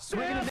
Swinging.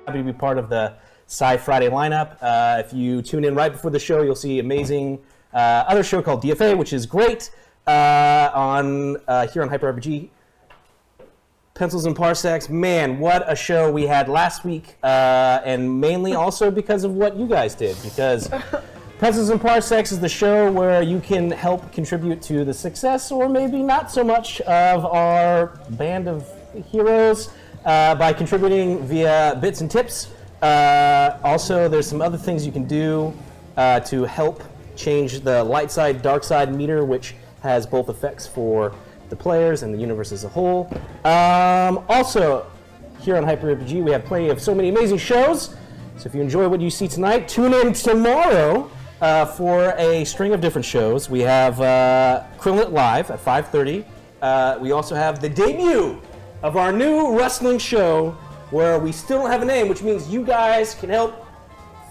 Happy to be part of the Sci Friday lineup. If you tune in right before the show, you'll see amazing other show called DFA, which is great on here on Hyper RPG. Pencils and Parsecs, man, what a show we had last week, and mainly also because of what you guys did. Because Pencils and Parsecs is the show where you can help contribute to the success, or maybe not so much, of our band of heroes. By contributing via bits and tips. Also, there's some other things you can do to help change the light side, dark side meter, which has both effects for the players and the universe as a whole. Also, here on Hyper RPG, we have plenty of so many amazing shows. So if you enjoy what you see tonight, tune in tomorrow for a string of different shows. We have Krillin Live at 5:30. We also have the debut of our new wrestling show, where we still don't have a name, which means you guys can help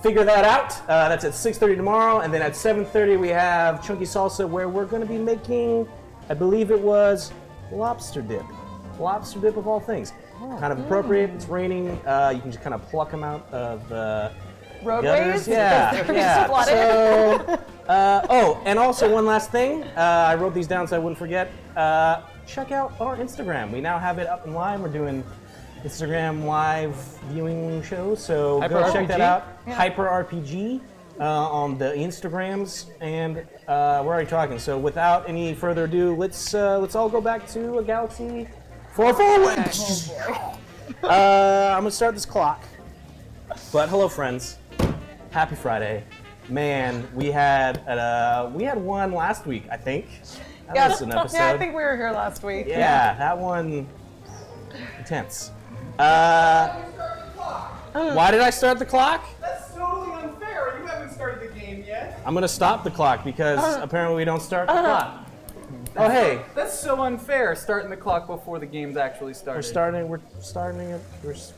figure that out. That's at 6:30 tomorrow, and then at 7:30 we have Chunky Salsa, where we're going to be making, I believe it was lobster dip of all things. Kind of appropriate. It's raining. You can just kind of pluck them out of the roadways. Yeah. So, oh, and also one last thing. I wrote these down so I wouldn't forget. Check out our Instagram. We now have it up and live. We're doing Instagram live viewing shows, so go check that out. Yeah. Hyper RPG on the Instagrams, and we're already talking. So without any further ado, let's all go back to a galaxy far, far away. I'm gonna start this clock. But hello, friends. Happy Friday, man. We had one last week, I think. Yeah, I think we were here last week. Yeah, that one, intense. Why did I start the clock? That's totally unfair. You haven't started the game yet. I'm going to stop the clock because apparently we don't start the clock. Oh, hey. That's so unfair, starting the clock before the game's actually started. We're starting it.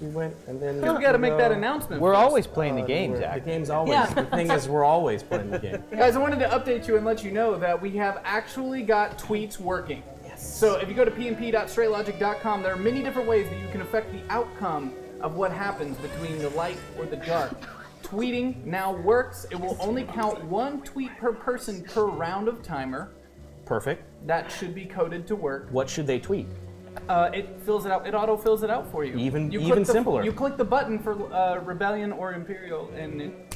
We went, and then... We got to make that announcement. We're always playing the game, Zach. The game's always... Yeah. The thing is, we're always playing the game. Guys, I wanted to update you and let you know that we have actually got tweets working. Yes. So if you go to pnp.straightlogic.com, there are many different ways that you can affect the outcome of what happens between the light or the dark. Tweeting now works. It will only count one tweet per person per round of timer. Perfect. That should be coded to work. What should they tweet? It fills it out. It auto fills it out for you. Even simpler. You click the button for Rebellion or Imperial, and it.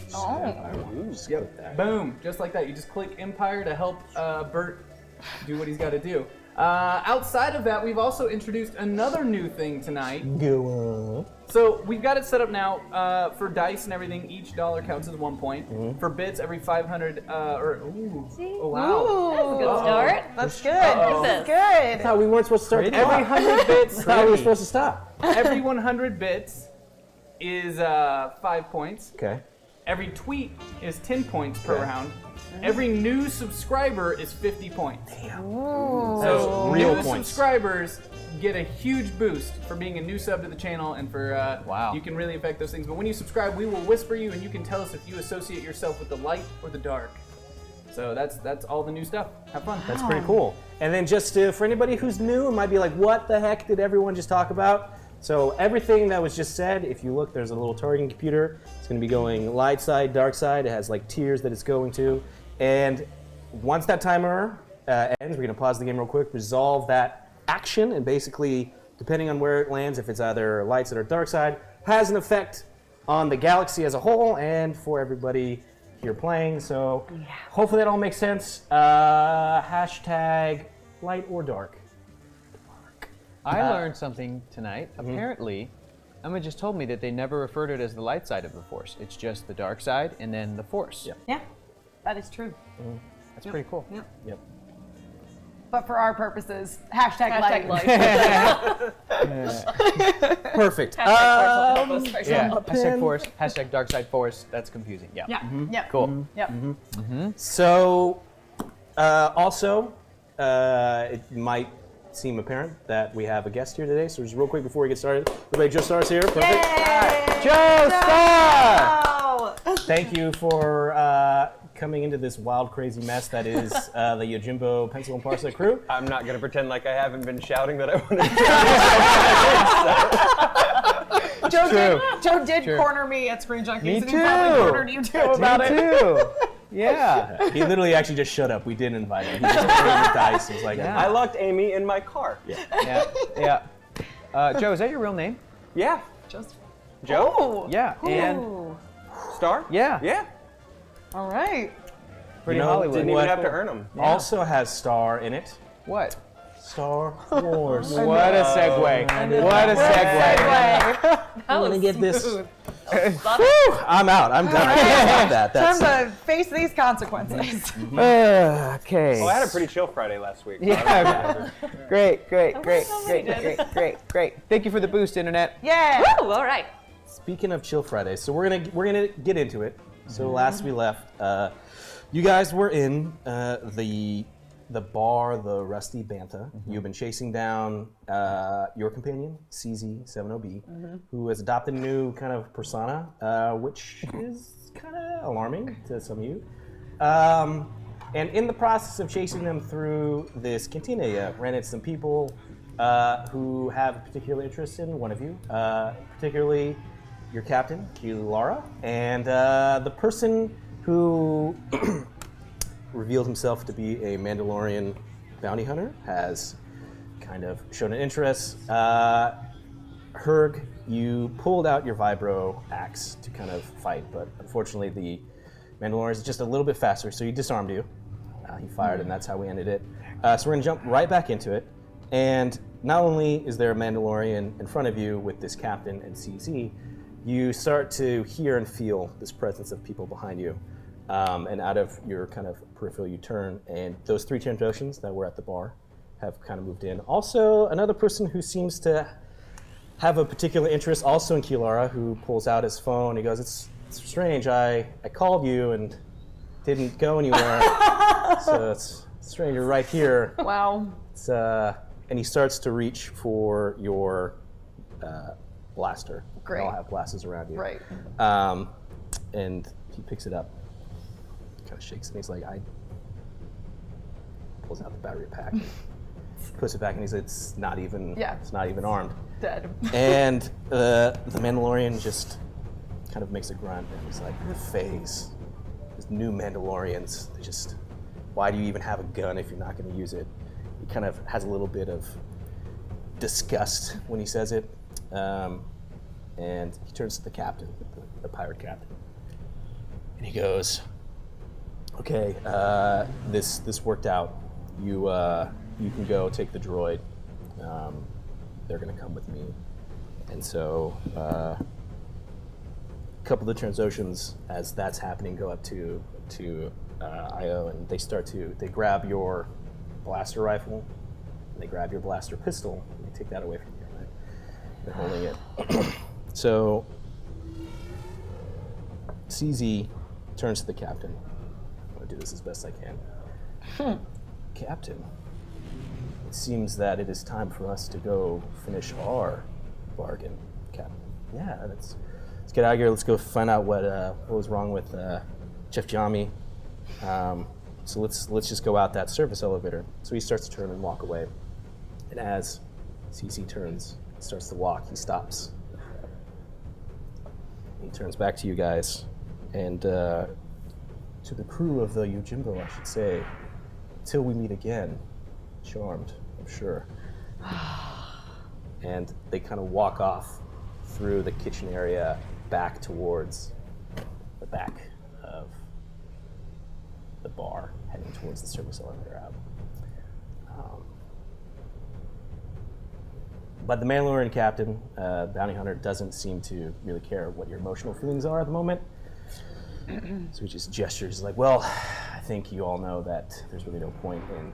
Boom! Just like that. You just click Empire to help Bert do what he's got to do. Outside of that, we've also introduced another new thing tonight. Go on. So we've got it set up now for dice and everything. Each dollar counts as 1 point. Mm-hmm. For bits, every 500. Oh wow! That's a good start. That's good. This is good. I thought we weren't supposed to start. Every 100 bits. I thought we were supposed to stop. Every 100 bits is 5 points. Okay. Every tweet is 10 points per round. Every new subscriber is 50 points. Damn. So real new points. subscribers get a huge boost for being a new sub to the channel and for Wow. you can really affect those things. But when you subscribe, we will whisper you and you can tell us if you associate yourself with the light or the dark. So that's all the new stuff. Have fun. That's pretty cool. And then just for anybody who's new and might be like, what the heck did everyone just talk about? So everything that was just said, if you look, there's a little targeting computer. It's going to be going light side, dark side. It has like tiers that it's going to. And once that timer ends, we're going to pause the game real quick, resolve that action, and basically, depending on where it lands, if it's either light side or dark side, has an effect on the galaxy as a whole and for everybody here playing. So hopefully that all makes sense. Hashtag light or dark. I learned something tonight. Apparently, Emma just told me that they never refer to it as the light side of the Force. It's just the dark side and then the Force. Yep. Yeah, that is true. That's pretty cool. Yeah. Yep. But for our purposes, hashtag light. Perfect. Yeah, hashtag Force, hashtag dark side Force. That's confusing. Yeah. Yeah. Yeah. Cool. Yep. So, also, it might seem apparent that we have a guest here today. So just real quick before we get started, everybody, Joe Star's here. Perfect. Yay! Joe Star! Oh! Thank you for coming into this wild, crazy mess that is the Yojimbo Pencil and Parsec crew. I'm not going to pretend like I haven't been shouting that I want to Joe did corner me at Screen Junkies. Me and he probably too. cornered you too about it. too. Yeah. He literally actually just shut up. We didn't invite him. He just threw the dice. He was like, Yeah. I locked Amy in my car. Yeah. Joe, is that your real name? Yeah. Just. Joe? Oh. Yeah. And Ooh. Star? yeah. Yeah. All right. Pretty You know, Hollywood. Didn't even What? have to earn them. also has Star in it. What? Star Wars. What a segue. What a segue. I'm gonna get this. I'm out. I'm done. I can't stop that. Time That's to face these consequences. Okay. Well, I had a pretty chill Friday last week. Yeah. Great. Thank you for the boost, Internet. Yeah. Woo, all right. Speaking of Chill Friday, so we're gonna get into it. So last we left, you guys were in the bar, the Rusty Bantha. You've been chasing down your companion, CZ70B, who has adopted a new kind of persona, which is kind of alarming to some of you. And in the process of chasing them through this cantina, you ran into some people who have a particular interest in one of you, particularly your captain, Kilara, and the person who revealed himself to be a Mandalorian bounty hunter has kind of shown an interest. Herg, you pulled out your vibro axe to kind of fight, but unfortunately the Mandalorian is just a little bit faster, so he disarmed you. He fired, and that's how we ended it. So we're gonna jump right back into it. And not only is there a Mandalorian in front of you with this captain and CZ, you start to hear and feel this presence of people behind you. And out of your kind of peripheral, you turn, and those three Trandoshans that were at the bar have kind of moved in. Also, another person who seems to have a particular interest, also in Kilara, who pulls out his phone. He goes, "It's strange. I called you and didn't go anywhere. So it's strange. You're right here." Wow. It's, and he starts to reach for your blaster. Great. They all have blasters around you. Right. And he picks it up, kind of shakes it, and he's like, pulls out the battery pack, puts it back, and he's like, it's not even armed. Dead. And the Mandalorian just kind of makes a grunt, and he's like, phase. These new Mandalorians, they just, why do you even have a gun if you're not going to use it? He kind of has a little bit of disgust when he says it. And he turns to the captain, the pirate captain, and he goes, "Okay, this worked out. You can go take the droid. They're gonna come with me." And so a couple of the Transoceans, as that's happening, go up to Io, and they grab your blaster rifle, and they grab your blaster pistol, and they take that away from you. Right? They're holding it. So CZ turns to the captain. I'm going to do this as best I can. Captain, it seems that it is time for us to go finish our bargain, Captain. Yeah, let's get out of here. Let's go find out what was wrong with Chef Jami. So let's just go out that service elevator. So he starts to turn and walk away. And as CC turns, starts to walk, he stops. He turns back to you guys, and to the crew of the Yojimbo, I should say, till we meet again, charmed, I'm sure. And they kind of walk off through the kitchen area back towards the back of the bar, heading towards the service elevator out. But the Mandalorian captain, bounty hunter, doesn't seem to really care what your emotional feelings are at the moment. So he just gestures like, well, I think you all know that there's really no point in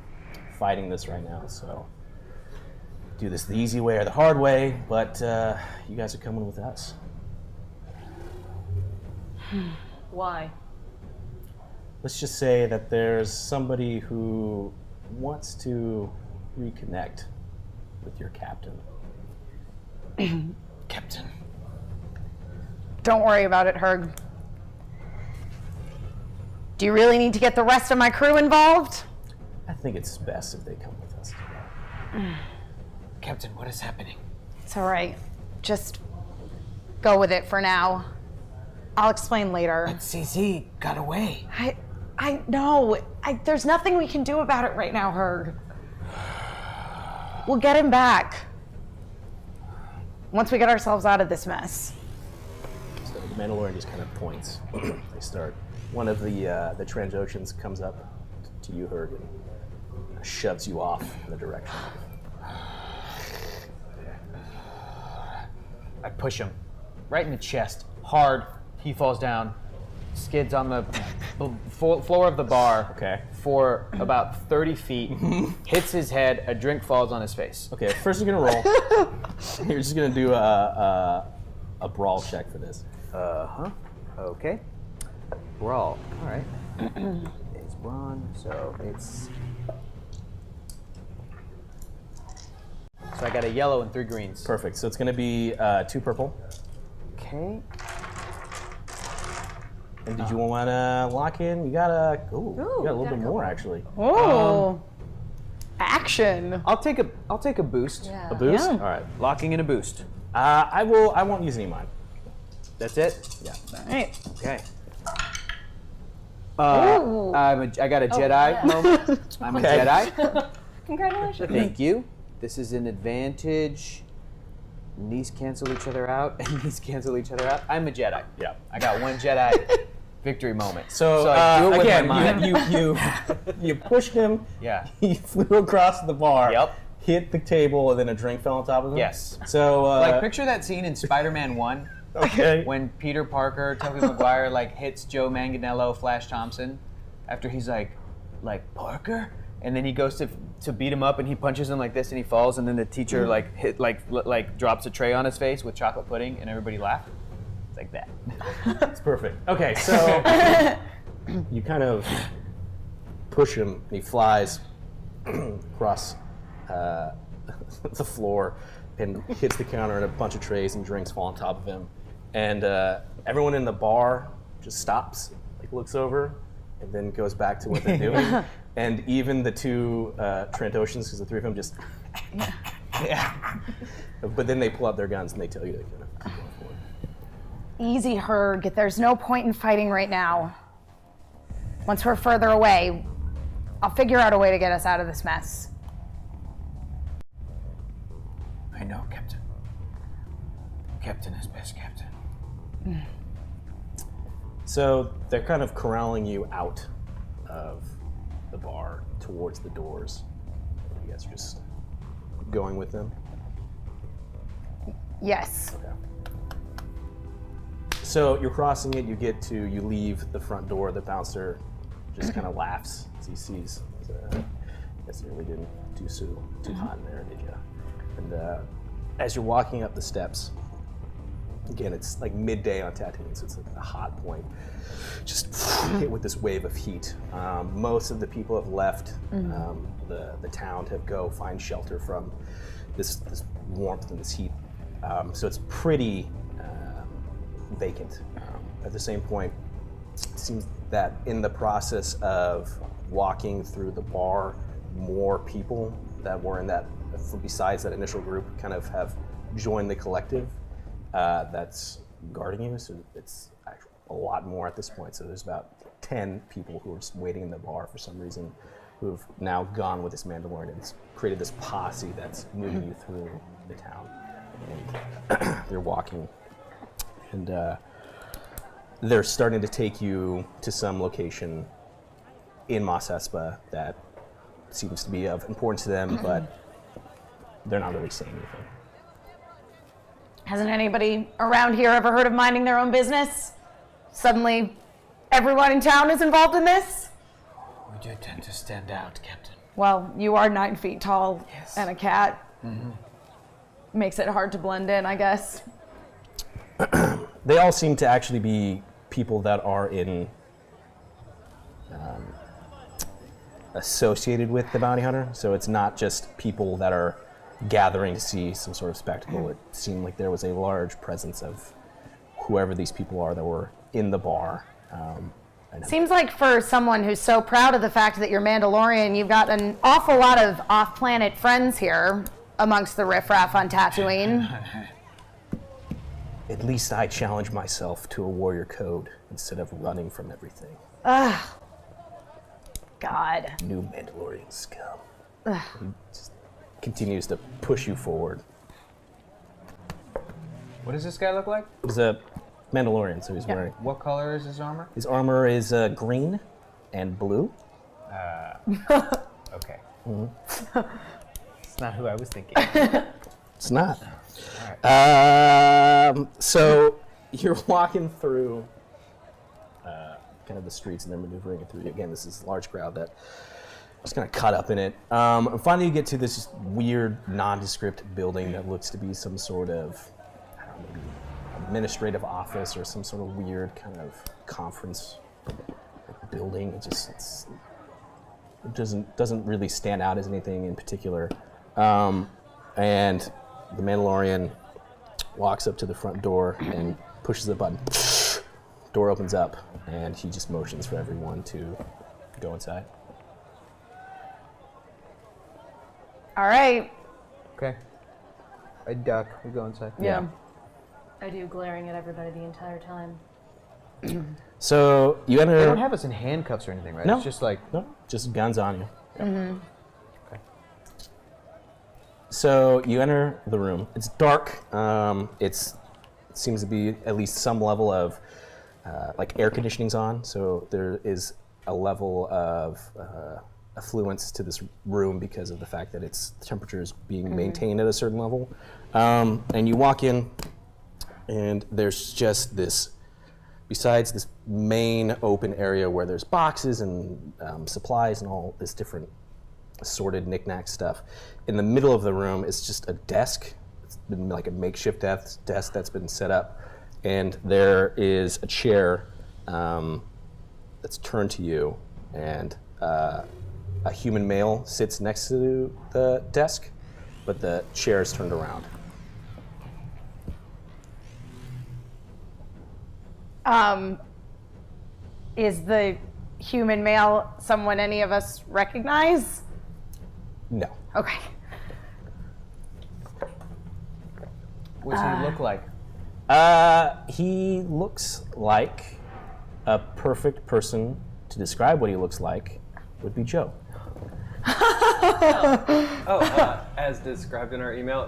fighting this right now, so do this the easy way or the hard way, but you guys are coming with us. Why? Let's just say that there's somebody who wants to reconnect with your captain. Captain. Don't worry about it, Herg. Do you really need to get the rest of my crew involved? I think it's best if they come with us. Captain, what is happening? It's all right. Just go with it for now. I'll explain later. But CZ got away. I know. There's nothing we can do about it right now, Herg. We'll get him back. Once we get ourselves out of this mess. So the Mandalorian just kind of points. They start. One of the Transoceans comes up to you, Herg, and shoves you off in the direction. I push him right in the chest, hard. He falls down, skids on the floor of the bar for about 30 feet, hits his head, a drink falls on his face. Okay, first you're gonna roll. You're just gonna do a brawl check for this. Okay. Brawl. All right. It's brawn, so it's. So I got a yellow and 3 greens. Perfect. So it's gonna be 2 purple. Okay. And did you want to lock in? You got a little bit more actually. Oh. Action. I'll take a boost. Yeah. A boost? Yeah. All right. Locking in a boost. I won't use any of mine. That's it. Yeah. All right. Okay. Ooh. I got a Jedi moment. I'm a Jedi. Congratulations. Thank you. This is an advantage. And these cancel each other out, and these cancel each other out. I'm a Jedi. Yeah. I got one Jedi victory moment. So, I do it with again, my mind. you pushed him. Yeah. He flew across the bar. Yep. Hit the table, and then a drink fell on top of him. Yes. So Like, picture that scene in Spider-Man 1 okay. when Peter Parker, Tobey Maguire, like hits Joe Manganiello, Flash Thompson, after he's like Parker, and then he goes to beat him up, and he punches him like this, and he falls, and then the teacher like drops a tray on his face with chocolate pudding, and everybody laughed. It's like that. That's perfect. Okay, so you kind of push him, and he flies across the floor and hits the counter, and a bunch of trays and drinks fall on top of him. And everyone in the bar just stops, like looks over, and then goes back to what they're doing. And even the 2 Trandoshans, because the 3 of them just, yeah. But then they pull out their guns and they tell you to kind of keep going forward. Easy, Herg. There's no point in fighting right now. Once we're further away, I'll figure out a way to get us out of this mess. I know, Captain. Captain is best, Captain. So they're kind of corralling you out of the bar towards the doors. You guys are just going with them? Yes. Okay. So you're crossing it, you leave the front door, the bouncer just kind of laughs as he sees, guess you really didn't do too hot in there, did you? And as you're walking up the steps, Again, it's like midday on Tatooine, so it's like a hot point. Just hit with this wave of heat. Most of the people have left the town to go find shelter from this warmth and this heat. So it's pretty vacant. At the same point, it seems that in the process of walking through the bar, more people that were in that, besides that initial group, kind of have joined the collective that's guarding you. So it's actually a lot more at this point. So there's about 10 people who are just waiting in the bar for some reason, who have now gone with this Mandalorian and it's created this posse that's moving you through the town. And they're walking, and they're starting to take you to some location in Mos Espa that seems to be of importance to them, but they're not really saying anything. Hasn't anybody around here ever heard of minding their own business? Suddenly, everyone in town is involved in this? We do tend to stand out, Captain. Well, you are 9 feet tall and a cat. Mm-hmm. Makes it hard to blend in, I guess. They all seem to actually be people that are in associated with the bounty hunter. So it's not just people that are gathering to see some sort of spectacle. It seemed like there was a large presence of whoever these people are that were in the bar. Seems like for someone who's so proud of the fact that you're Mandalorian, you've got an awful lot of off-planet friends here amongst the riffraff on Tatooine. At least I challenge myself to a warrior code instead of running from everything. Ugh. God. New Mandalorian scum. He just continues to push you forward. What does this guy look like? He's a Mandalorian, so he's wearing... What color is his armor? His armor is green and blue. Okay. Mm-hmm. It's not who I was thinking. It's not. All right. So you're walking through kind of the streets, and they're maneuvering through. Again, this is a large crowd that is kind of caught up in it. And finally, you get to this weird, nondescript building that looks to be some sort of, I don't know, maybe administrative office or some sort of weird kind of conference building. It doesn't really stand out as anything in particular. And the Mandalorian walks up to the front door and pushes a button. Door opens up, and he just motions for everyone to go inside. All right. Okay. I duck. We go inside. Yeah. I do, glaring at everybody the entire time. So you enter. They don't have us in handcuffs or anything, right? No. It's just like... No, just guns on you. Mm-hmm. Okay. So you enter the room. It's dark. It seems to be at least some level of like air conditioning's on. So there is a level of affluence to this room because of the fact that the temperature is being maintained at a certain level. And you walk in, and there's just this. Besides this main open area where there's boxes and supplies and all this different assorted knick-knack stuff, in the middle of the room is just a desk. It's been like a makeshift desk that's been set up, and there is a chair that's turned to you, and a human male sits next to the desk, but the chair is turned around. Is the human male someone any of us recognize? No. Okay. What does he look like? He looks like a perfect person to describe what he looks like would be Joe. As described in our email,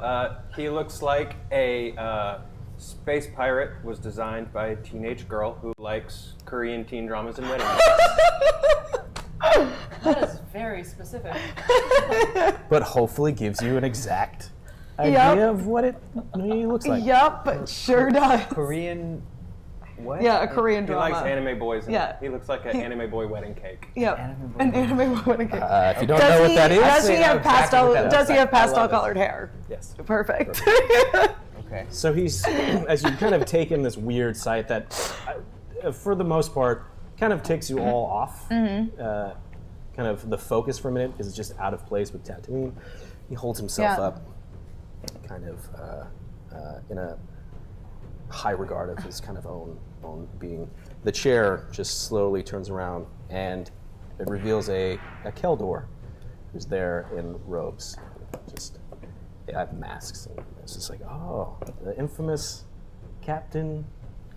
he looks like a space pirate was designed by a teenage girl who likes Korean teen dramas and wedding movies. That is very specific. But hopefully gives you an exact idea of what he looks like. Yup, it sure does. Korean... What? Yeah, a Korean He drama. likes anime boys. And Yeah. He looks like an anime boy wedding cake. Yep. Anime An anime wedding cake. If you don't know what that is, Does he have exactly pastel? what that Does he looks have like. I love pastel it. colored hair? Yes. Perfect. Okay. So he's, as you kind of take in this weird sight that, for the most part, kind of takes you all off. Kind of the focus for a minute is just out of place with Tatooine. He holds himself up, kind of in a high regard of his kind of own being. The chair just slowly turns around, and it reveals a Keldor, who's there in robes. Just, they have masks, and it's just like, oh, the infamous Captain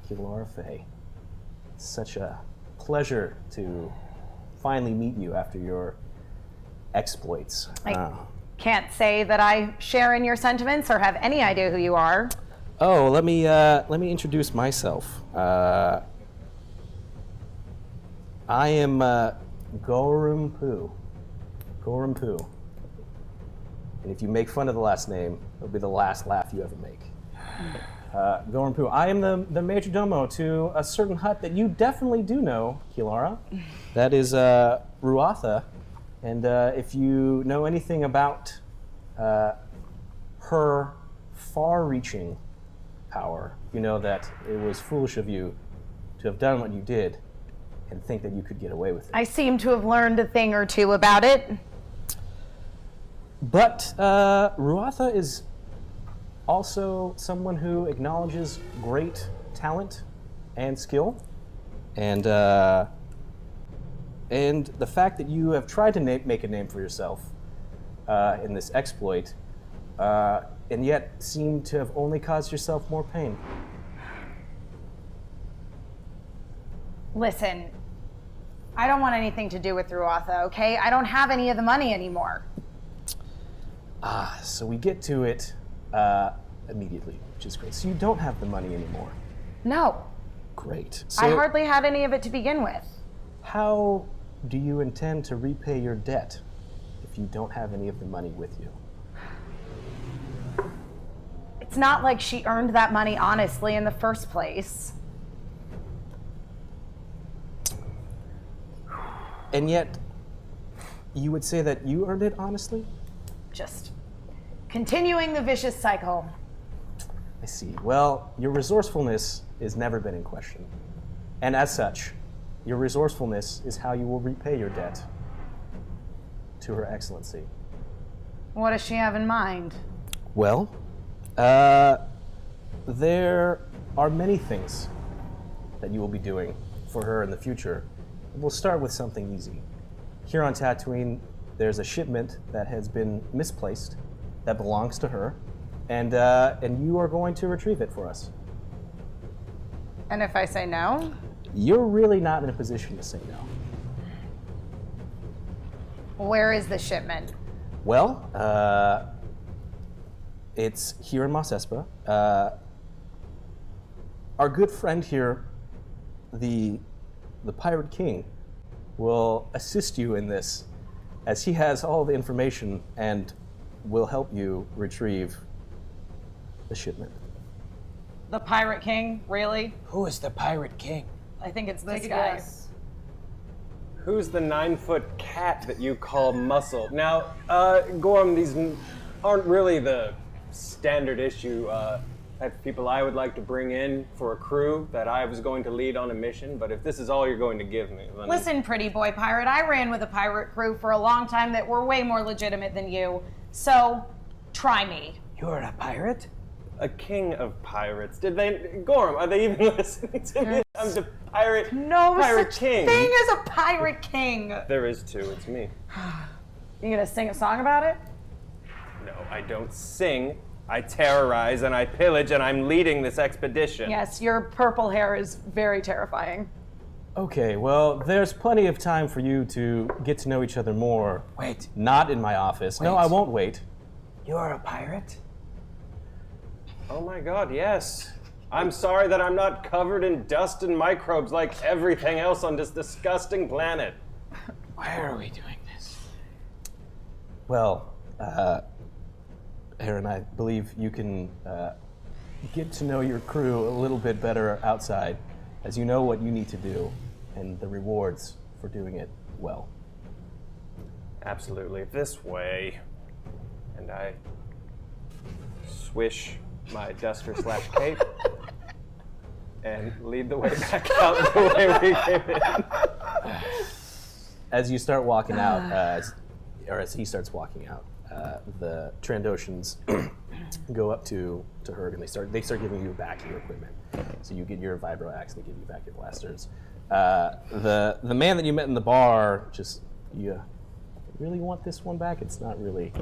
Kilara Fey. Such a pleasure to finally meet you after your exploits. I can't say that I share in your sentiments or have any idea who you are. Oh, let me introduce myself. I am Gorum Poo. Gorum Poo. And if you make fun of the last name, it'll be the last laugh you ever make. Gorum Poo. I am the major domo to a certain hut that you definitely do know, Kilara. That is Ruatha. And if you know anything about her far-reaching power, you know that it was foolish of you to have done what you did and think that you could get away with it. I seem to have learned a thing or two about it. But Ruatha is also someone who acknowledges great talent and skill, and the fact that you have tried to make a name for yourself in this exploit, and yet seem to have only caused yourself more pain. Listen, I don't want anything to do with Ruatha, okay? I don't have any of the money anymore. So we get to it immediately, which is great. So you don't have the money anymore. No, Great. I So hardly had any of it to begin with. how do you intend to repay your debt if you don't have any of the money with you? It's not like she earned that money honestly in the first place. And yet, you would say that you earned it honestly? Just continuing the vicious cycle. I see. Well, your resourcefulness has never been in question. And as such, your resourcefulness is how you will repay your debt to Her Excellency. What does she have in mind? Well, there are many things that you will be doing for her in the future. We'll start with something easy. Here on Tatooine, there's a shipment that has been misplaced that belongs to her, and you are going to retrieve it for us. And if I say no? You're really not in a position to say no. Where is the shipment? Well, it's here in Mos Espa. Our good friend here, the Pirate King, will assist you in this, as he has all the information and will help you retrieve the shipment. The Pirate King? Really? Who is the Pirate King? I think it's this Take a guy. guess. Who's the 9-foot cat that you call Muscle? Now, Gorm, these aren't really the standard issue type of people I would like to bring in for a crew that I was going to lead on a mission, but if this is all you're going to give me, then... Listen, pretty boy pirate, I ran with a pirate crew for a long time that were way more legitimate than you. So, try me. You're a pirate? A king of pirates. Did they... Gorm, are they even listening to me? I'm the pirate... No pirate such king. thing as a pirate king. There is two, it's me. You gonna sing a song about it? No, I don't sing. I terrorize and I pillage and I'm leading this expedition. Yes, your purple hair is very terrifying. Okay, well, there's plenty of time for you to get to know each other more. Wait, Not in my office. No, Wait. I won't wait. you're a pirate? Oh my god, yes. I'm sorry that I'm not covered in dust and microbes like everything else on this disgusting planet. Why are we doing this? Well, Aaron, I believe you can get to know your crew a little bit better outside, as you know what you need to do and the rewards for doing it well. Absolutely, this way. And I swish my duster / cape and lead the way back out the way we came in. As you start walking out, as he starts walking out, the Trandoshans go up to Herg and they start giving you back your equipment. So you get your vibro axe, they give you back your blasters. The man that you met in the bar, just, you really want this one back? It's not really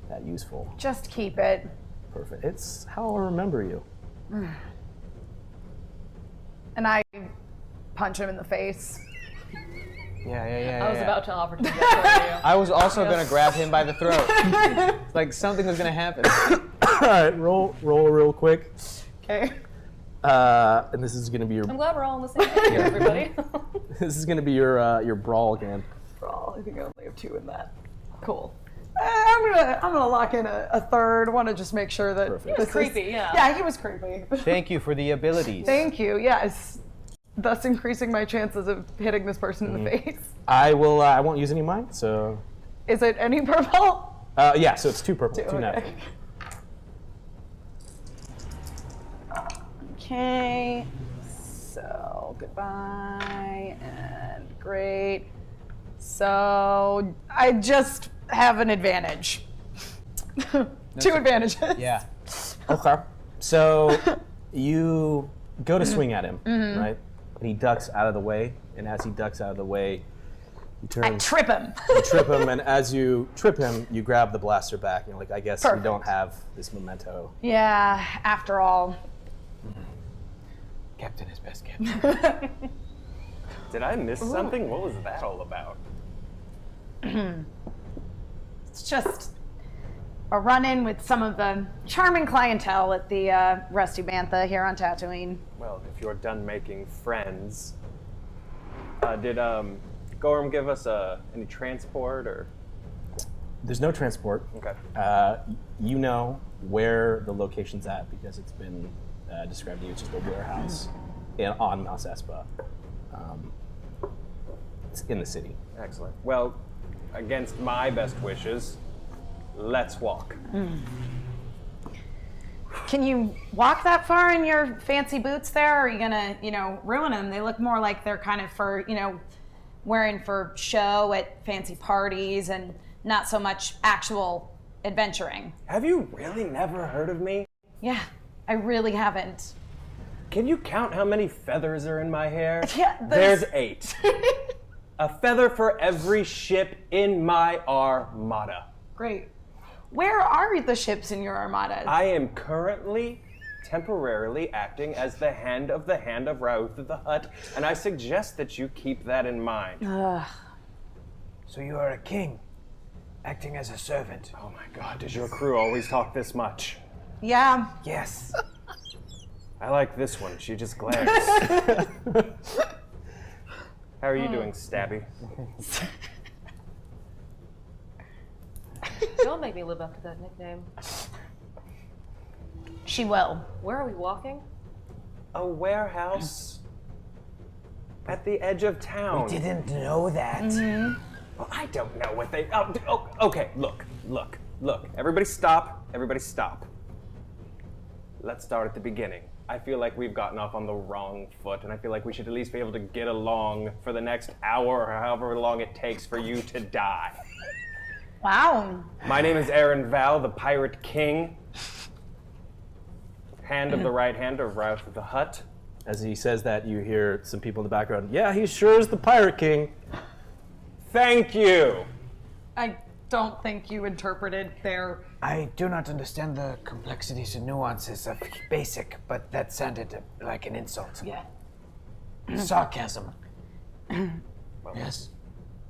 that useful. Just keep it. Perfect. It's how I remember you. And I punch him in the face. Yeah. I was about to offer to do that for you. I was also gonna grab him by the throat. Like something was gonna happen. All right, roll real quick. Okay. And this is gonna be your. I'm glad we're all on the same page here, everybody. This is gonna be your brawl again. Brawl. I think I only have 2 in that. Cool. I'm gonna lock in a third. Want to just make sure that Perfect. this Creepy, is, yeah. Yeah, he was creepy. Thank you for the abilities. Thank you. Yes. Thus increasing my chances of hitting this person in the face. I won't use any of mine. So. Is it any purple? Yeah. So it's 2 purple, 2 okay. natural. Okay. So goodbye and great. So I just have an advantage. 2 advantages. Yeah. Okay. So you go to swing at him, right? And he ducks out of the way. And as he ducks out of the way, you turn. I trip him. You trip him, and as you trip him, you grab the blaster back. And you're like, I guess Perfect. we don't have this memento. Yeah, after all. Captain is best kept. Did I miss something? What was that all about? It's just a run-in with some of the charming clientele at the Rusty Bantha here on Tatooine. Well, if you're done making friends, did Gorham give us any transport or? There's no transport. Okay. You know where the location's at because it's been described to you. It's just a warehouse on Mos Espa. It's in the city. Excellent. Well, against my best wishes, let's walk. Can you walk that far in your fancy boots there? Or are you gonna, ruin them? They look more like they're kind of for, wearing for show at fancy parties and not so much actual adventuring. Have you really never heard of me? Yeah, I really haven't. Can you count how many feathers are in my hair? Yeah, There's 8. A feather for every ship in my armada. Great. Where are the ships in your armada? I am currently temporarily acting as the hand of Raoth the Hutt, and I suggest that you keep that in mind. So you are a king, acting as a servant. Oh my god, does your crew always talk this much? Yeah. Yes. I like this one, she just glares. How are you doing, Stabby? Don't make me live up to that nickname. She will. Where are we walking? A warehouse at the edge of town. Didn't know that. Well, I don't know what they. Okay. Look. Everybody stop. Let's start at the beginning. I feel like we've gotten off on the wrong foot, and I feel like we should at least be able to get along for the next hour or however long it takes for you to die. Wow. My name is Aaron Val, the Pirate King. Hand of the right hand of Raoth the Hutt. As he says that, you hear some people in the background. Yeah, he sure is the Pirate King. Thank you. I don't think you interpreted their... I do not understand the complexities and nuances of basic, but that sounded like an insult. Yeah. Sarcasm. Yes.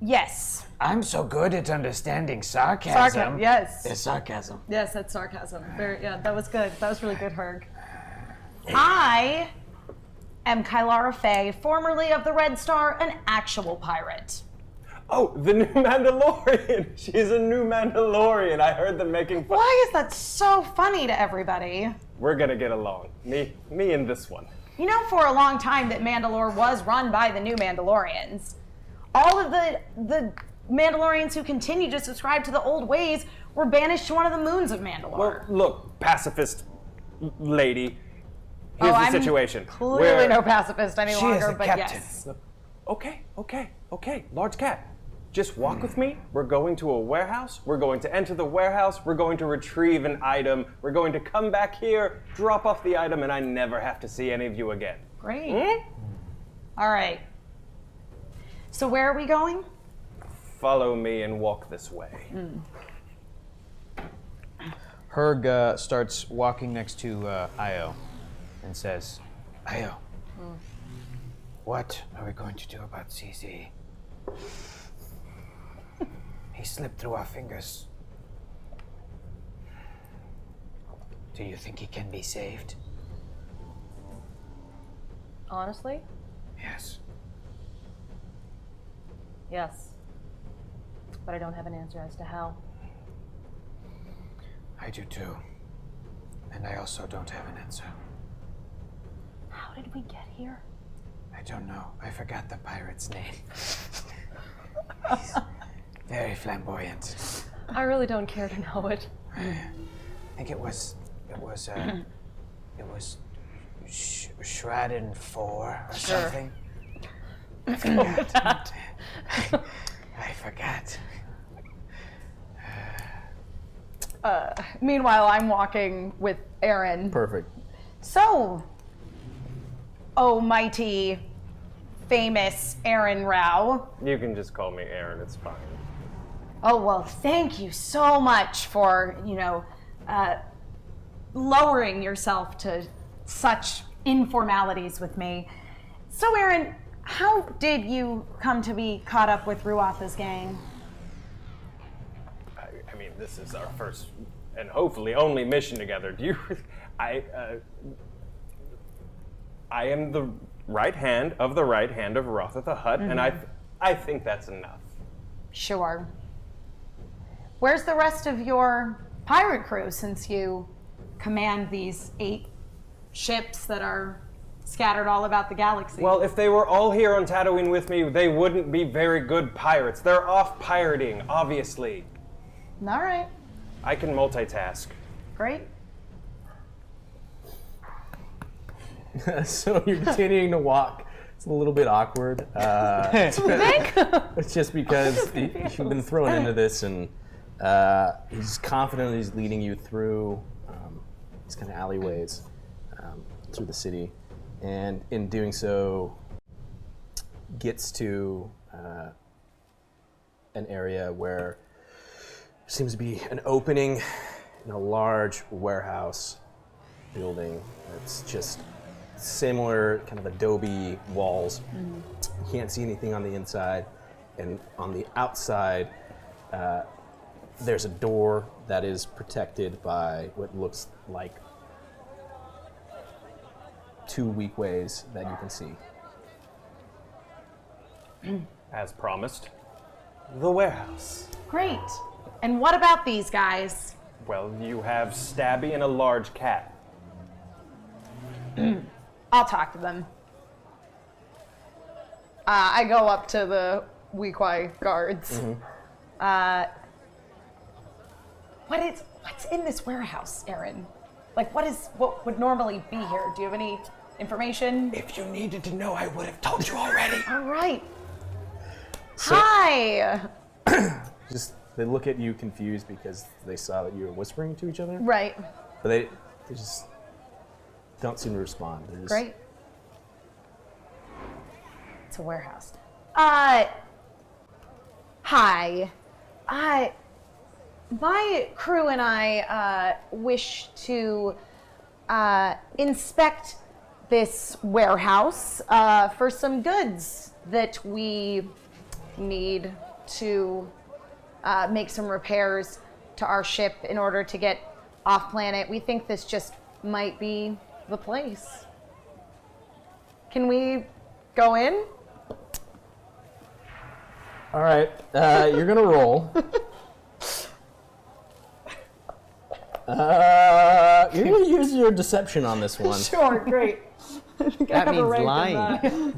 Yes. I'm so good at understanding sarcasm. Yes. It's sarcasm. Yes, that's sarcasm. That was good. That was really good, Herg. I am Kylara Faye, formerly of the Red Star, an actual pirate. Oh, the new Mandalorian. She's a new Mandalorian. I heard them making fun. Why is that so funny to everybody? We're gonna get along. Me and this one. You know, for a long time that Mandalore was run by the new Mandalorians. All of the Mandalorians who continue to subscribe to the old ways were banished to one of the moons of Mandalore. Well, look, pacifist lady, here's the I'm situation. Clearly no pacifist any She is longer, the but captain. yes. Okay, large cat. Just walk with me. We're going to a warehouse. We're going to enter the warehouse. We're going to retrieve an item. We're going to come back here, drop off the item, and I never have to see any of you again. Great. Hmm? All right. So where are we going? Follow me and walk this way. Herg starts walking next to Io and says, Io, what are we going to do about CZ? He slipped through our fingers. Do you think he can be saved? Honestly, Yes. yes. But I don't have an answer as to how. I do too. And I also don't have an answer. How did we get here? I don't know. I forgot the pirate's name. He's very flamboyant. I really don't care to know it. I think it was Shradden 4 or something. I forgot. I forgot. Meanwhile, I'm walking with Aaron. Perfect. So, oh mighty, famous Aaron Rao. You can just call me Aaron, it's fine. Oh, well, thank you so much for, lowering yourself to such informalities with me. So, Aaron, how did you come to be caught up with Ruatha's gang? I mean, this is our first and hopefully only mission together. Do you? I am the right hand of Rotha the Hutt, and I think that's enough. Sure. Where's the rest of your pirate crew, since you command these 8 ships that are scattered all about the galaxy? Well, if they were all here on Tatooine with me, they wouldn't be very good pirates. They're off pirating, obviously. All right. I can multitask. Great. So you're continuing to walk. It's a little bit awkward. It's just because you've been thrown into this, and he's confident he's leading you through these kind of alleyways through the city, and in doing so, gets to an area where there seems to be an opening in a large warehouse building. It's just similar kind of adobe walls. You can't see anything on the inside, and on the outside there's a door that is protected by what looks like 2 weak ways that you can see. As promised, the warehouse. Great. And what about these guys? Well, you have Stabby and a large cat. I'll talk to them. I go up to the Weequai guards. What's in this warehouse, Aaron? Like, what would normally be here? Do you have any information? If you needed to know, I would have told you already. All right. Hi. They look at you confused because they saw that you were whispering to each other. Right. But they just don't seem to respond. They're just, Great. It's a warehouse. Hi. My crew and I wish to inspect this warehouse for some goods that we need to make some repairs to our ship in order to get off planet. We think this just might be the place. Can we go in? All right, you're gonna roll. You're gonna use your deception on this one. Sure, great. That means lying.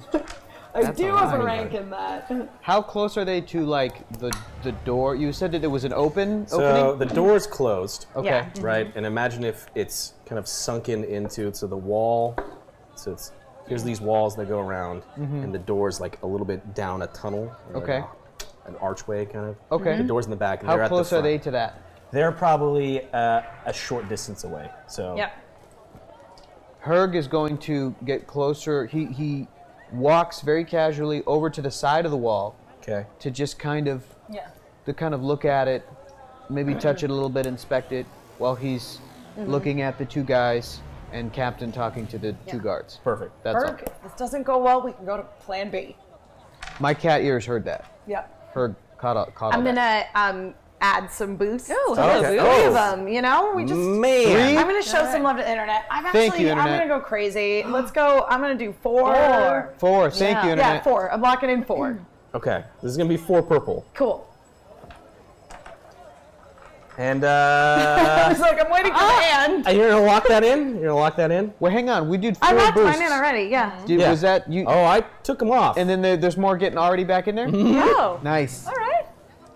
I do have a rank in that. How close are they to like the door? You said that there was an opening. So the door's closed. Okay. Yeah. Right, and imagine if it's kind of sunken into the wall. So here's these walls that go around, and the door's like a little bit down a tunnel. Like Okay. an archway kind of. Okay. The door's in the back. And they're How at the close are front. they to that? They're probably a short distance away. So. Yep. Herg is going to get closer. He walks very casually over to the side of the wall Okay. to just kind of Yeah. look at it, maybe touch it a little bit, inspect it, while he's looking at the two guys and Captain talking to the two guards. Perfect. That's all. Herc, if this doesn't go well, we can go to plan B. My cat ears heard that. Yep. Herg caught all I'm that. gonna add some boosts. Ooh, to hello, the Okay. three Oh. of them. You know, we just. Man. I'm gonna show some love to the internet. I'm Thank actually. you, I'm Internet. gonna go crazy. Let's go. I'm gonna do 4. 4. Thank you, Yeah, Internet. 4. I'm locking in 4. Okay. This is gonna be 4 purple. Cool. And I was like, I'm waiting for the hand. you're gonna lock that in. You're gonna lock that in. Well, hang on. We did 4 I locked boosts. mine in already. Yeah. Yeah. Was that you? Oh, I took them off. And then there's more getting already back in there? Oh, Nice. all right.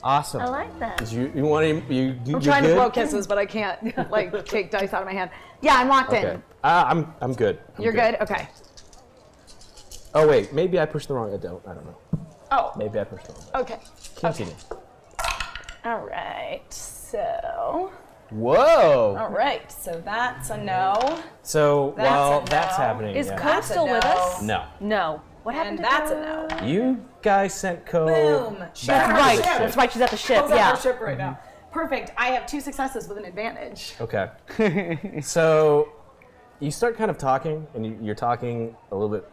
Awesome. I like that. You want to? You I'm trying to blow kisses, but I can't like take dice out of my hand. Yeah, I'm locked Okay. in. I'm good. I'm You're good? Okay. Oh wait, maybe I pushed the wrong. I don't know. Oh. Maybe I pushed the wrong. Okay. Continue. All right. So. Whoa. All right. So that's a no. So That's while a that's no. happening, Is yeah. Co That's a still with no. us? No. No. What happened And to that's a Co? no. You guys sent Co. Boom. She's back on to her Right. the ship. That's right. She's at the ship. Pulls up Yeah. her ship right now. Perfect. I have 2 successes with an advantage. Okay. So you start kind of talking, and you're talking a little bit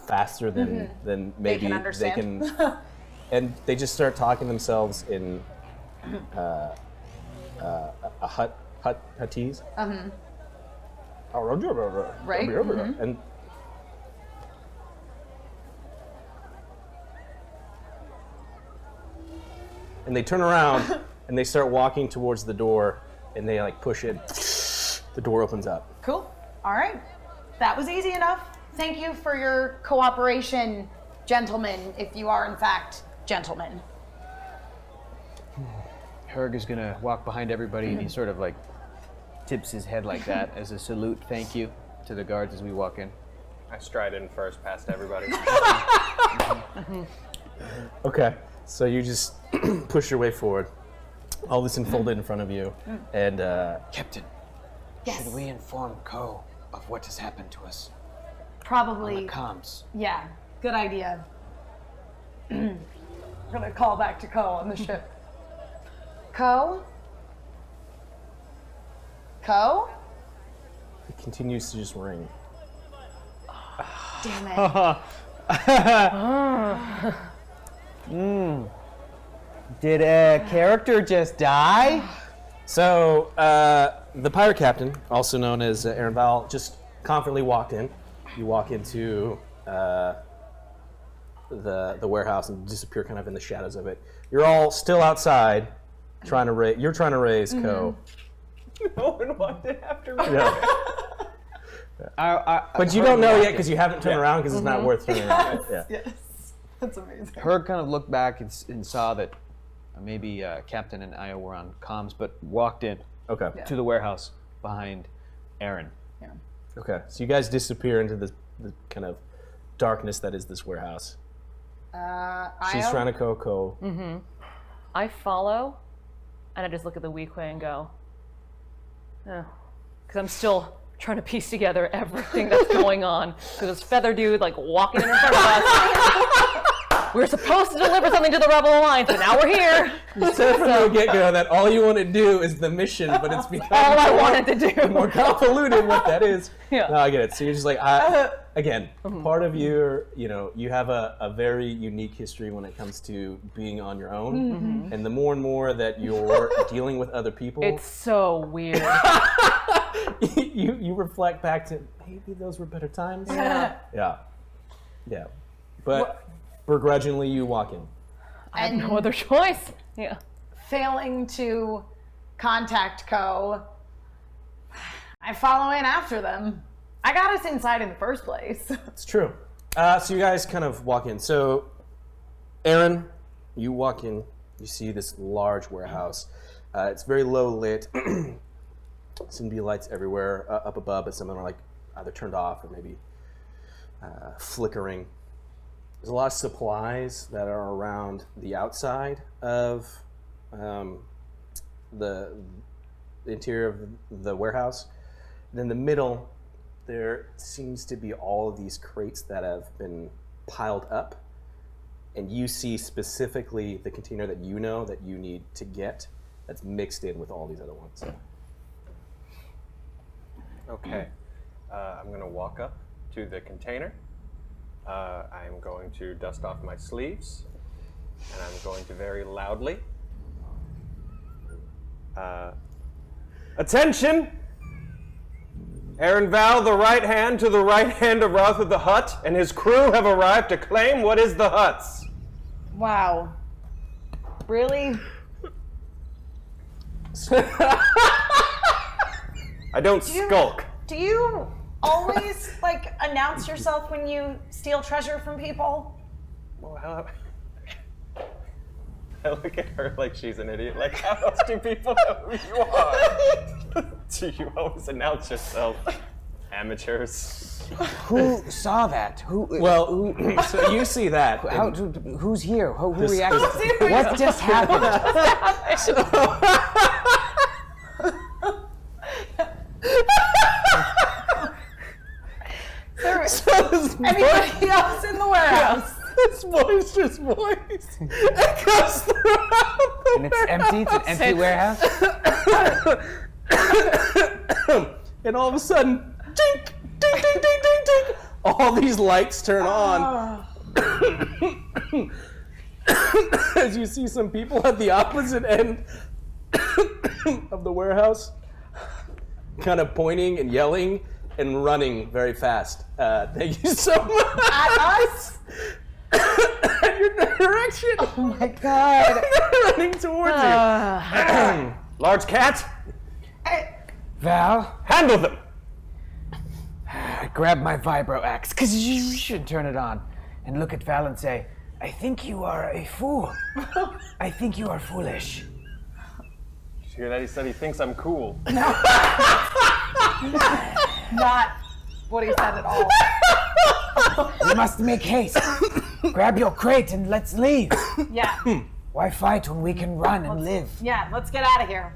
faster than maybe can understand. can- and they just start talking themselves in a Huttese. Right. And they turn around and they start walking towards the door, and they like push it. The door opens up. Cool. All right. That was easy enough. Thank you for your cooperation, gentlemen, if you are in fact gentlemen. Herg is gonna walk behind everybody and he sort of like tips his head like that as a salute, thank you, to the guards as we walk in. I stride in first past everybody. Okay, so you just push your way forward. All this unfolded in front of you, and Captain, Yes. should we inform Co of what has happened to us? Probably. Comms. Yeah. Good idea. I'm gonna call back to Co on the ship. Co? Co? it continues to just ring. Damn it. Did a character just die? So the pirate captain, also known as Aaron Val, just confidently walked in. You walk into the warehouse and disappear kind of in the shadows of it. You're all still outside, trying to raise. You're trying to raise Co. No one walked in after me. Yeah. But you don't know yet because you haven't turned around because it's not worth turning around. Yeah. Yes. That's amazing. Herg kind of looked back and saw that maybe Captain and Io were on comms, but walked in Okay. to the warehouse behind Aaron. Okay. So you guys disappear into the kind of darkness that is this warehouse. She's Io? trying to Co. I follow, and I just look at the Weequay and go, oh, because I'm still trying to piece together everything that's going on. So this feather dude like walking in front of us. We were supposed to deliver something to the Rebel Alliance, but now we're here. You said from the get-go that all you want to do is the mission, but it's become All I wanted to do. more convoluted what that is. Yeah. No, I get it. So you're just like, again, part of your, you have a very unique history when it comes to being on your own. And the more and more that you're dealing with other people, It's so weird. you reflect back to maybe those were better times. Yeah. But begrudgingly, you walk in. I have no other choice. Yeah. Failing to contact Co, I follow in after them. I got us inside in the first place. It's true. So you guys kind of walk in. So, Aaron, you walk in. You see this large warehouse. It's very low lit. Seem to be lights everywhere up above, but some of them are like either turned off or maybe flickering. There's a lot of supplies that are around the outside of the interior of the warehouse. And in the middle, there seems to be all of these crates that have been piled up. And you see specifically the container that you know that you need to get that's mixed in with all these other ones. Okay. I'm going to walk up to the container. I'm going to dust off my sleeves. And I'm going to very loudly. Attention! Aaron Val, the right hand to the right hand of Routh of the Hut, and his crew have arrived to claim what is the Hut's. Wow. Really? I don't skulk. Do you always like announce yourself when you steal treasure from people? Well, I look at her like she's an idiot. Like, how else do people know who you are? Do you always announce yourself? Amateurs. Who saw that? Who? Well, so you see that. How, who's here? Who This- reacted? What just happened? Anybody else in the warehouse? This boisterous voice echoes throughout the And it's empty. It's an empty warehouse. And all of a sudden, dink, ding, ding, ding, ding, ding. All these lights turn on. As you see some people at the opposite end of the warehouse, kind of pointing and yelling and running very fast. Thank you so much. At us? At your direction. Oh my God! Running towards you. Large cat, Val, handle them. I grab my vibro axe because you should turn it on, and look at Val and say, "I think you are a fool. I think you are foolish." Did you hear that? He said he thinks I'm cool. Not what he said at all. We must make haste. Grab your crate and let's leave. Yeah. Why fight when we can run and live? Yeah, let's get out of here.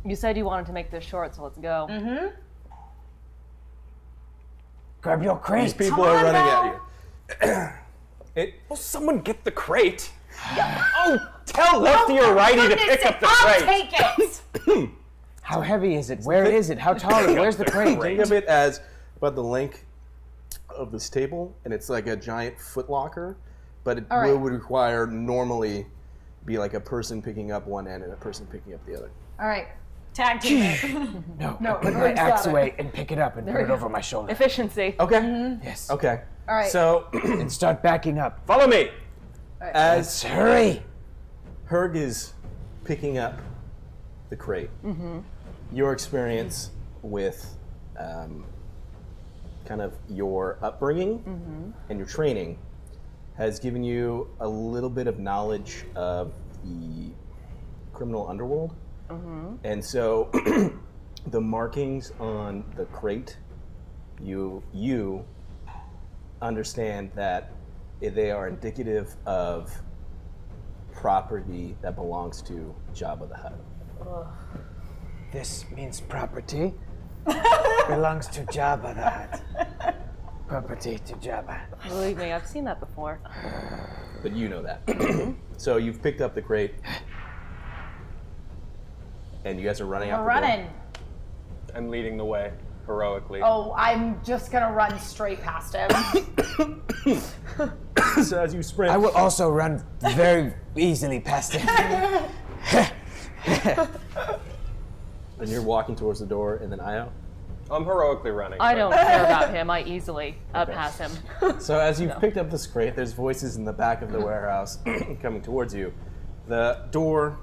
You said you wanted to make this short, so let's go. Mm-hmm. Grab your crate. These people are running at you. Will someone get the crate? Oh, tell Lefty or Righty to pick up the crate. I'll take it. How heavy is it? Where is it? How tall is it? Where's the crate? Think of it as about the length of this table, and it's like a giant foot locker, but it right. would require normally be like a person picking up one end and a person picking up the other. All right. Tag team it. No, No, I put my Rick's got axe it. away and pick it up and put we it go. over my shoulder. Efficiency. Okay. Yes. Okay. All right. So And start backing up. Follow me. as Hurry! Herg is picking up the crate, your experience with kind of your upbringing and your training has given you a little bit of knowledge of the criminal underworld. And so the markings on the crate, you understand that they are indicative of property that belongs to Jabba the Hutt. This means property belongs to Jabba the Hutt. Property to Jabba. Believe me, I've seen that before. But you know that. So you've picked up the crate, and you guys are running out We're the door. running. I'm leading the way, heroically. Oh, I'm just gonna run straight past him. So as you sprint, I will also run very easily past him. and you're walking towards the door, and then Io. I'm heroically running. I but- don't care about him. I easily outpass him. So as you've picked up this crate, there's voices in the back of the warehouse coming towards you. The door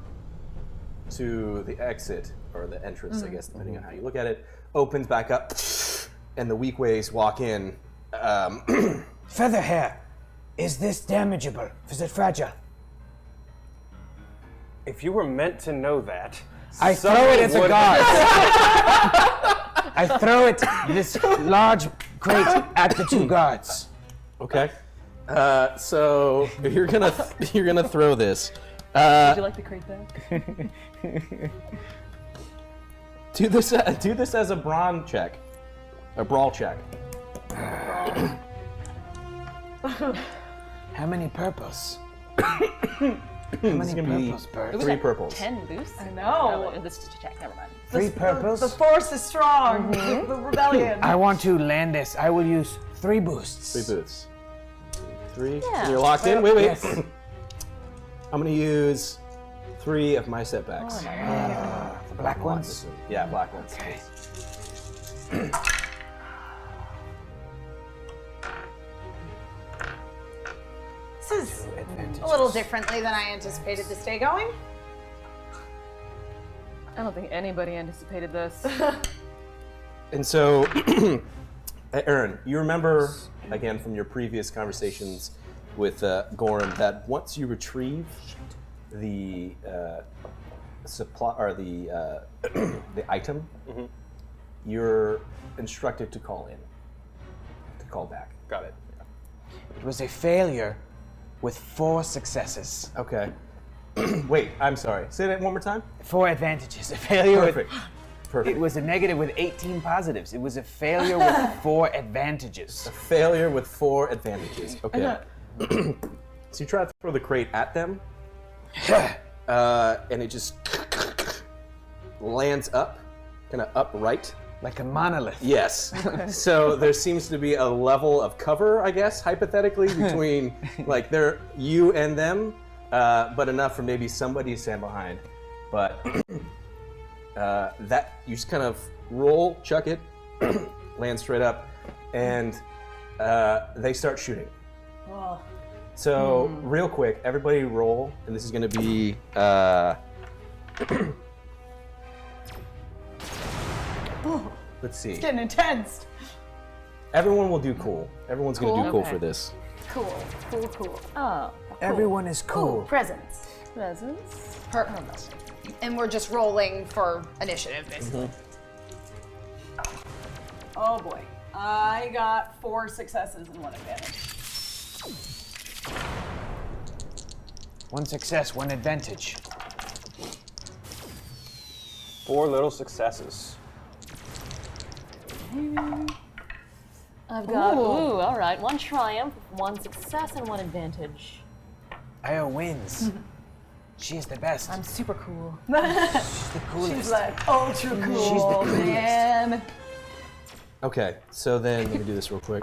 to the exit, or the entrance, I guess, depending on how you look at it, opens back up, and the weak ways walk in. Featherhair, is this damageable? Is it fragile? If you were meant to know that, I throw it at the guards. I throw it, this large crate, at the 2 guards. Okay. So you're gonna throw this. Would you like the crate back? Do this as a brawl check. How many purples? This is gonna be Bert? 3 purples. 10 boosts? I know. This is to check, never mind. 3 purples? The force is strong. The rebellion. I want to land this. I will use 3 boosts. 3 boosts. 3. Yeah. And you're locked in. Wait. Yes. I'm gonna use 3 of my setbacks. The black ones? Yeah, black ones. Okay. This is a little differently than I anticipated this day going. I don't think anybody anticipated this. And so, Aaron, you remember again from your previous conversations with Goran that once you retrieve the supply or the item, you're instructed to call back. got it. It was a failure with 4 successes. Okay. Wait, I'm sorry. Say that one more time. 4 advantages. A failure Perfect. with... Perfect. It was a negative with 18 positives. It was a failure with 4 advantages. Failure with 4 advantages. Okay. So you try to throw the crate at them, and it just lands up, kind of upright. Like a monolith. Yes. So there seems to be a level of cover, I guess, hypothetically, between like you and them, but enough for maybe somebody to stand behind. But that you just kind of roll, chuck it, land straight up, and they start shooting. So real quick, everybody roll, and this is going to be. Let's see. It's getting intense. Everyone will do cool. Everyone's going to do cool Okay. for this. Cool. Oh, Everyone is cool. Presents. presents. Perfect. And we're just rolling for initiative, basically. Oh boy. I got 4 successes and 1 advantage. 1 success, 1 advantage. 4 little successes. I've got, all right, 1 triumph, 1 success, and 1 advantage. Io wins. She is the best. I'm super cool. She's the coolest. She's like ultra cool, She's the coolest. man. Okay, so then let me do this real quick.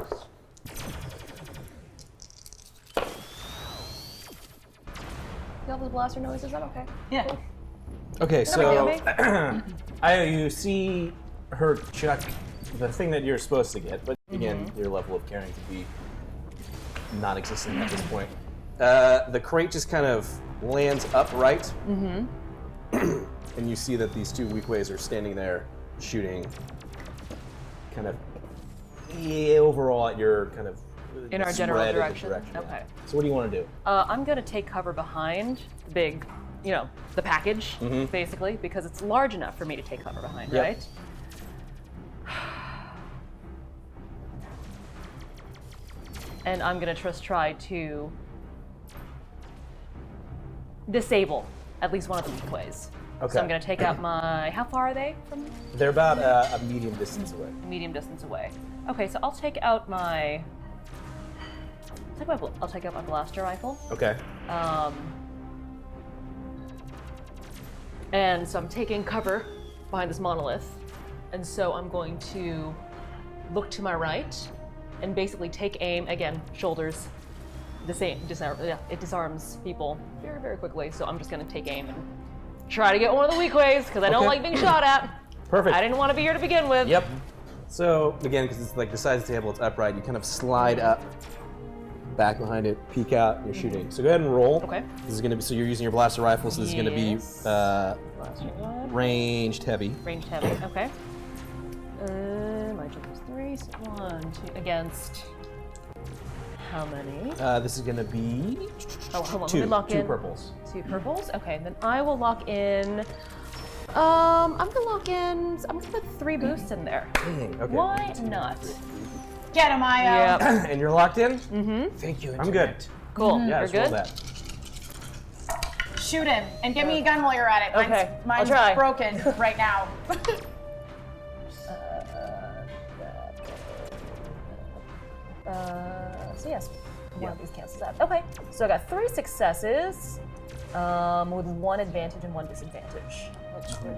You have the blaster noise, is that okay? Yeah. Okay, Is that okay so with me? you see her chuck the thing that you're supposed to get, but again, your level of caring could be non-existent at this point. The crate just kind of lands upright, and you see that these 2 weak ways are standing there shooting, kind of overall at your kind of In our general spread of the direction? yeah. Okay. So what do you want to do? I'm gonna take cover behind the big, the package, basically, because it's large enough for me to take cover behind, Yep. right? And I'm gonna just try to disable at least one of the weak ways. Okay. So I'm gonna take out my. How far are they from me? They're about a medium distance away. Medium distance away. Okay, so I'll take out my. I'll take out my blaster rifle. Okay. And so I'm taking cover behind this monolith. And so I'm going to look to my right and basically take aim, again, shoulders. It disarms people very, very quickly. So I'm just going to take aim and try to get one of the weak ways because I don't Okay. like being shot at. Perfect. I didn't want to be here to begin with. Yep. So again, because it's like the size of the table, it's upright. You kind of slide up, back behind it, peek out, and you're shooting. So go ahead and roll. Okay. This is going to be. So you're using your blaster rifle. So this is going to be Yes. Blaster gun. ranged heavy. Ranged heavy. Okay. My jump is 3. So 1, 2 against how many? This is going to be Oh, hold on. two. Let me lock Two in. purples. 2 purples. Okay, then I will lock in. I'm gonna lock in. I'm gonna put 3 boosts in there. Dang, okay. Why not? Get him, Io. Yeah. And you're locked in? Thank you. I'm good. Cool. Yeah, You're just roll good. that. Shoot him and give me a gun while you're at it. Okay, I'll Mine's try. broken right now. So yes, one of these cancels out. Okay, so I got 3 successes, with 1 advantage and 1 disadvantage.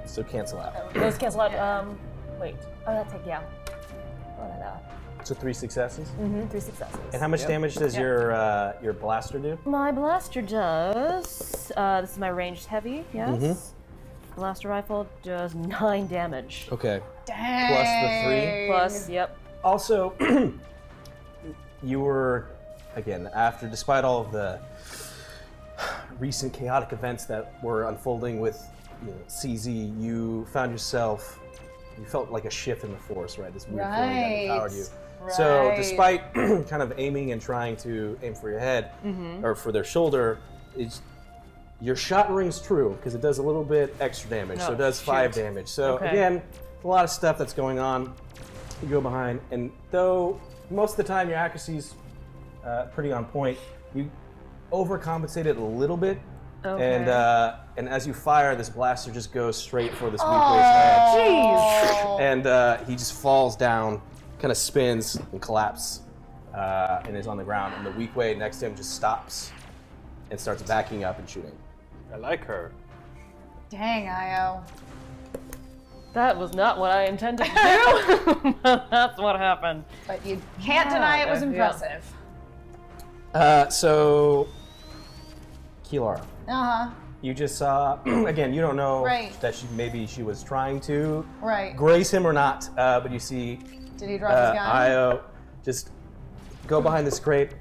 So cancel out. Those cancel out. Wait. Oh, that's like yeah. Oh, no. So 3 successes. 3 successes. And how much damage does your blaster do? My blaster does. This is my ranged heavy. Yes. Blaster rifle does 9 damage. Okay. Dang. Plus the 3. Plus, yep. Also, you were, again, despite all of the recent chaotic events that were unfolding with CZ, you found yourself, you felt like a shift in the force, right? This weird feeling that empowered you. So Right. despite kind of aiming and trying to aim for your head or for their shoulder, your shot rings true because it does a little bit extra damage. So it does 5 damage. So Okay. again, a lot of stuff that's going on. You go behind, and though most of the time your accuracy's pretty on point, you overcompensated a little bit. Okay. And as you fire, this blaster just goes straight for this weak-waist head. Jeez. And he just falls down, kind of spins and collapses, and is on the ground. And the weak way next to him just stops and starts backing up and shooting. I like her. Dang, Io. That was not what I intended to do. That's what happened. But you can't deny it was Yeah. impressive. So, Kilara, Uh-huh. you just saw, again, you don't know Right. that maybe she was trying to Right. grace him or not, but you see Did he drop his gun? Io just go behind this crate,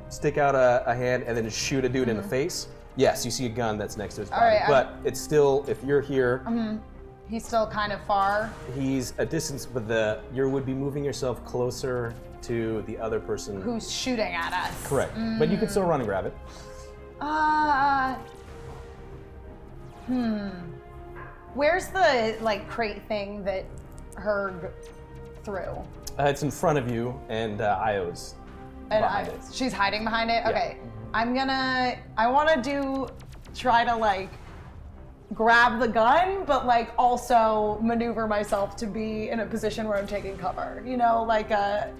stick out a hand, and then just shoot a dude in the face. Yes, you see a gun that's next to his body, right, but it's still, if you're here, He's still kind of far. he's a distance, but you would be moving yourself closer to the other person. Who's shooting at us? Correct, but you can still run and grab it. Where's the crate thing that Herg threw? It's in front of you, and Io's And behind it. she's hiding behind it? Okay. I want to try to grab the gun, but also maneuver myself to be in a position where I'm taking cover. You know, like a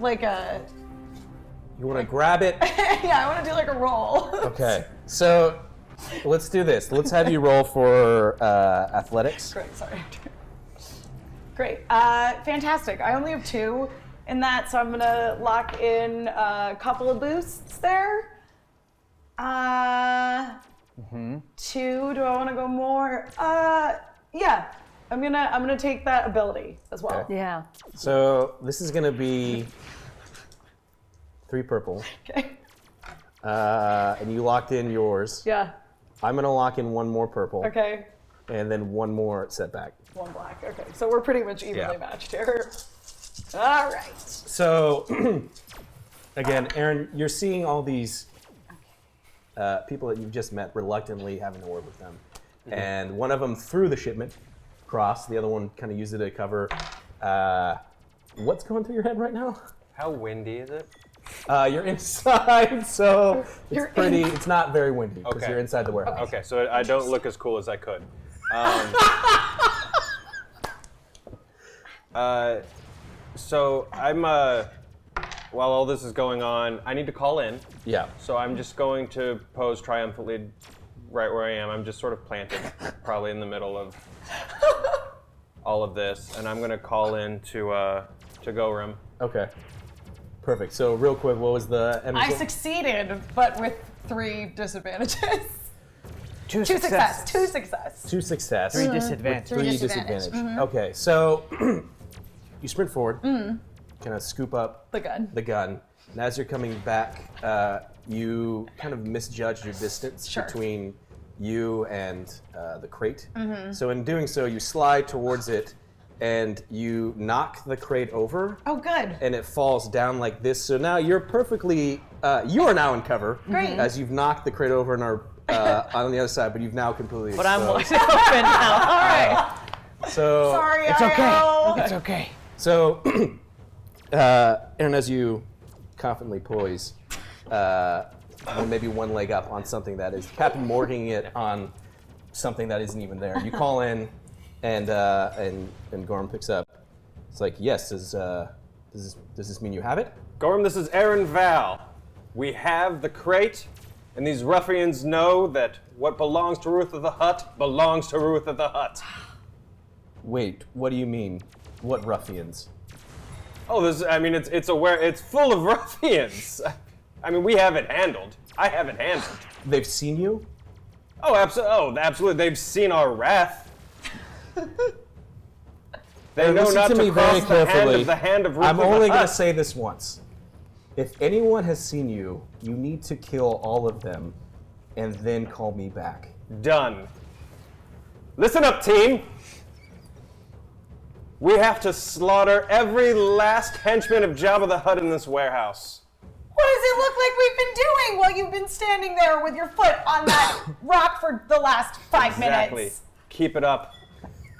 You want to grab it? yeah, I want to do a roll. Okay, so let's do this. Let's have you roll for athletics. Great, sorry. Great. Fantastic. I only have 2 in that, so I'm gonna lock in a couple of boosts there. 2. Do I want to go more? Yeah. I'm gonna take that ability as well. Okay. Yeah. So this is gonna be 3 purple, Okay. and you locked in yours. Yeah. I'm gonna lock in 1 more purple, Okay. and then 1 more setback. 1 black. Okay. So we're pretty much evenly Yeah. matched here. All right. So, again, Aaron, you're seeing all these people that you've just met reluctantly having a word with them. And one of them threw the shipment across, the other one kind of used it to cover. What's going through your head right now? How windy is it? You're inside, so You're it's not very windy because Okay. you're inside the warehouse. Okay, so I don't look as cool as I could. So I'm, while all this is going on, I need to call in. Yeah. So I'm just going to pose triumphantly right where I am. I'm just sort of planted, probably in the middle of all of this, and I'm going to call in to Gorim. Okay. Perfect. So real quick, what was the end I result? succeeded, but with 3 disadvantages. 2 2 success. successes. 2 success. 2 success. 3 disadvantage. 3 disadvantage. Okay, so you sprint forward, kind of scoop up The gun. the gun, and as you're coming back, you kind of misjudge your distance Sure. between you and the crate. So in doing so, you slide towards it, and you knock the crate over. Oh, good. And it falls down like this. So now you're perfectly, you are now in cover. Great. As you've knocked the crate over and are on the other side, but you've now completely But I'm exposed. wide open now. All right. So, Sorry, It's okay. Io. It's okay. So, Aaron, as you confidently poise, maybe one leg up on something that is Captain Morganing it on something that isn't even there. You call in, and Gorm picks up. It's like, yes. Does this mean you have it? Gorm, this is Aaron Val. We have the crate, and these ruffians know that what belongs to Ruth of the Hut belongs to Ruth of the Hut. Wait, what do you mean? What ruffians? Oh, it's full of ruffians. I mean, we have it handled. I have it handled. They've seen you? Oh, absolutely. They've seen our wrath. They know Listen not to me to very cross the hand carefully. of the hand of Ruth I'm of the only going to Hut. say this once. If anyone has seen you, you need to kill all of them, and then call me back. Done. Listen up, team. We have to slaughter every last henchman of Jabba the Hutt in this warehouse. What does it look like we've been doing while you've been standing there with your foot on that rock for the last 5 Exactly. minutes? Keep it up.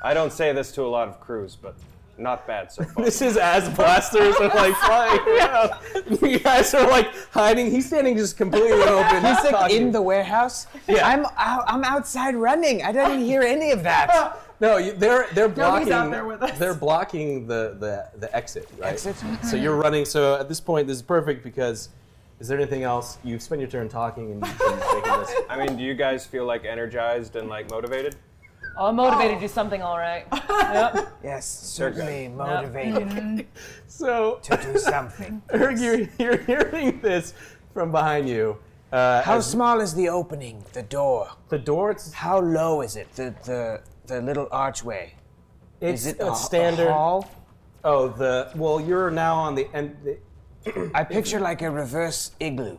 I don't say this to a lot of crews, but not bad so far. This is as blasters are like flying around. You guys are like hiding. He's standing just completely open. He's like talking. in the warehouse. Yeah. I'm outside running. I didn't hear any of that. No, they're blocking. out there with us. They're blocking the exit, right? Exit? So you're running. So at this point, this is perfect because. Is there anything else? You've spent your turn talking and making this. I mean, do you guys feel like energized and like motivated? Oh, I'm motivated to do something, all right. Yep. Yes, certainly motivated So to do something. you're hearing this from behind you. How as small is the opening? The door. the door? It's How low is it? The little archway. Is it a a standard. hall? Well, you're now on the end. I picture like a reverse igloo.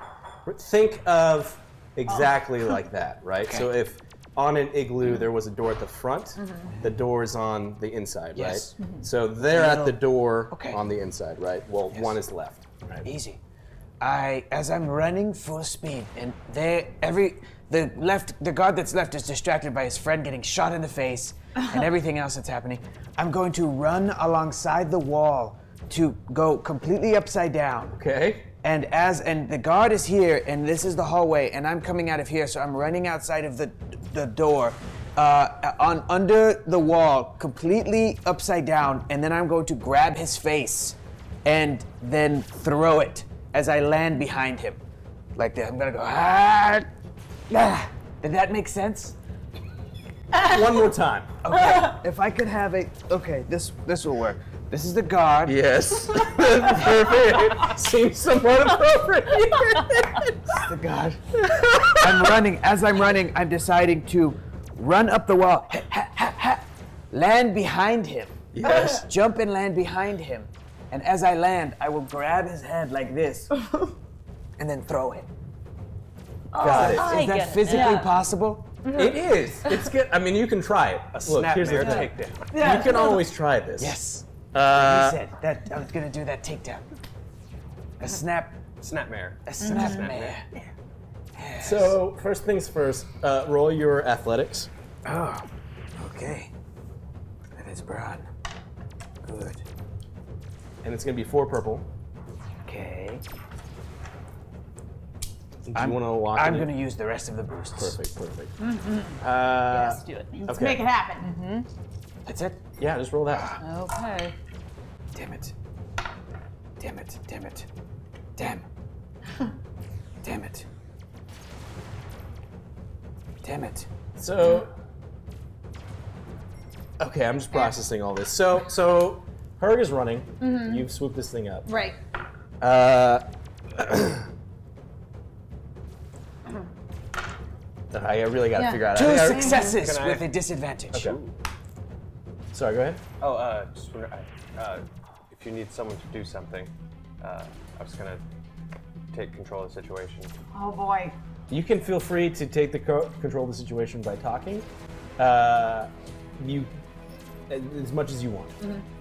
Think of exactly like that, right? So if on an igloo there was a door at the front, the door is on the inside, Yes. right? So they're at the door Okay. on the inside, right? Well, one is left. Right? Easy. As I'm running full speed, and the guard that's left is distracted by his friend getting shot in the face and everything else that's happening. I'm going to run alongside the wall to go completely upside down. Okay. And the guard is here, and this is the hallway, and I'm coming out of here, so I'm running outside of the door, under the wall, completely upside down, and then I'm going to grab his face, and then throw it as I land behind him, like that. I'm gonna go Did that make sense? One more time. Okay. If I could have a this will work. This is the guard. Yes. Perfect. Seems somewhat appropriate. The guard. I'm running. As I'm running, I'm deciding to run up the wall, land behind him. Yes. Jump and land behind him. And as I land, I will grab his head like this and then throw it. Got it. I Is get that it. physically Yeah. possible? It is. It's good. I mean, you can try it. Look, here's the Snapmare thing. takedown. You can always try this. Yes. Uh, He said that I was gonna do that takedown. A Snapmare. snapmare. So first things first. Roll your athletics. Oh, okay. That is brown. Good. And it's gonna be 4 purple. Okay. Do you want to walk? I'm in? gonna use the rest of the boosts. Perfect. Let's do it. Let's Okay. make it happen. That's it? Yeah, just roll that. Okay. Damn it. Damn it. Damn it. Damn. Damn it. Damn it. So, okay, I'm just processing all this. So Herg is running. You've swooped this thing up. Right. I really got to Yeah. figure out. 2 successes Can I- with a disadvantage. Okay. Sorry, go ahead. Oh, just wonder, if you need someone to do something, I was gonna take control of the situation. Oh boy. You can feel free to take the control of the situation by talking. You as much as you want.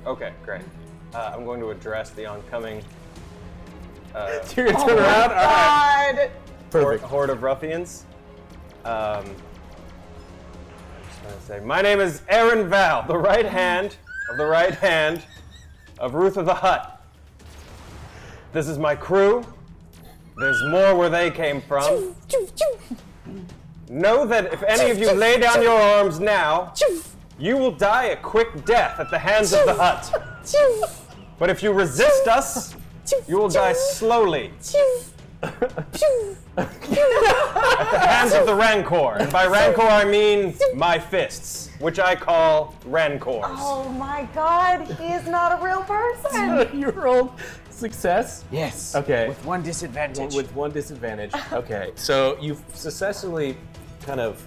Okay, great. I'm going to address the oncoming You're gonna turn around. All right. God. Perfect. horde of ruffians. I'm just going to say, my name is Aaron Val, the right hand of Ruth of the Hut. This is my crew. There's more where they came from. Know that if any of you lay down your arms now, you will die a quick death at the hands of the hut. But if you resist us, you will die slowly at the hands of the Rancor. And by Rancor, I mean my fists, which I call Rancors. Oh my God, he is not a real person. You rolled success. Yes. Okay. With one disadvantage. With one disadvantage. Okay. So you've successfully kind of.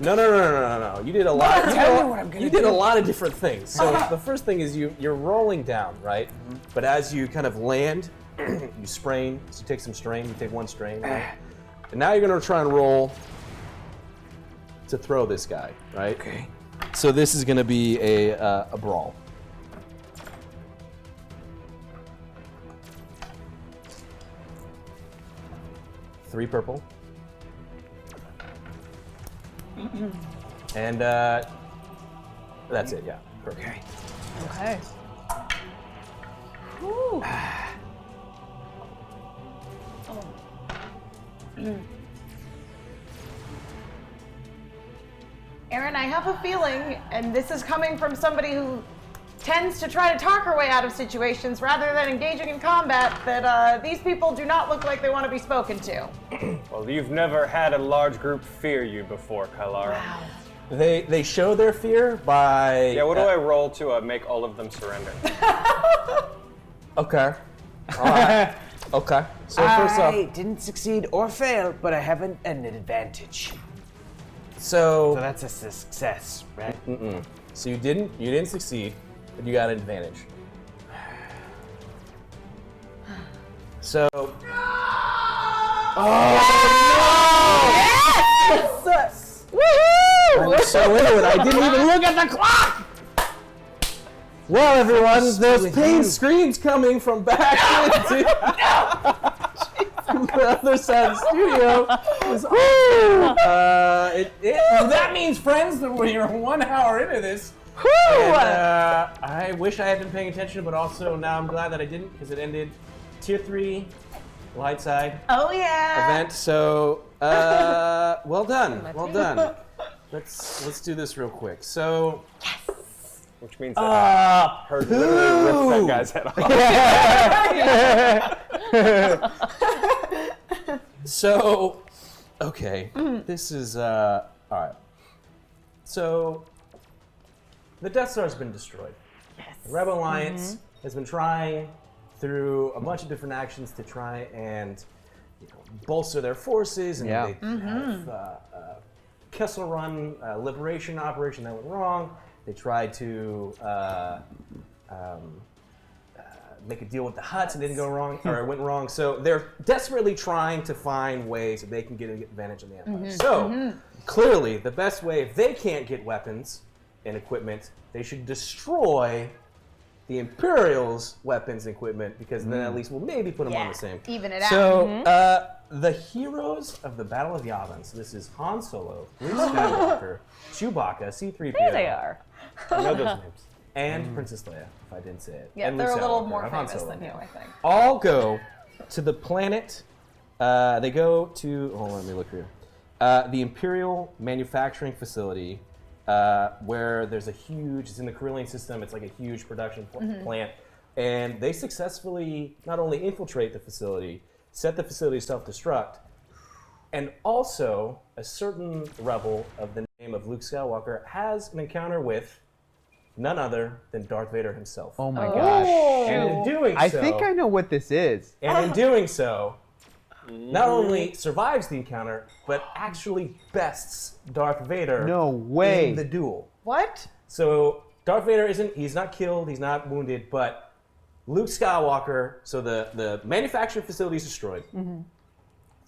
No. You did a lot. Tell me what I'm gonna You did do. a lot of different things. So the first thing is you're rolling down, right? But as you kind of land, you sprain. So you take some strain. You take one strain, right? And now you're gonna try and roll to throw this guy, right? Okay. So this is gonna be a brawl. Three purple. And that's it, yeah. Perfect. Okay. Okay. Whew. Aaron, I have a feeling, and this is coming from somebody who tends to try to talk her way out of situations rather than engaging in combat, that these people do not look like they want to be spoken to. Well, you've never had a large group fear you before, Kylara. They show their fear by. Yeah, what do I roll to make all of them surrender? Okay. All right. Okay. So first I off, didn't succeed or fail, but I have an advantage. so So that's a success, right? so you didn't succeed, but you got an advantage. So. I'm so into it. I didn't even look at the clock. Well, everyone, there's pain screams coming from back from the other side of the studio. That means, friends, that we're 1 hour into this. And, I wish I had been paying attention, but also now I'm glad that I didn't because it ended tier 3, light side Oh yeah. event. So, well done, well done. Let's do this real quick. So, Which means that Herd literally ripped that guy's head off. so, okay, this is all right. So, the Death Star's been destroyed. Yes. The Rebel Alliance has been trying through a bunch of different actions to try and bolster their forces, and they have Kessel Run liberation operation that went wrong. They tried to make a deal with the Huts and didn't go wrong, or it went wrong. So they're desperately trying to find ways that they can get advantage of the Empire. So clearly, the best way, if they can't get weapons and equipment, they should destroy the Imperial's weapons and equipment, because then at least we'll maybe put them on the same. Even it out. So, the heroes of the Battle of Yavin. So this is Han Solo, Luke Skywalker, Chewbacca, C-3PO. There they are. I know those names. And Princess Leia, if I didn't say it. Yeah, and they're Luke a little Skywalker, more of Han famous Solo. than you, I think. All go to the planet. They go to. Hold on, let me look here. The Imperial Manufacturing Facility, where there's a huge. It's in the Carillion system. It's like a huge production plant, and they successfully not only infiltrate the facility, set the facility self-destruct, and also a certain rebel of the name of Luke Skywalker has an encounter with none other than Darth Vader himself. Oh my gosh. And in doing so, I think I know what this is. And in doing so, not only survives the encounter, but actually bests Darth Vader No way. in the duel. What? So Darth Vader he's not killed, he's not wounded, but Luke Skywalker, so the manufacturing facility is destroyed.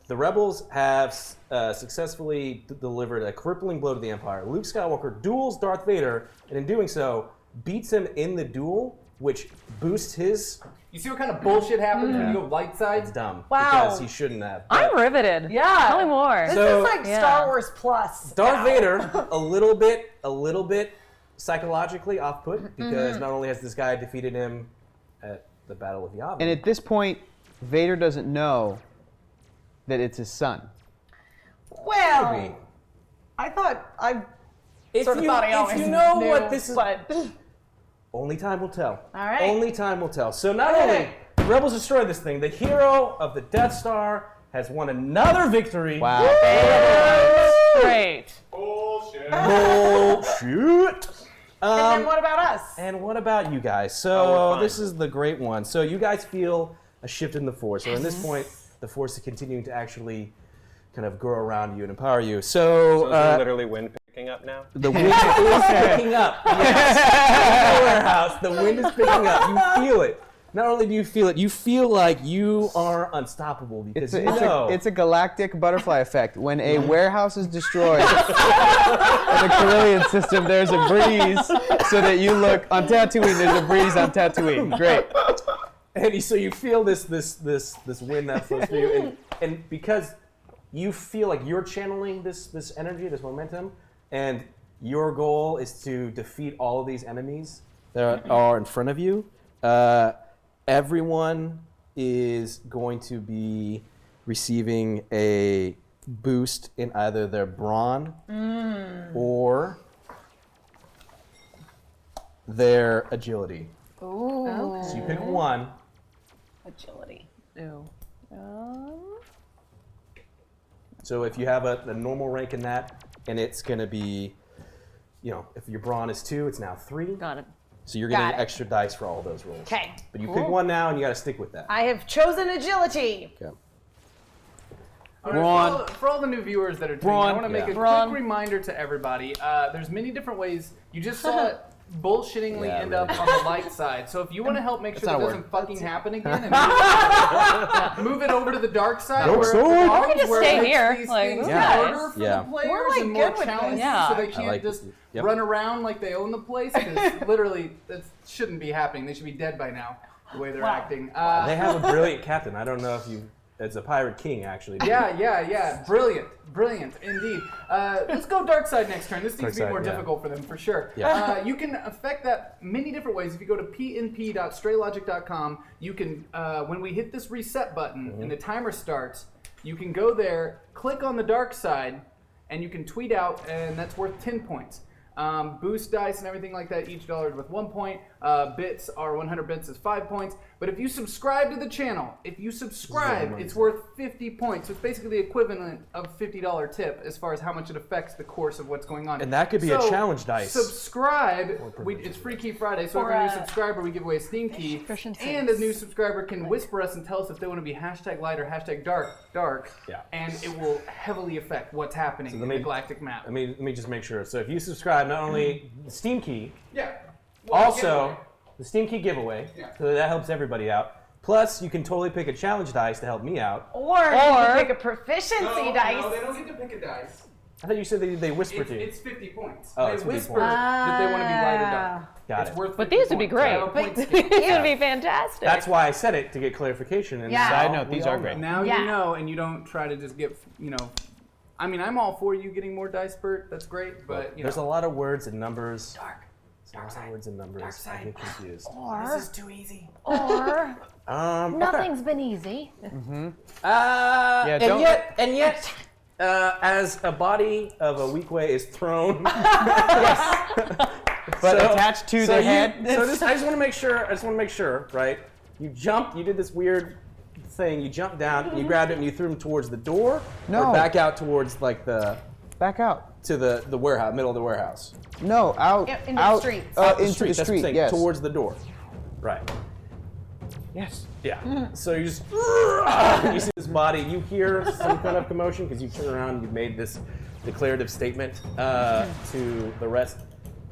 The rebels have successfully delivered a crippling blow to the Empire. Luke Skywalker duels Darth Vader, and in doing so, beats him in the duel, which boosts his. You see what kind of bullshit happens when you go light side? It's dumb. Wow. Because he shouldn't have. I'm riveted. Yeah. Tell me more. This So- is like Yeah. Star Wars Plus. Darth Vader, a little bit psychologically off-put, because not only has this guy defeated him at the Battle of Yavin. And at this point, Vader doesn't know that it's his son. Well, Maybe. I thought I If sort of you, thought I if always you know knew, what this is, but only time will tell. All right. Only time will tell. So not only Rebels destroy this thing, the hero of the Death Star has won another victory. Wow. Great. Bullshit. and then what about us? And what about you guys? we're So fine. this is the great one. So you guys feel a shift in the Force. So at this point, the Force is continuing to actually kind of grow around you and empower you. So So is there literally wind picking up now? the wind is picking up. Yes. In the warehouse, the wind is picking up. You feel it. Not only do you feel it, you feel like you are unstoppable because It's a galactic butterfly effect. When a warehouse is destroyed in the Carillion system, there's a breeze so that you look on Tatooine. There's a breeze on Tatooine. Great. And so you feel this wind that flows through you, and because you feel like you're channeling this energy, this momentum, and your goal is to defeat all of these enemies that are in front of you. Everyone is going to be receiving a boost in either their brawn or their agility. Ooh. So you pick one. Agility. Ew. So if you have a normal rank in that, and it's going to be, if your brawn is 2, it's now 3. Got it. So you're Got getting it. extra dice for all those rolls. Okay. But you pick one now, and you got to stick with that. I have chosen agility. Okay. All right, for all the new viewers that are tuning in, I want to make a Brawn. quick reminder to everybody. There's many different ways. You just saw it bullshittingly Yeah, end really. up on the light side. So if you want to help make sure that not a doesn't fucking happen again, and move it over to the dark side, Dark where side. it belongs, We can just where stay it makes here, these like, things this is harder nice. for Yeah. the players We're, like, and good more with this. challenging, Yeah. so they I can't like just this. Yep. run around like they own the place. Because literally, that shouldn't be happening. They should be dead by now, the way they're acting. They have a brilliant captain. I don't know if you. It's a pirate king, actually. Yeah. Brilliant, indeed. Let's go dark side next turn. This needs to be Dark side, more yeah. difficult for them, for sure. Yeah. You can affect that many different ways. If you go to pnp.straylogic.com, you can, when we hit this reset button and the timer starts, you can go there, click on the dark side, and you can tweet out, and that's worth 10 points. Boost dice and everything like that, each dollar is worth 1 point. Bits are 100 bits is 5 points. But if you subscribe to the channel, it's worth 50 points. So it's basically the equivalent of a $50 tip as far as how much it affects the course of what's going on. And that could be a challenge dice. Subscribe. It's Free Key Friday, so every new subscriber we give away a Steam key. And a new subscriber can whisper us and tell us if they want to be #light or #dark. Yeah. And it will heavily affect what's happening in the galactic map. Let me just make sure. So if you subscribe, not only the Steam key, Yeah. also the Steam key giveaway, Yeah. so that helps everybody out. Plus, you can totally pick a challenge dice to help me out. Or you can pick a proficiency dice. No, they don't get to pick a dice. I thought you said they whisper to you. It's 50 points. Oh, They it's 50 whisper points. that they want to be light or dark. Got It's it. worth But 50 these would be points. great. They have a point These scale. would be fantastic. That's why I said it, to get clarification. And Yeah. Side now note, we these all are know. great. Now Yeah. you know, and you don't try to just get, I mean, I'm all for you getting more dice, Bert. That's great, but, There's a lot of words and numbers. Dark side. Words and numbers. Dark I side. get confused. This is too easy. Or Nothing's been easy. and don't- yet, as a body of a weak way is thrown. But attached to the head. I just want to make sure. Right? You jumped. You did this weird thing. You jumped down. And you grabbed it and you threw him towards the door. No. Or back out towards like the Back out. to the warehouse, middle of the warehouse. No, out. Into the out, streets. Out into the That's what I'm street. saying, Yes. towards the door. Right. Yes. Yeah. So you just you see this body. You hear some kind of commotion because you turn around and you've made this declarative statement to the rest.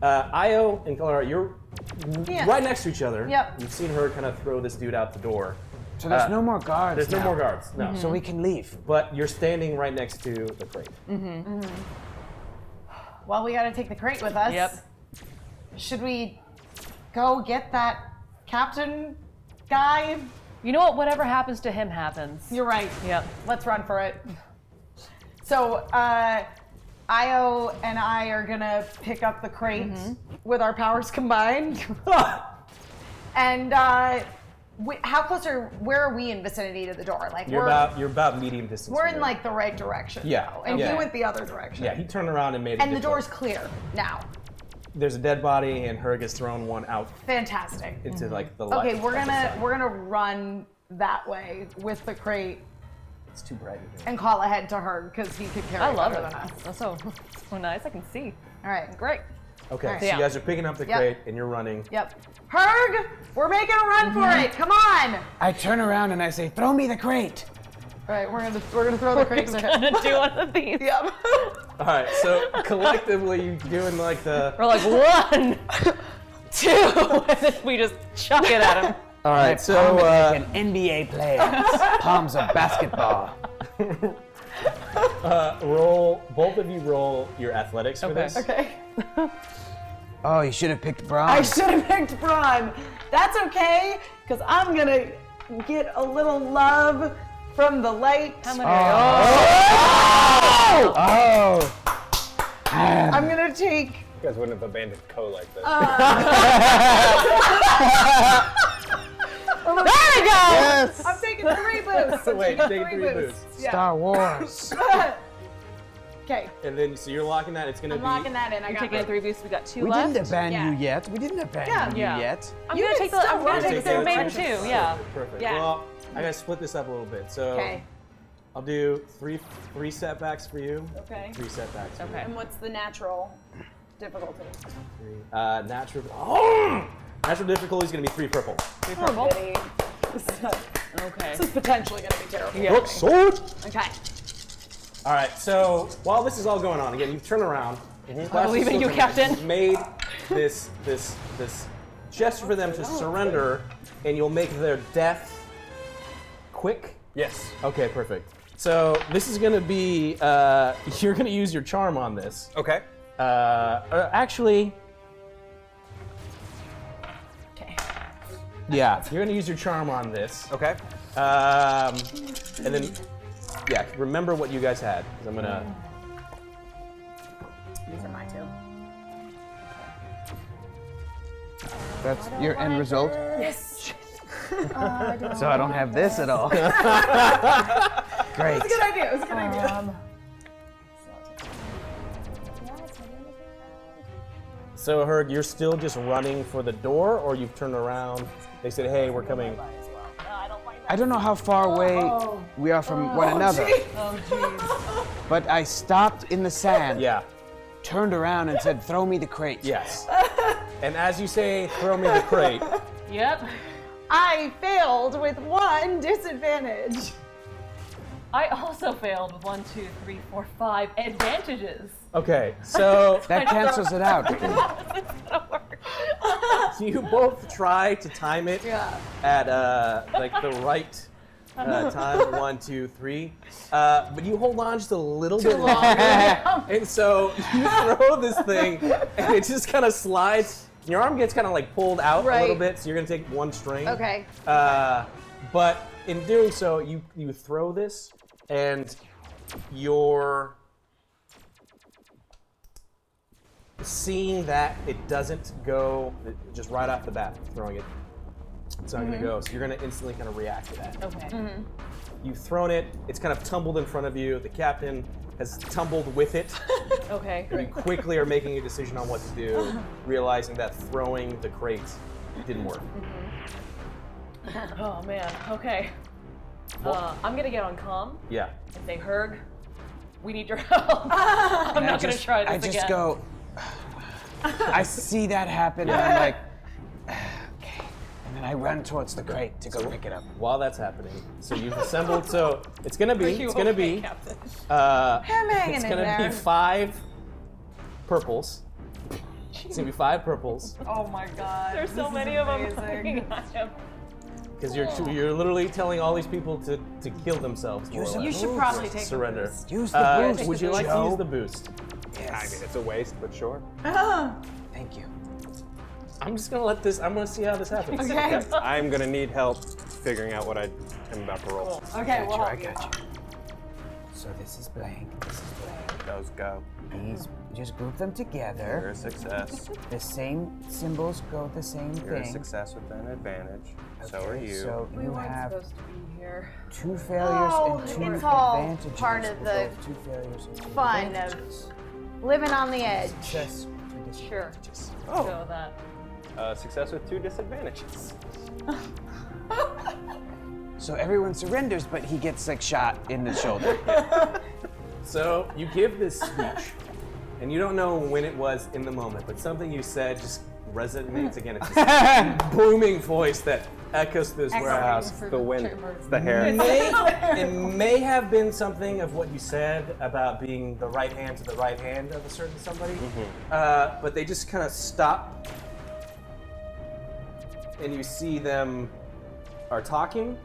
Io and Clara, you're right next to each other. Yep. You've seen her kind of throw this dude out the door. So there's no more guards. There's no now. more guards. No. So we can leave. But you're standing right next to the crate. Well, we got to take the crate with us. Yep. Should we go get that captain guy. You know what? Whatever happens to him happens. You're right. Yep. Let's run for it. So, Io and I are gonna pick up the crate with our powers combined. And how close where are we in vicinity to the door? Like You're about medium distance. we're from in there. like the right direction. Yeah. Though, and Yeah. you went the other direction. Yeah, he turned around and made. And the door's clear now. There's a dead body, and Herg has thrown one out Fantastic. into like the light. Okay, we're gonna run that way with the crate It's too bright in here. and call ahead to her because he could carry I it love better it. than us. That's so nice. I can see. All right. Great. Okay, Alright. so Yeah. you guys are picking up the Yep. crate, and you're running. Yep. Herg, we're making a run for it. Come on. I turn around and I say, "Throw me the crate." All right, we're gonna throw the crate. Gonna do one of these. Yep. All right, so collectively, you doing like the. We're like 1, 2, and then we just chuck it at him. All right, so Palm it like an NBA player. Palms of basketball. roll. Both of you roll your athletics for Okay. this. Okay. Oh, you should have picked Braun. I should have picked Braun. That's okay, because I'm gonna get a little love from the light. How many Oh! I'm gonna take. You guys wouldn't have abandoned Co like this. There we go. Yes! I'm taking 3 boosts. I'm Wait, taking take 3 boosts. Yeah. Star Wars. Okay. And then, so you're locking that. It's gonna I'm be. locking that in. I You're got taking 3 boosts. We got 2 We left. didn't abandon Yeah. you yet. We didn't abandon Yeah. you yet. I'm You gonna can take the. still I'm gonna run. take Take the the remaining other 2. Yeah. Perfect. Yeah. Well, I gotta split this up a little bit. So Okay. I'll do three setbacks for you. Okay. 3 setbacks. For Okay. And what's the natural difficulty? you. Natural. Natural difficulty is gonna be 3 purple. 3 purple. Goody. Okay. This is potentially gonna be terrible. Yeah. Sword. Okay. All right. So while this is all going on, again, you turn around. I'm leaving you, Captain. You've made this gesture for them to surrender, and you'll make their death quick. Yes. Okay, perfect. So this is gonna be you're gonna use your charm on this. Okay. Actually, Okay. yeah, you're gonna use your charm on this. Okay. And then, yeah, remember what you guys had, because I'm gonna. These are mine too. That's your end result. So I don't have this at all. Great. Good idea. It was a good idea. So Herg, you're still just running for the door, or you've turned around? They said, "Hey, we're coming." I don't know how far away we are from one another, Oh jeez. but I stopped in the sand, Yeah. turned around and said, "Throw me the crate." Yes. And as you say, "Throw me the crate," Yep. I failed with 1 disadvantage. I also failed with 1, 2, 3, 4, 5 advantages. Okay, so That cancels it out. you both try to time it at like the right time. 1, 2, 3. But you hold on just a little bit longer, and so you throw this thing, and it just kind of slides. Your arm gets kind of like pulled out a little Right. bit, so you're gonna take 1 strain. Okay. But in doing so, you throw this, and you're seeing that it doesn't go just right off the bat, throwing it. It's not going to go, so you're going to instantly kind of react to that. Okay. You've thrown it, it's kind of tumbled in front of you. The captain has tumbled with it. Okay. You quickly are making a decision on what to do, realizing that throwing the crate didn't work. Oh man. Okay. I'm gonna get on comm Yeah. and say, Herg, we need your help. I'm not gonna try this I again. just go. I see that happen, and I'm like, okay. And then I run towards the crate to go pick it up. While that's happening, so you've assembled. So it's gonna be. You It's gonna okay, be. Captain? hanging It's in gonna there. be 5 purples. It's gonna be 5 purples Oh my god. There's so this is many of them. amazing. because you're literally telling all these people to kill themselves. more or Use less. You should probably take Surrender. Use the boost, Would you like to Joe. use the boost? I mean, it's a waste, but sure. Thank you. I'm just gonna let this. I'm gonna see how this happens. Okay. I'm gonna need help figuring out what I am about to roll. Okay, well, I got you. So this is blank. This is blank. Those go. These, just group them You're together. a success. The same symbols go with the same You're a thing. success with an advantage. So are you. So We you weren't have supposed to be here. 2 failures Oh, and 2 it's all advantages. part of We'll the go with 2 failures and 2 fun of advantages. living on the edge. Success. Sure. Oh. Go with that. Success with 2 disadvantages. So everyone surrenders, but he gets like shot in the shoulder. So you give this speech, and you don't know when it was in the moment, but something you said just resonates again. It's this booming voice that echoes through this warehouse. The wind. It's the hair. It may have been something of what you said about being the right hand to the right hand of a certain somebody, but they just kind of stop, and you see them are talking,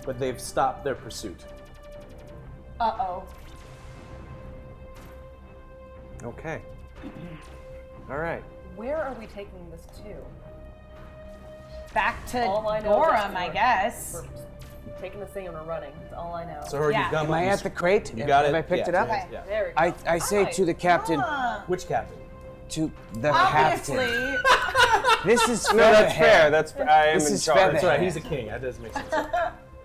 but they've stopped their pursuit. Uh-oh. Okay. All right. Where are we taking this to? Back to All I know is Gorham, that I guess. We're taking this thing and we're running. That's all I know. So her, Yeah. you've got Am I at the crate? You got Have it. I picked Yeah, it up? yeah, yeah. There we go. I say to the captain, Which captain? to the Obviously. captain. This is No, that's Featherhead. fair. That's I am This in is charge. Featherhead. That's right, he's a king. That does make sense.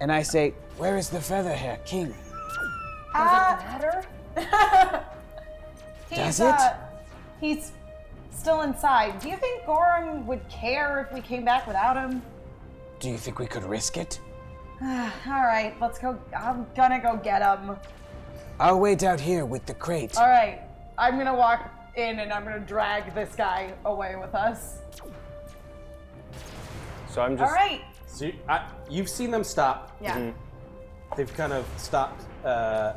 And I say, where is the Featherhair King? Does it matter? He's, Does it? He's still inside. Do you think Gorham would care if we came back without him? Do you think we could risk it? All right, let's go. I'm gonna go get him. I'll wait out here with the crate. All right, I'm gonna walk in and I'm gonna drag this guy away with us. So I'm All just. right. So you've seen them stop. Yeah. They've kind of stopped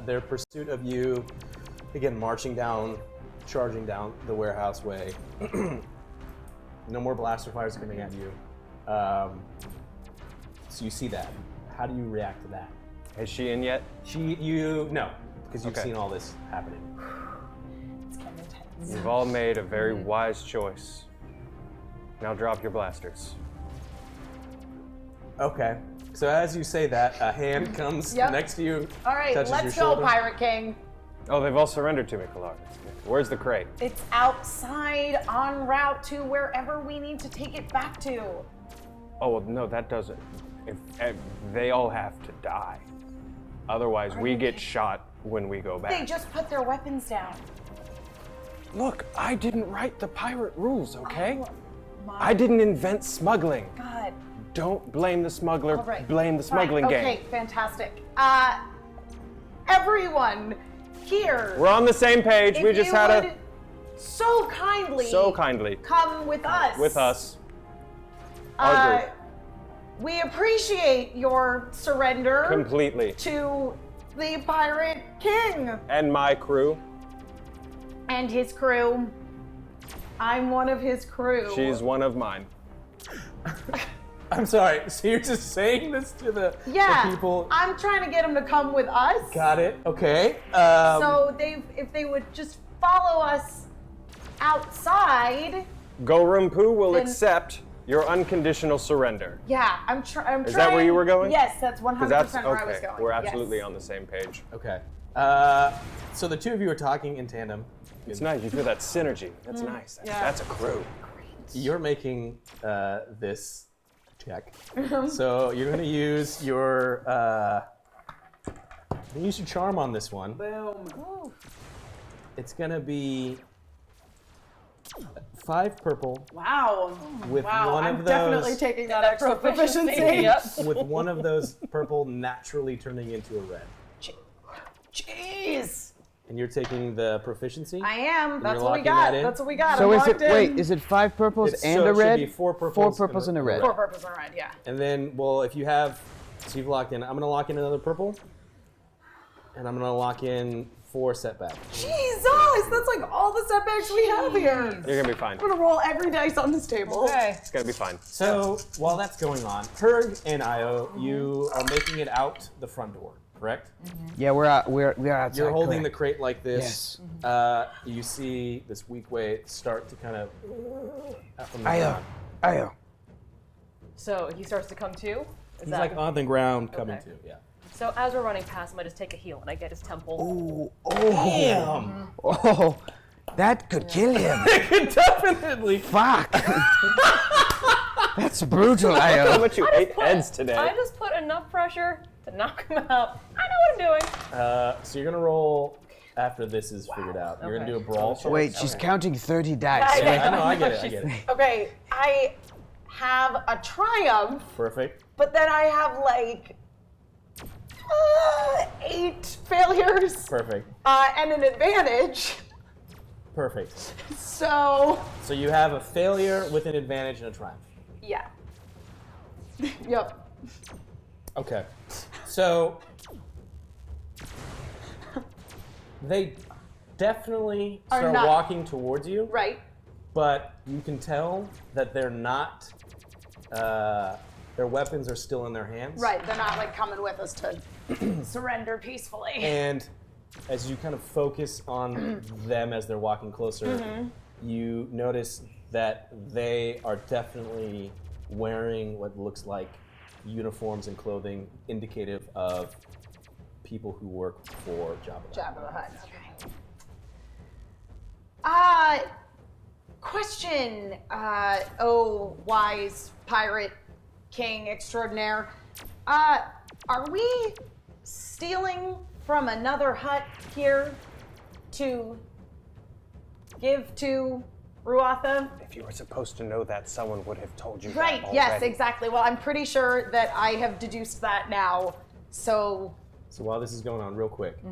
their pursuit of you. Again, marching down, charging down the warehouse way. No more blaster fires coming at you. So you see that. How do you react to that? Is she in yet? No, because you've Okay. seen all this happening. It's getting intense. You've all made a very wise choice. Now drop your blasters. Okay. So as you say that, a hand comes Yep. next to you. All right, touches let's your go, shoulder. Pirate King. Oh, they've all surrendered to me, Kalar. Where's the crate? It's outside, en route to wherever we need to take it back to. Oh, well, no, that doesn't. If they all have to die. Otherwise, we get shot when we go back. They just put their weapons down. Look, I didn't write the pirate rules, okay? Oh, my I didn't invent smuggling. God. Don't blame the smuggler, All right. blame the Fine. smuggling gang. Okay, fantastic. Everyone here. We're on the same page. if We just you had would so kindly so kindly come with us. with us. Our group. We appreciate your surrender Completely. to the Pirate King And my crew. and his crew. I'm one of his crew. She's one of mine. I'm sorry. So you're just saying this to the people? I'm trying to get them to come with us. Got it. Okay. So if they would just follow us outside. Gorumpu will Then- accept your unconditional surrender. Yeah, I'm trying. Is that where you were going? Yes, that's 100% Because that's where I was okay. going. We're absolutely Yes. on the same page. Okay. So the two of you are talking in tandem. It's nice. You feel that synergy. That's nice. That's a crew. You're making this check. So you're going to use your charm on this one. Boom. It's going to be 5 purple Wow. with Wow, one I'm of definitely those taking that extra proficiency. Yep. with one of those purple naturally turning into a red. Jeez. And you're taking the proficiency? I am. That's you're what we locking got. that in? That's what we got. So I'm is it, locked in. wait, is it 5 purples It's- and so a it should red? be 4 purples 4 and purples and a red. Four purples and red, yeah. And then, well, if you have, so you've locked in, I'm going to lock in another purple. And I'm going to lock in 4 setbacks. Jesus, that's like all the setbacks we have here. You're going to be fine. I'm gonna roll every dice on this table. Okay. It's going to be fine. So while that's going on, Herg and Io, you are making it out the front door, correct? Yeah, we're outside. You're holding the correct. crate like this. You see this weak way start to kind of out from the Io, ground. Ayo. So he starts to come to. He's like on the ground coming Okay. to. Yeah. So as we're running past him, I just take a heel and I get his temple. Damn. Oh, that could kill him. Definitely. Fuck. That's brutal, How Ayo. much you ate heads today? I just put enough pressure to knock him out. I know what I'm doing. So you're gonna roll after this is figured out. You're gonna do a brawl check. Wait, she's counting 30 dice. Yeah, I know. I get it. Okay, I have a triumph, Perfect. but then I have like 8 failures Perfect. and an advantage. Perfect. So, So you have a failure with an advantage and a triumph. yeah. Yep. Okay. So they definitely Are start not- walking towards you, Right. but you can tell that they're not. Their weapons are still in their hands. Right. They're not like coming with us to surrender peacefully. And as you kind of focus on them as they're walking closer, you notice that they are definitely wearing what looks like uniforms and clothing indicative of people who work for Jabba. Jabba the Hutt. Okay. Question. Oh, wise pirate king extraordinaire. Are we stealing from another hut here to give to Ruatha? If you were supposed to know that, someone would have told you Right, that yes, already. exactly. Well, I'm pretty sure that I have deduced that now. So, So while this is going on, real quick,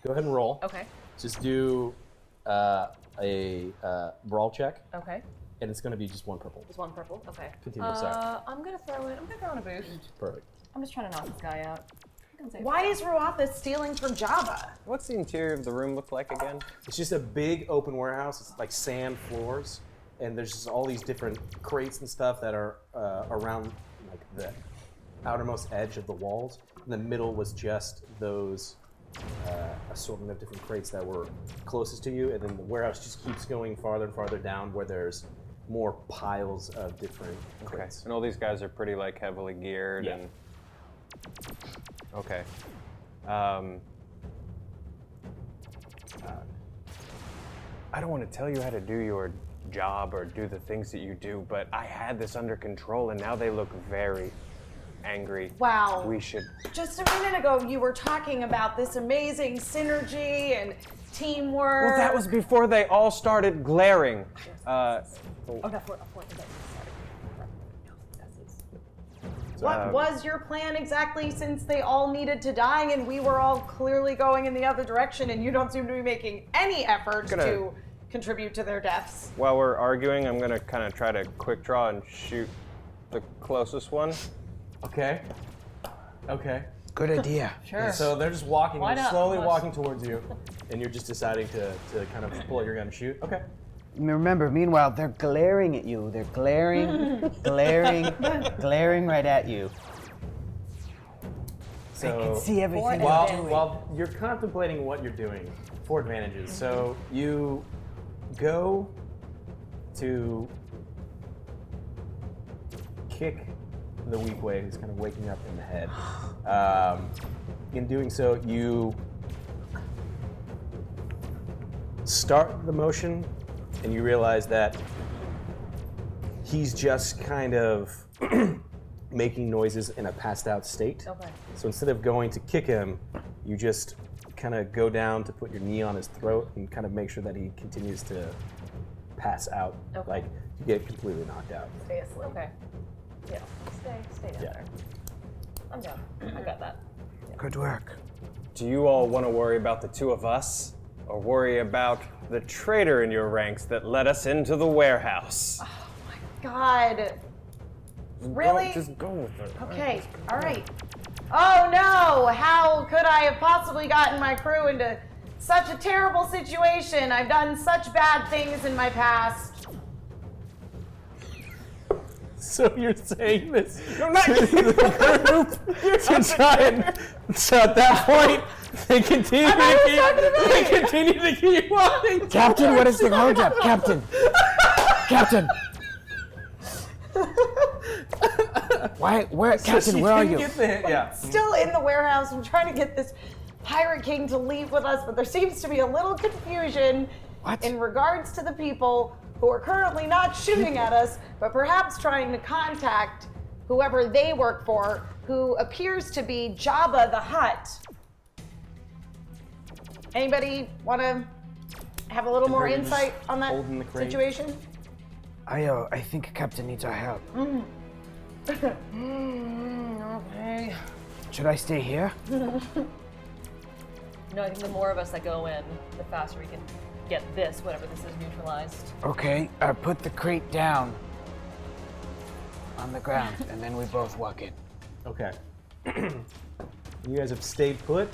go ahead and roll. Okay. Just do a brawl check, Okay. and it's going to be just one purple. There's one purple. Okay. Continue, sorry. I'm gonna throw in a boost. Perfect. I'm just trying to knock this guy out. I'm gonna say why is Ruatha stealing from Jabba? What's the interior of the room look like again? It's just a big open warehouse. It's like sand floors, and there's just all these different crates and stuff that are around like the outermost edge of the walls. In the middle was just those assortment of different crates that were closest to you, and then the warehouse just keeps going farther and farther down where there's more piles of different crates. And all these guys are pretty like heavily geared Yeah. and. Okay. I don't want to tell you how to do your job or do the things that you do, but I had this under control and now they look very angry. Wow. We should. Just a minute ago, you were talking about this amazing synergy and teamwork. Well, that was before they all started glaring. Oh, that's what. What was your plan exactly, since they all needed to die and we were all clearly going in the other direction and you don't seem to be making any effort to contribute to their deaths? While we're arguing, I'm gonna kind of try to quick draw and shoot the closest one. Okay. Okay. Good idea. Sure. So they're just walking, Why they're not? slowly Let's- walking towards you, and you're just deciding to kind of pull out your gun and shoot. Okay. Remember, meanwhile, they're glaring at you. They're glaring, glaring right at you. So I can see everything you're while, doing. while you're contemplating what you're doing, 4 advantages. So you go to kick the weak way, who's kind of waking up in the head. In doing so, you start the motion, and you realize that he's just kind of making noises in a passed out state. Okay. So instead of going to kick him, you just kind of go down to put your knee on his throat and kind of make sure that he continues to pass out. Okay. Like you get completely knocked out. Stay asleep. Okay. Yeah. Stay down Yeah. there. I'm down. I got that. Good work. Do you all want to worry about the two of us, or worry about the traitor in your ranks that led us into the warehouse? God. Really? Just go with it. Okay, all right. Oh no! How could I have possibly gotten my crew into such a terrible situation? I've done such bad things in my past. So you're saying this to the group to try and so at that point they continue to keep walking. Captain, what is the holdup? Captain! Captain! Where, Captain? Where are you? Yeah. Still in the warehouse. I'm trying to get this Pirate King to leave with us, but there seems to be a little confusion in regards to the people who are currently not shooting at us, but perhaps trying to contact whoever they work for, who appears to be Jabba the Hutt. Anybody want to have a little more insight on that holding the crate. situation? I think Captain needs our help. Okay. Should I stay here? No, I think the more of us that go in, the faster we can get this, whatever this is, neutralized. Okay, I put the crate down on the ground, and then we both walk in. Okay. You guys have stayed put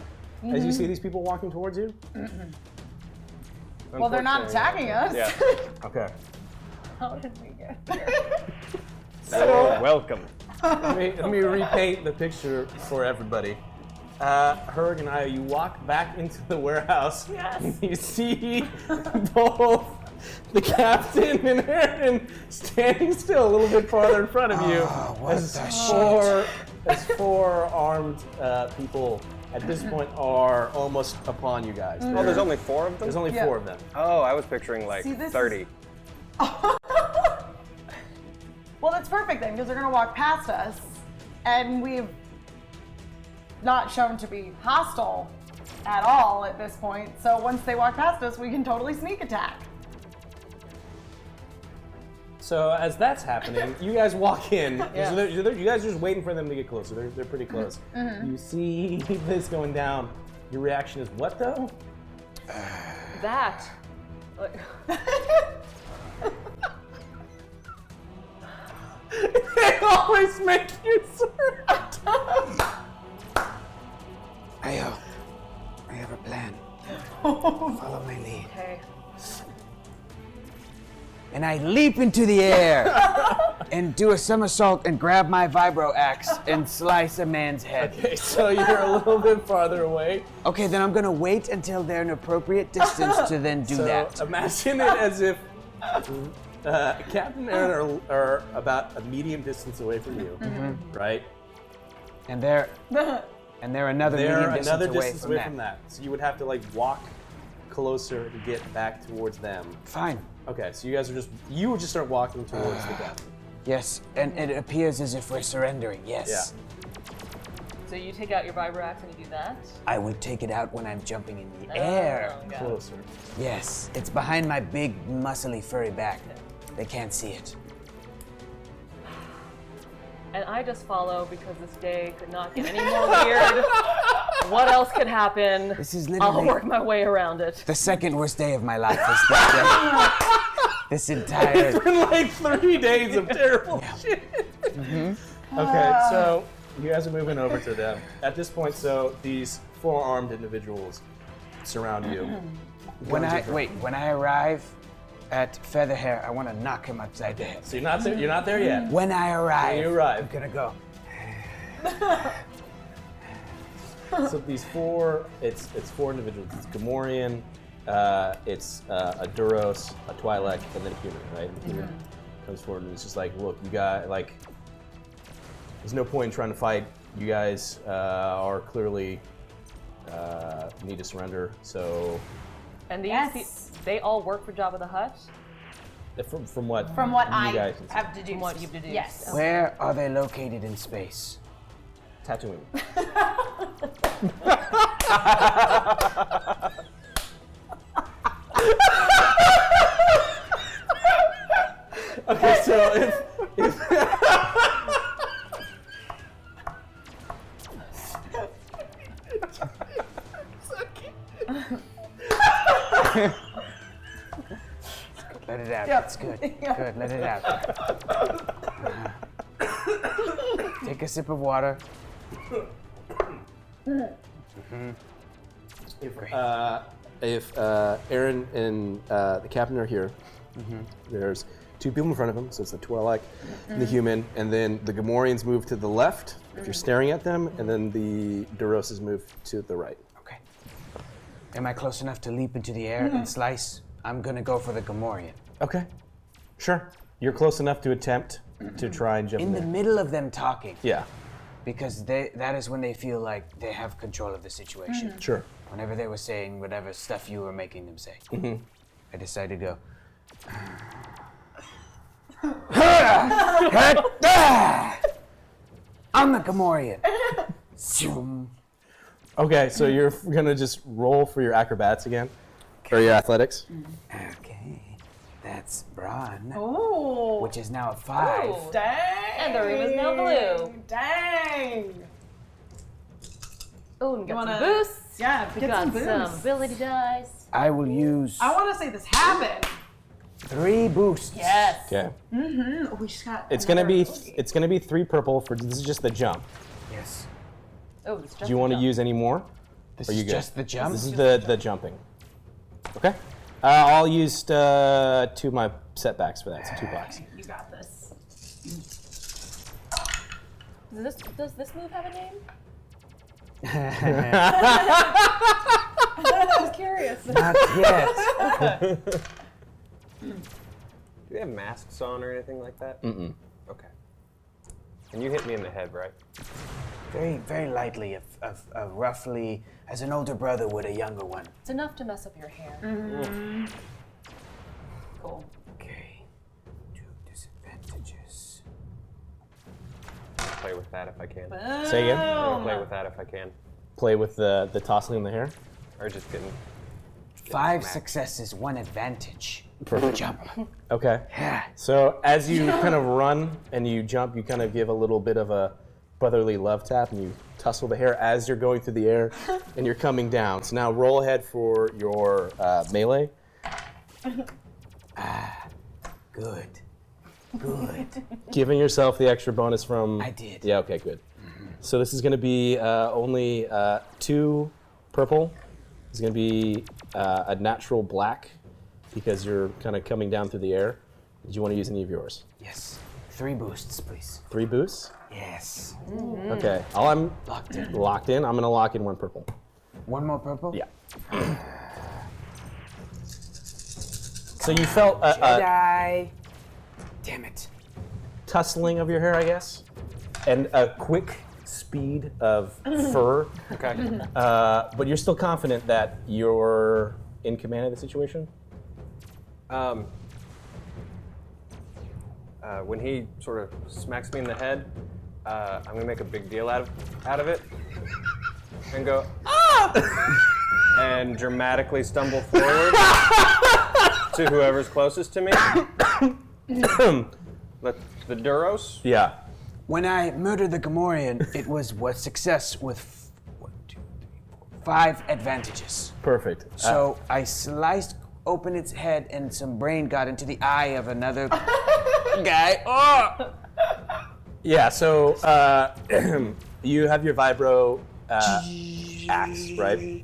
as you see these people walking towards you? Well, they're not attacking us. Yeah. Okay. How did we get here? Welcome. Let me repaint the picture for everybody. Herg and I, you walk back into the warehouse. Yes. You see both the captain and Aaron standing still a little bit farther in front of you. what as the four armed people at this point are almost upon you guys. Oh, there's only 4 of them? There's only 4 of them. Oh, I was picturing like See, this 30. Well, that's perfect then, because they're going to walk past us, and we've not shown to be hostile at all at this point. So once they walk past us, we can totally sneak attack. So as that's happening, you guys walk in. So you guys are just waiting for them to get closer. They're pretty close. You see this going down. Your reaction is what though? That. They always make you sir. Ayo, I have a plan. Follow my lead. Okay. And I leap into the air and do a somersault and grab my vibro axe and slice a man's head. Okay, so you're a little bit farther away. Okay, then I'm gonna wait until they're an appropriate distance to then do So that. imagine it as if Captain and Aaron are about a medium distance away from you, right? And they're another medium distance another away distance from away that. from that. So you would have to like walk closer to get back towards them. Fine. Okay, so you would just start walking towards the captain. Yes, and it appears as if we're surrendering. Yes. Yeah. So you take out your vibro-axe and you do that? I would take it out when I'm jumping in the air. Oh, got it. Closer. Yes, it's behind my big, muscly, furry back. They can't see it. And I just follow because this day could not get any more weird. What else could happen? This is I'll literally work my way around it. the second worst day of my life. Is this day. This entire. It's been like 3 days of terrible shit. Okay, so you guys are moving over to them. At this point, so these 4 armed individuals surround you. When I arrive at Featherhair, I want to knock him upside the head. So you're not there. You're not there yet. When I arrive, When you arrive. I'm gonna go. So these 4, it's 4 individuals. It's Gamorrean, it's a Duros, a Twi'lek, and then a human, right? The human comes forward and it's just like, look, you guys, like, there's no point in trying to fight. You guys are clearly need to surrender. So And these, Yes. they all work for Jabba the Hutt? from what From what you I guys can see. have deduced. From what you've deduced. Yes. Where are they located in space? Tatooine. Okay, so if Let it out. Yep. That's good. Good. Let it out. Take a sip of water. if Aaron and the captain are here, there's 2 people in front of him, so it's the Twi'lek and the human, and then the Gamorreans move to the left if you're staring at them, and then the Duroses move to the right. Okay. Am I close enough to leap into the air and slice? I'm gonna go for the Gamorrean. Okay, sure. You're close enough to attempt to try and jump In the there. middle of them talking. Yeah, Because that is when they feel like they have control of the situation. sure. Whenever they were saying whatever stuff you were making them say. I decided to go. I'm the Gamorrean. Zoom. Okay, so you're gonna just roll for your acrobats again, or your athletics. Okay, that's Braun, Ooh. which is now a 5. Dang. And the room is now blue. Dang. Oh, and got wanna- some boosts. Yeah, We get got some some boosts. ability dice. I will use I want to say this happened. 3 boosts. Yes. Okay, Oh, we just got. it's gonna be another- it's gonna be 3 purple for this is just the jump. Yes. Oh, it's just Do you want to jump. use any more? This Are you is good? just the jump. This is the jumping. Okay, I'll use 2 of my setbacks for that. So 2 blocks. You got this. Does this move have a name? I was curious. Not yet. Do they have masks on or anything like that? Mm-mm. Okay. And you hit me in the head, right? Very, very lightly, of roughly as an older brother would a younger one. It's enough to mess up your hair. Cool. Okay. 2 disadvantages. I'll play with that if I can. Say again. I'll play with that if I can. Play with the tossing in the hair. Or just getting. 5 smacked. successes, 1 advantage. Perfect. Jump. Okay. So as you kind of run and you jump, you kind of give a little bit of a brotherly love tap and you tussle the hair as you're going through the air and you're coming down. So now roll ahead for your melee. Good. Good. Giving yourself the extra bonus from. I did. Yeah. Okay. Good. So this is going to be only 2 purple. It's going to be a natural black because you're kind of coming down through the air. Did you want to use any of yours? Yes. 3 boosts, please. 3 boosts. Yes. Okay. I'm Locked in. locked in. I'm going to lock in 1 purple. 1 more purple? Yeah. So you felt a Jedi. Damn it. tussling of your hair, I guess, and a quick speed of fur. Okay. But you're still confident that you're in command of the situation? When he sort of smacks me in the head, I'm gonna make a big deal out of it, and go ah, and dramatically stumble forward to whoever's closest to me. The Duros. Yeah. When I murdered the Gamorrean, it was what success with 5 advantages. Perfect. So I sliced open its head and some brain got into the eye of another guy. Oh! Yeah, so you have your vibro axe, right?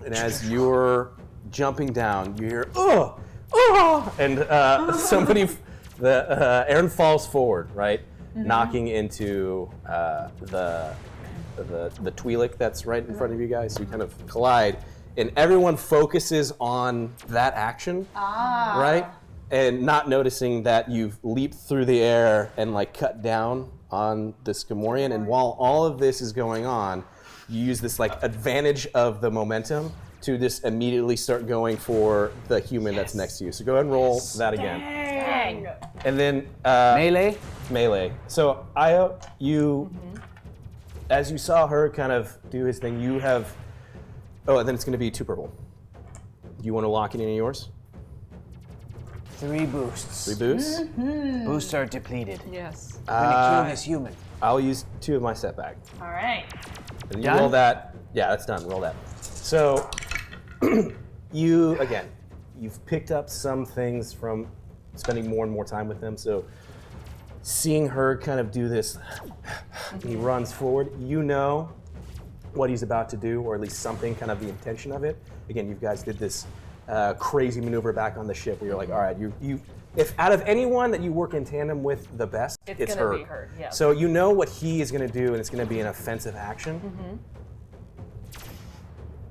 And as you're jumping down, you hear, oh, oh, and Aaron falls forward, right? Knocking into the Twi'lek that's right in front of you guys. So you kind of collide, and everyone focuses on that action, right? And not noticing that you've leaped through the air and like cut down on this Gamorrean. And while all of this is going on, you use this like advantage of the momentum to just immediately start going for the human that's next to you. So go ahead and roll that again. Dang. And then Melee? melee. So Io, you, as you saw her kind of do his thing, you have. Oh, and then it's going to be 2 purple. Do you want to lock in any of yours? 3 boosts. 3 boosts. Boosts are depleted. Yes. I'm gonna kill this human. I'll use 2 of my setback. All right. And you Done? roll that. Yeah, that's done. Roll that. So you again, you've picked up some things from spending more and more time with them. So seeing her kind of do this, he runs forward. You know what he's about to do, or at least something, kind of the intention of it. Again, you guys did this crazy maneuver back on the ship where you're like, all right, you. If out of anyone that you work in tandem with the best, it's gonna her. be her, yeah. So you know what he is going to do, and it's going to be an offensive action.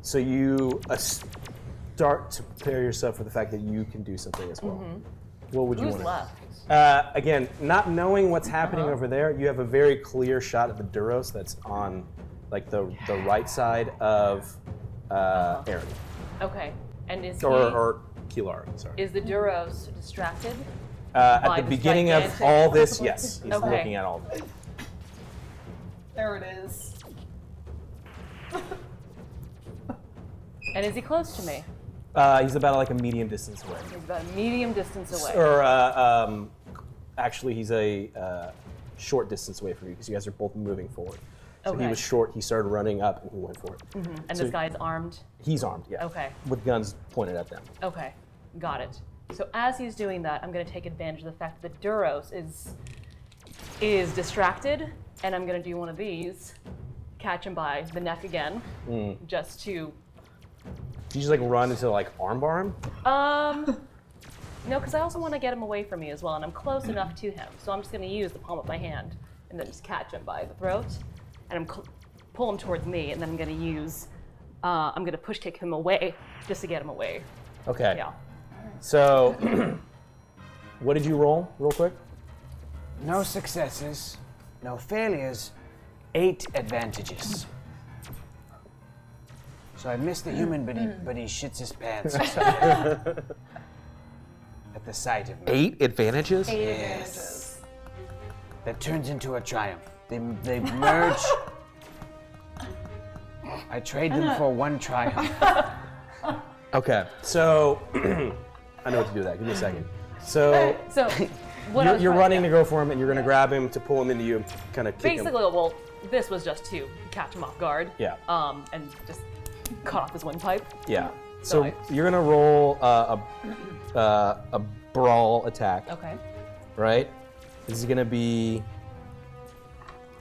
So you start to prepare yourself for the fact that you can do something as well. What would you Who's want? left? Again, not knowing what's happening over there, you have a very clear shot of the Duros that's on like the right side of Aaron. Okay. And is he, Or Kilari, sorry. is the Duros distracted? At by the this beginning of gigantic- all this, yes. He's Okay. looking at all of it. There it is. And is he close to me? He's about like a medium distance away. He's about a medium distance away. Or actually, he's a short distance away from you because you guys are both moving forward. So he Okay. was short, he started running up, and he went for it. And so- this guy's armed? He's armed, yeah. Okay. With guns pointed at them. Okay, got it. So as he's doing that, I'm going to take advantage of the fact that Duros is distracted, and I'm going to do one of these, catch him by the neck again, just to. Did you just like run into like armbar him? No, because I also want to get him away from me as well, and I'm close enough to him. So I'm just going to use the palm of my hand and then just catch him by the throat, and pull him towards me, and then I'm going to use. I'm going to push kick him away just to get him away. Okay. Yeah. So, what did you roll, real quick? No successes, no failures, 8 advantages. So I missed the human, but he shits his pants at the sight of me. 8 advantages? Yes. That turns into a triumph. They merge. I trade them for 1 triumph. Okay, so I know what to do with that. Give me a second. So So, what I you're, was you're trying- running to go for him, and you're going to grab him to pull him into you, kind of kick Basically, him. well, this was just to catch him off guard. Yeah. And just cut off his windpipe. Yeah. So So you're going to roll a brawl attack, Okay. right? This is going to be.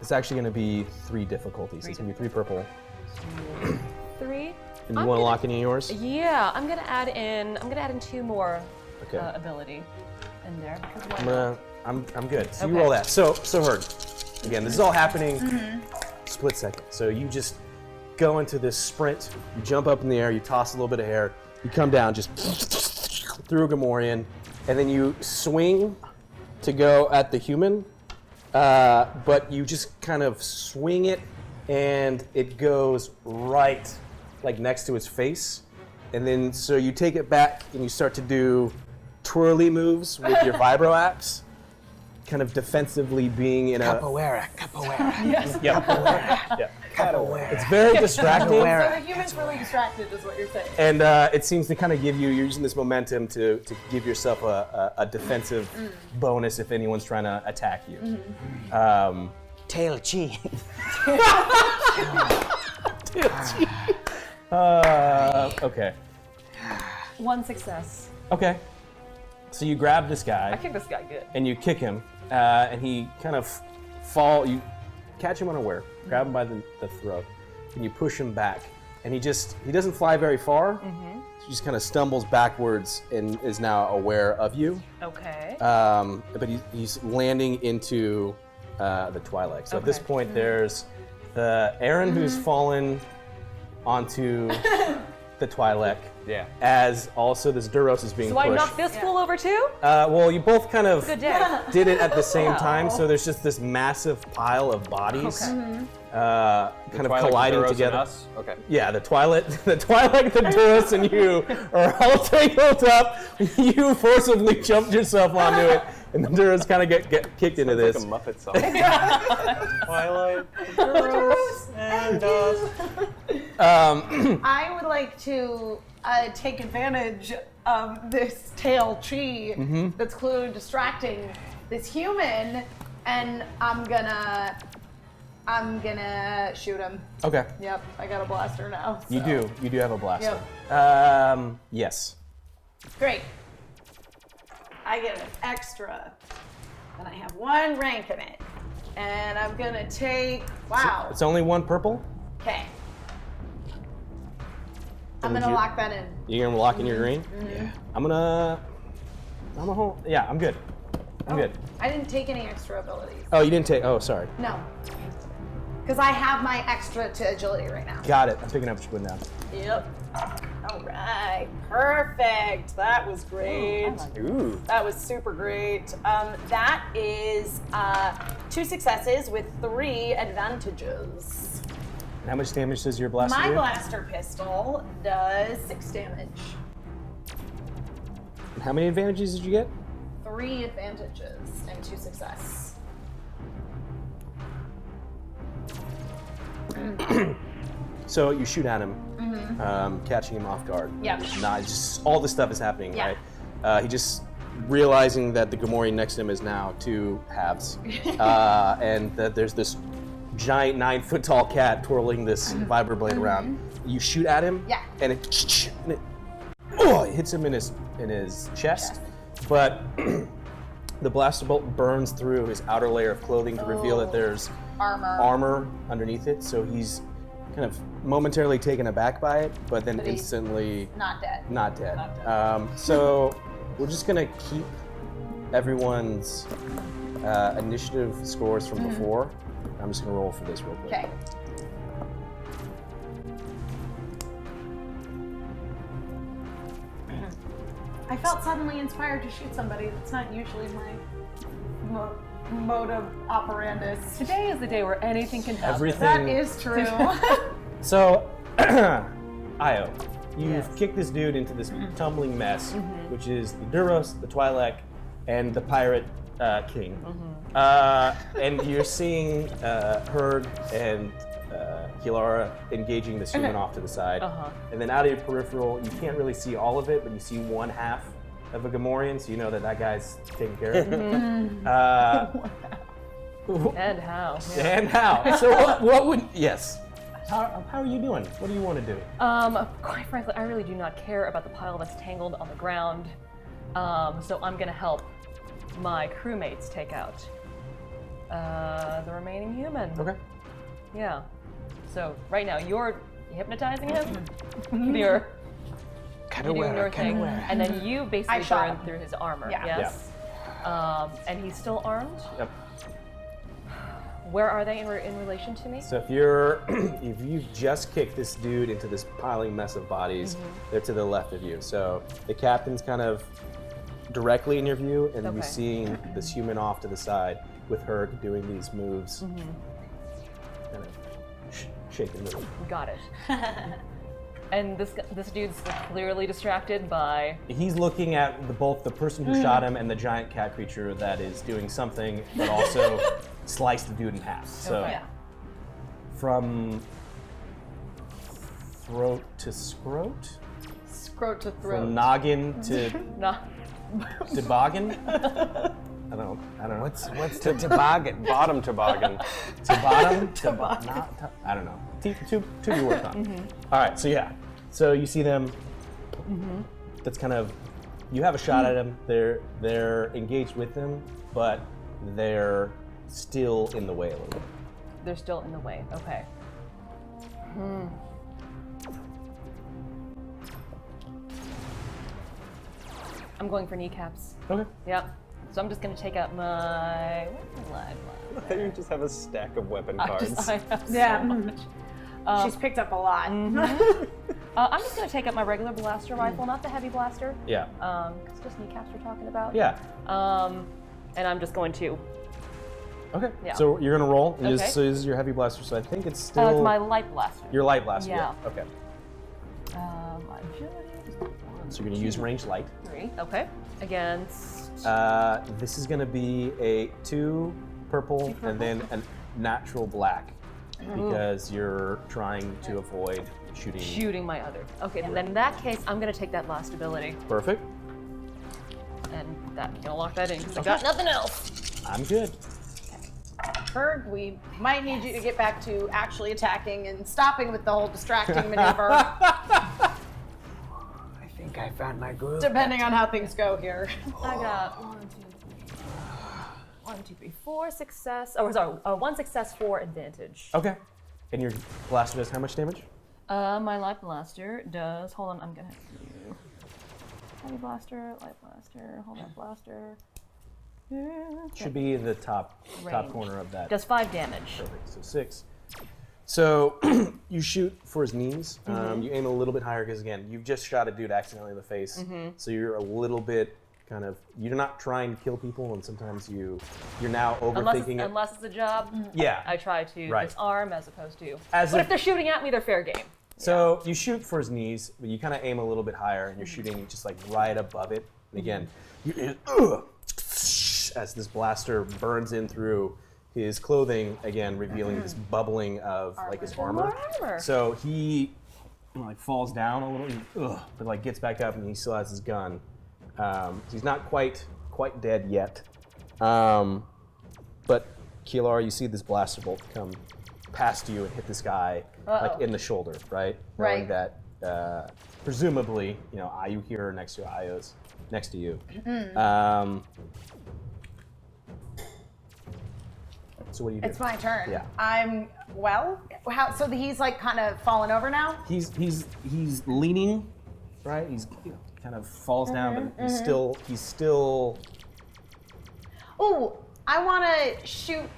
It's actually going to be 3 difficulties. It's going to be 3 purple. 3. And you I'm want to gonna- lock in yours? Yeah, I'm gonna add in 2 more Okay. ability in there because why I'm not? gonna. I'm good. So you Okay. roll that. So Herd. Again, this is all happening split second. So you just go into this sprint. You jump up in the air. You toss a little bit of hair. You come down just through a Gamorrean, and then you swing to go at the human. But you just kind of swing it, and it goes right, like next to its face. And then so you take it back and you start to do twirly moves with your vibro axe, kind of defensively being in a. Capoeira. Yeah. Capoeira. It's very distracting, So the human's really distracted, is what you're saying. and it seems to kind of give you. You're using this momentum to give yourself a defensive bonus if anyone's trying to attack you. Tail chi. Okay. 1 success. Okay. So you grab this I guy kicked this guy good. and you kick him, and he kind of fall. You catch him unaware, grab him by the throat, and you push him back. And he doesn't fly very far. He just kind of stumbles backwards and is now aware of you. Okay. But he's landing into the Twi'lek. So at this Okay. point, there's the Aaron who's fallen onto the Twi'lek. Yeah. As also this Duros is being So pushed. I knocked this fool over too? Well, you both kind of Good day. did it at the same time, so there's just this massive pile of bodies, Okay. kind of Twi'lek, colliding Duros, and together. us? Okay. Yeah, the Twi'lek, the Duros, and you are all tangled up. You forcibly jumped yourself onto it, and the Duros kind of get kicked into It's this. like a Muppet song. Twilight, Duros, and us. I would like to take advantage of this tail chi that's clearly distracting this human, and I'm gonna shoot him. Okay, Yep, I got a blaster now. you so. do have a blaster. Yes. Great. I get an extra, and I have 1 rank in it, and I'm gonna take. Wow. It's only 1 purple. Okay. I'm would gonna you- lock that in. You're gonna lock in your green. Yeah. I'm gonna hold. Yeah, I'm good. I'm good. I didn't take any extra abilities. Oh, you didn't take. Oh, sorry. No. Because I have my extra to agility right now. Got it. I'm picking up what you're putting down. Yep. Oh, right, perfect. That was great. Ooh. That was super great. That is 2 successes with 3 advantages. And how much damage does your blaster My do? blaster pistol does 6 damage. And how many advantages did you get? 3 advantages and 2 success. So you shoot at him, catching him off guard. Yeah. Nah, it's just all this stuff is happening, Yeah. right? He just realizing that the Gamorrean next to him is now 2 halves, and that there's this giant 9-foot tall cat twirling this vibroblade around. You shoot at him, Yeah. and it hits him in his chest, but the blaster bolt burns through his outer layer of clothing to reveal that there's armor underneath it. So he's kind of momentarily taken aback by it, but then But he's instantly Not dead. not dead. So we're just gonna keep everyone's initiative scores from before. I'm just gonna roll for this real quick. Okay. I felt suddenly inspired to shoot somebody. That's not usually my mode of operandus. Today is the day where anything can happen. Everything. That is true. So, Io, you've Yes. kicked this dude into this tumbling mess, which is the Duros, the Twi'lek, and the Pirate King. And you're seeing Herd and Kilara engaging this human off to the side. And then out of your peripheral, you can't really see all of it, but you see one half of a Gamorrean, so you know that guy's taken care of. And how? And how? So what would, yes. How are you doing? What do you want to do? Quite frankly, I really do not care about the pile that's tangled on the ground. So I'm gonna help my crewmates take out the remaining human. Okay. Yeah. So right now you're hypnotizing him. You're doing your thing, and then you basically shot burn him. through his armor. Yeah. Yes. And he's still armed. Yep. Where are they in relation to me? So if you've just kicked this dude into this piling mess of bodies, they're to the left of you. So the captain's kind of directly in your view, and you're Okay. seeing this human off to the side with her doing these moves. Kind of shake and move. Got it. And this dude's clearly distracted by. He's looking at both the person who shot him and the giant cat creature that is doing something, but also sliced the dude in half. So Okay. from throat to scrot, Scrote to from throat. noggin to No. toboggan. I don't know. What's the toboggan? Bottom toboggan. To bottom, I don't know. To be worked on. All right, so yeah. So you see them. That's kind of. You have a shot at them. They're engaged with them, but they're still in the way a little bit. They're still in the way. Okay. I'm going for kneecaps. Okay. Yep. So I'm just gonna take out my live. You just have a stack of weapon cards. I have so Yeah. much. She's picked up a lot. I'm just gonna take out my regular blaster rifle, not the heavy blaster. Yeah. Because just kneecaps we're talking about. Yeah. And I'm just going to. Okay. Yeah. So you're gonna roll. Okay. This is your heavy blaster. So I think it's still It's my light blaster. your light blaster. Yeah. Okay. Agility is 1, So you're gonna use range light. 3. Okay. Against. This is gonna be a 2 purple and then a natural black because you're trying to avoid shooting. Shooting my other. Okay, then in that case, I'm gonna take that last ability. Perfect. And that, gonna lock that in because I got nothing else. I'm good. Ferg, we might need you to get back to actually attacking and stopping with the whole distracting maneuver, I think I found my groove. depending on how things go here. I got 1, 2, 3, 4 success. Oh, sorry, 1 success, 4 advantage. Okay. And your blaster does how much damage? My light blaster does. Hold on, I'm gonna have to do heavy blaster, light blaster, hold on, blaster. Should be the top Range. corner of that. Does 5 damage. Perfect. So 6. So you shoot for his knees. You aim a little bit higher because, again, you've just shot a dude accidentally in the face. So you're a little bit kind of, you're not trying to kill people, and sometimes you're now overthinking it. Unless it's a job, Yeah. I try to disarm as opposed to. As but if- if they're shooting at me, they're fair game. So you shoot for his knees, but you kind of aim a little bit higher, and you're shooting just like right above it. And again, as this blaster burns in through his clothing, again revealing this bubbling of like his armor. More armor. So he like falls down a little, but like gets back up, and he still has his gun. He's not quite dead yet. But Kilar, you see this blaster bolt come past you and hit this guy like in the shoulder, right? Knowing Right. that presumably, Ayu here next to Ayo's next to you. So what do you do? It's my turn. Yeah. So he's like kind of fallen over now? He's leaning, right? He's kind of falls down, but he's still. Ooh, I want to shoot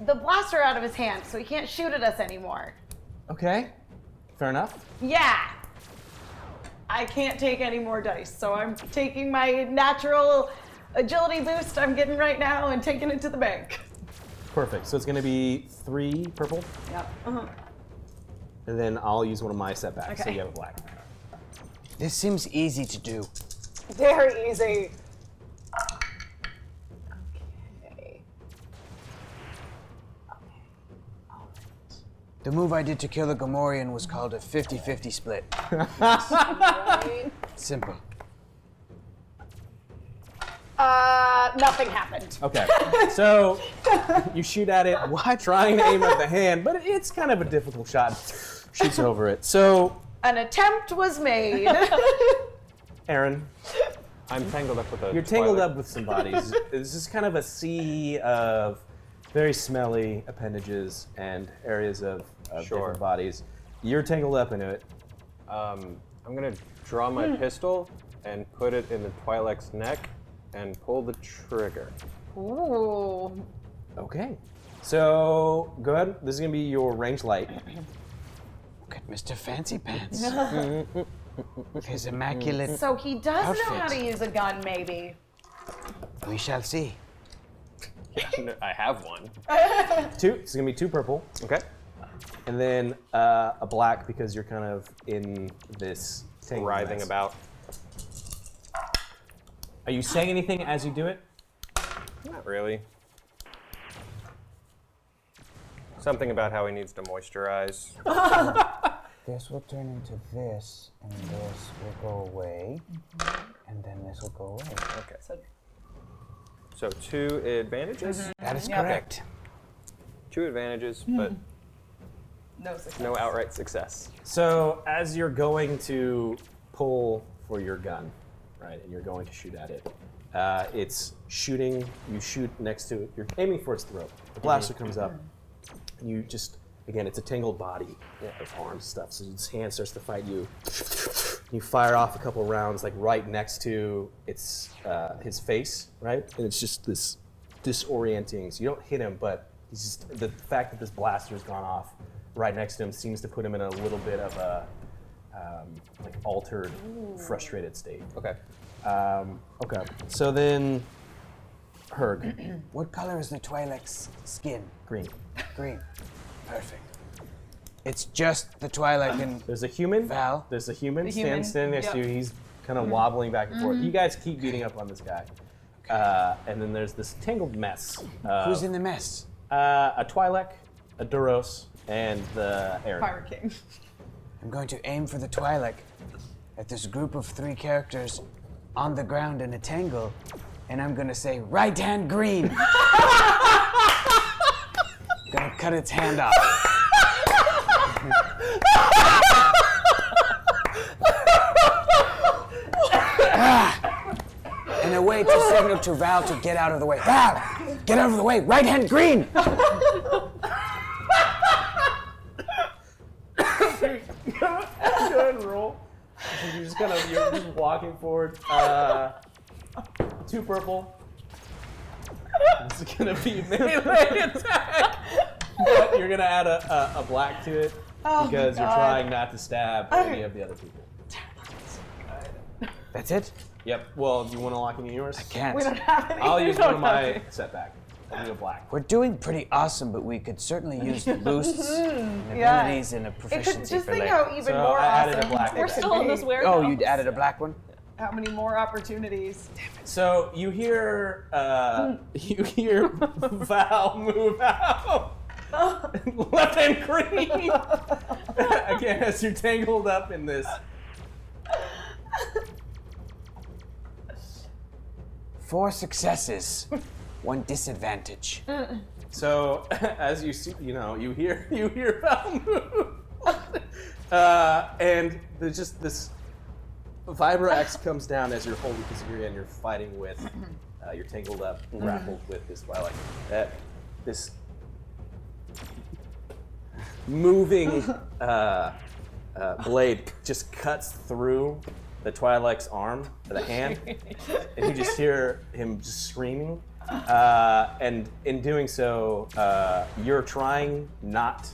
the blaster out of his hand so he can't shoot at us anymore. Okay, fair enough. Yeah. I can't take any more dice, so I'm taking my natural agility boost I'm getting right now and taking it to the bank. Perfect. So it's going to be 3 purple, Yep. and then I'll use one of my setbacks. So Okay. you have a black. This seems easy to do. Very easy. Okay. The move I did to kill the Gamorrean was called a 50-50 split. Simple. Nothing happened. Okay, so you shoot at it while trying to aim at the hand, but it's kind of a difficult shot. Shoots over it. So, An attempt was made. Aaron, I'm tangled up with a you're tangled Twilight. up with some bodies. This is kind of a sea of very smelly appendages and areas of Sure. different bodies. You're tangled up into it. I'm gonna draw my pistol and put it in the Twi'lek's neck and pull the trigger. Ooh. Okay. So, go ahead. This is going to be your ranged light. Look at Mr. Fancy Pants. With his immaculate. So he does know how Outfit. to use a gun, maybe. We shall see. Yeah, I have one. 2. It's going to be 2 purple. Okay. And then a black because you're kind of in this tangled Writhing mess. about. Are you saying anything as you do it? Not really. Something about how he needs to moisturize. This will turn into this, and this will go away, and then this will go away. Okay. So 2 advantages. That is correct. 2 advantages, but No success. no outright success. So, as you're going to pull for your gun, right, and you're going to shoot at it, it's shooting, you shoot next to it, you're aiming for its throat. The blaster comes up, and you just, again, it's a tangled body of arms stuff, so his hand starts to fight you. You fire off a couple rounds, like right next to its his face, right? And it's just this disorienting. So you don't hit him, but he's just, the fact that this blaster's gone off right next to him seems to put him in a little bit of a like altered, frustrated state. Okay. Okay. So then, Herg, What color is the Twi'lek's skin? green. Green. Perfect. It's just the Twi'lek and There's a human. Val. There's a human, human, standing next to you. He's kind of wobbling back and forth. You guys keep beating up on this guy. And then there's this tangled mess. who's in the mess? A Twi'lek, a Duros, and the Aaron. Pirate King. I'm going to aim for the Twi'lek at this group of 3 characters on the ground in a tangle, and I'm going to say, right hand green. Gonna cut its hand off. And a way to signal to Val to get out of the way. Val, get out of the way. Right hand green. Go ahead and roll. You're just you're just walking forward. 2 purple. This is gonna be melee attack. But you're gonna add a black to it because you're God. trying not to stab any of the other people. That's it? Yep. Well, do you want to lock in yours? I can't. We don't have any. I'll use We one don't of have my setback. I'll do a black. We're doing pretty awesome, but we could certainly use the boosts and Yeah. abilities and a It could proficiency just for think later. how even So more I added a awesome. black we're back. Still in this being. warehouse. Oh, you added a black one? How many more opportunities? So you hear Val move out. Left hand green. Again, as you're tangled up in this. 4 successes, 1 disadvantage. So as you see, you hear Val move, and there's just this Vibrax comes down as you're holding Kaziri and you're fighting with, you're tangled up, grappled with this Twilight. This moving blade just cuts through the Twilight's arm, the hand, and you just hear him just screaming. And in doing so, you're trying not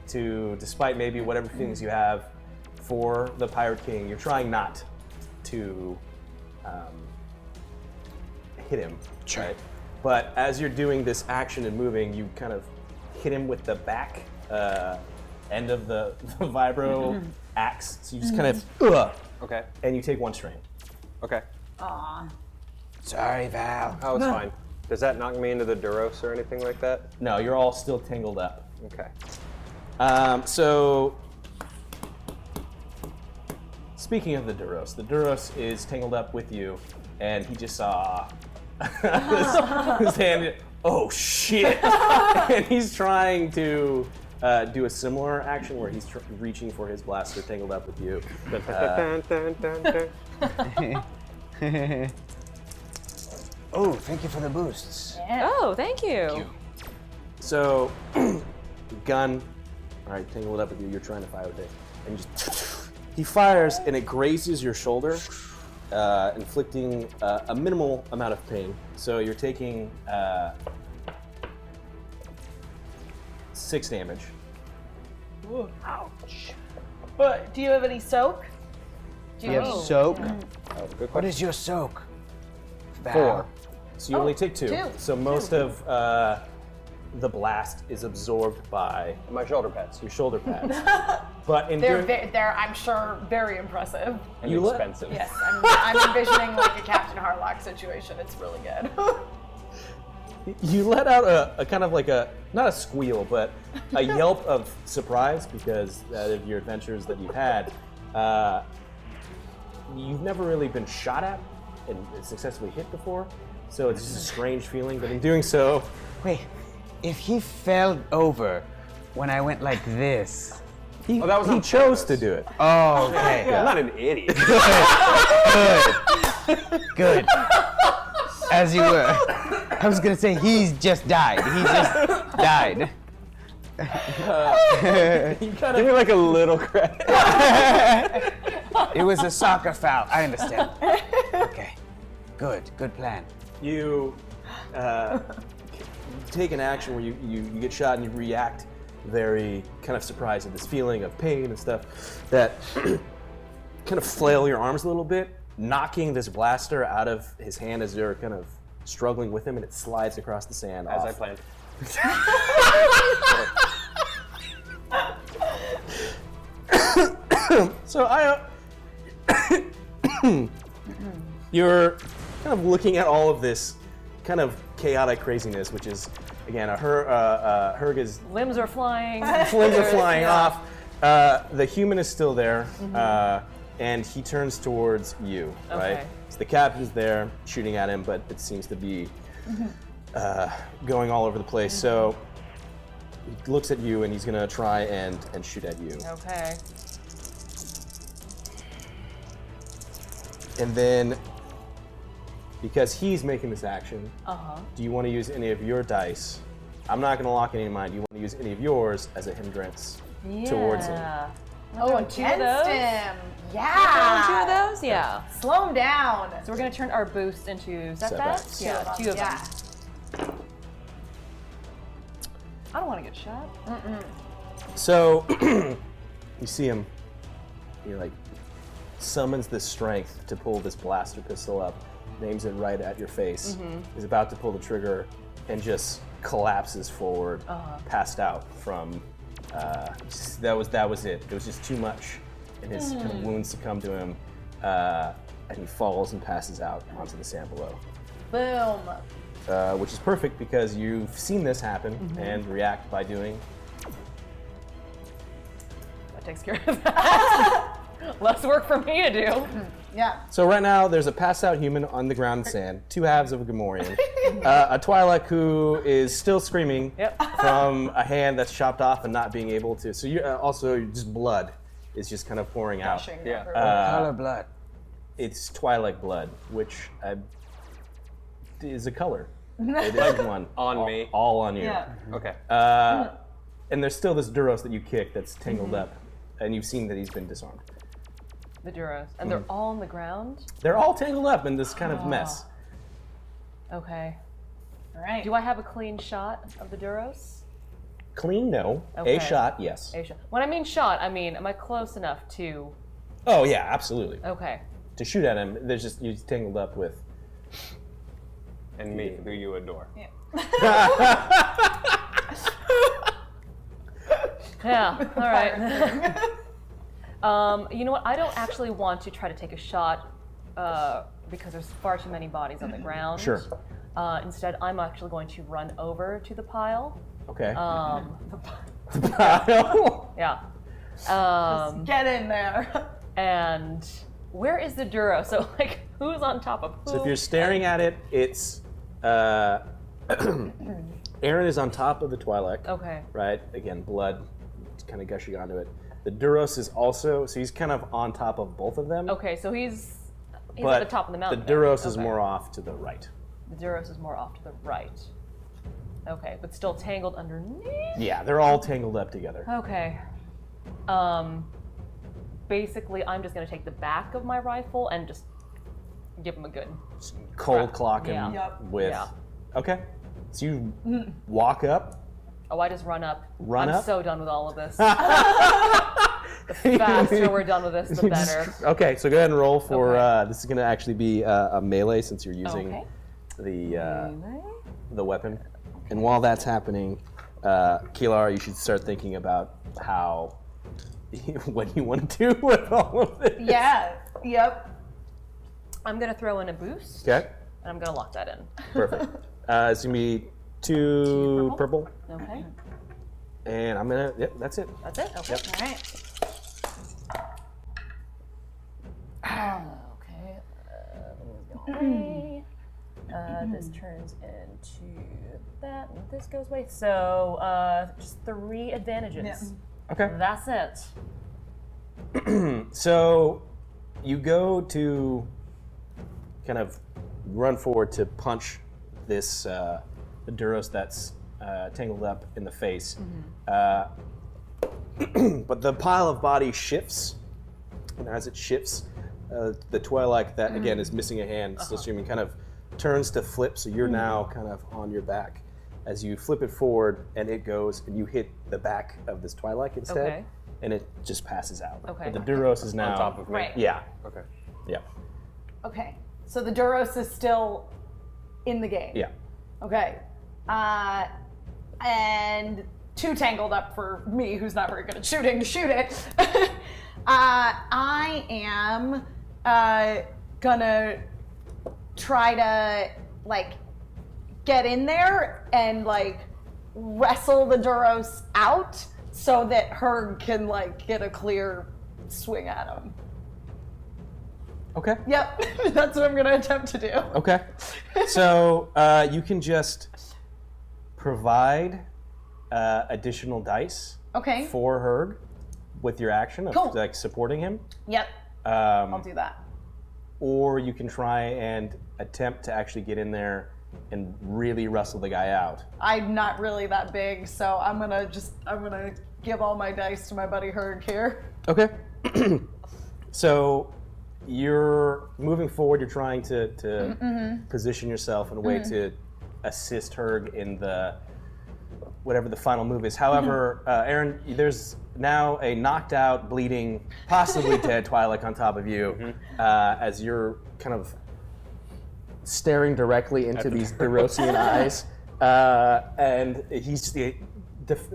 to, despite maybe whatever feelings you have for the Pirate King, you're trying not to hit him. Sure. Right? But as you're doing this action and moving, you kind of hit him with the back end of the vibro axe. So you just kind of, Okay. and you take 1 strain. Okay. Aw. Sorry, Val. Oh, it's fine. Does that knock me into the Duros or anything like that? No, you're all still tangled up. Okay. So, speaking of the Duros is tangled up with you, and he just saw his hand. Oh shit! And he's trying to do a similar action where he's reaching for his blaster, tangled up with you. Dun, dun, dun, dun. Oh, thank you for the boosts. Oh, thank you. So, gun, all right, tangled up with you. You're trying to fire with it, and just he fires, and it grazes your shoulder, inflicting a minimal amount of pain. So you're taking 6 damage. Ouch. But do you have any soak? Do You have Oh. soak? Oh, good What question. is your soak? Val? 4. So you only take 2. 2. So most of the blast is absorbed by My shoulder pads. your shoulder pads. But in They're, doing, they're, I'm sure, very impressive. And You let- expensive. Yes, I'm envisioning like a Captain Harlock situation. It's really good. you let out a kind of like not a squeal, but a yelp of surprise because out of your adventures that you've had, you've never really been shot at and successfully hit before. So it's just a strange feeling, but in doing so, Wait, if he fell over when I went like this. he that was on chose purpose. to do it. Oh, okay. I'm not an idiot. Good. As you were. I was gonna say he's just died. He just died. Give me like a little credit. It was a soccer foul. I understand. Okay. Good plan. You take an action where you get shot and you react very kind of surprised at this feeling of pain and stuff that kind of flail your arms a little bit, knocking this blaster out of his hand as you're kind of struggling with him, and it slides across the sand As off. I planned. So you're kind of looking at all of this kind of chaotic craziness, which is again Herga's Limbs are flying. flames are flying off. The human is still there, and he turns towards you. Right. Okay. So the captain's there shooting at him, but it seems to be going all over the place. So he looks at you, and he's gonna try and shoot at you. Okay. And then, because he's making this action, do you want to use any of your dice? I'm not going to lock any of mine. Do you want to use any of yours as a hindrance towards him? Yeah. Oh, Wanna throw 2 of those? against him. Throwing Yeah. 2 of those? Yeah. Slow him down. So we're gonna turn our boost into setbacks? Setbacks. Yeah, 2 of them. I don't want to get shot. So you see him. He like summons this strength to pull this blaster pistol up, aims it right at your face. Is about to pull the trigger, and just collapses forward, passed out from. That was it. It was just too much, and his kind of wounds succumb to him, and he falls and passes out onto the sand below. Boom. Which is perfect because you've seen this happen and react by doing. That takes care of that. Less work for me to do. Yeah. So right now, there's a passed out human on the ground in sand, two halves of a Gamorrean, a Twi'lek who is still screaming from a hand that's chopped off and not being able to. So you also just blood is just kind of pouring out. Yeah. Color blood. It's Twi'lek blood, which is a color. It is one On me. all on you. Yeah. Okay. And there's still this Duros that you kicked that's tangled up, and you've seen that he's been disarmed. The Duros. And they're all on the ground? They're all tangled up in this kind of mess. Okay. All right. Do I have a clean shot of the Duros? Clean, no. Okay. A shot, yes. A shot. When I mean shot, I mean, am I close enough to... Oh yeah, absolutely. Okay. To shoot at him, there's just you're tangled up with. And me, who you adore. Yeah, all right. You know what? I don't actually want to try to take a shot because there's far too many bodies on the ground. Sure. Instead, I'm actually going to run over to the pile. Okay. Yeah. Get in there. And where is the Duro? So, like, who's on top of who? So if you're staring at it, it's Aaron is on top of the Twi'lek. Okay. Right. Again, blood kind of gushing onto it. The Duros is also, so he's kind of on top of both of them. Okay, so he's but at the top of the mountain. The Duros is Okay. more off to the right. The Duros is more off to the right. Okay, but still tangled underneath? Yeah, they're all tangled up together. Okay. Basically, I'm just going to take the back of my rifle and just give him a good... Cold clock him Yeah. Yep. with. Yeah. Okay. So you walk up. Oh, I just run up. Run I'm up? so done with all of this. The faster we're done with this, the better. Okay, so go ahead and roll for. Okay. This is going to actually be a melee since you're using Okay. the weapon. And while that's happening, Kilar, you should start thinking about how what you want to do with all of this. Yeah. Yep. I'm going to throw in a boost. Okay. And I'm going to lock that in. Perfect. It's gonna be two purple, Okay. and I'm gonna. Yep, that's it. That's it? Okay. All right. Okay. Away. This turns into that, and this goes away. So, just 3 advantages. Yeah. Okay. That's it. So you go to kind of run forward to punch this the Duros that's tangled up in the face. But the pile of bodies shifts, and as it shifts, the Twi'lek that again is missing a hand, still streaming, kind of turns to flip. So you're now kind of on your back as you flip it forward, and it goes, and you hit the back of this Twi'lek instead, Okay. and it just passes out. Okay. But the Duros is now On top of me. Right. Yeah, Okay. yeah, Okay. So the Duros is still in the game. yeah. Okay. And too tangled up for me, who's not very good at shooting, to shoot it. I am gonna try to like get in there and like wrestle the Duros out so that Herg can like get a clear swing at him. Okay. Yep, that's what I'm gonna attempt to do. Okay. So you can just provide additional dice Okay. for Herg with your action of Cool. like supporting him, Yep, I'll do that. or you can try and attempt to actually get in there and really wrestle the guy out. I'm not really that big, so I'm gonna give all my dice to my buddy Herg here. Okay. So you're moving forward. You're trying to position yourself in a way to assist Herg in the whatever the final move is. However, Aaron, there's now a knocked out, bleeding, possibly dead Twi'lek on top of you as you're kind of staring directly into these Derosian eyes. And he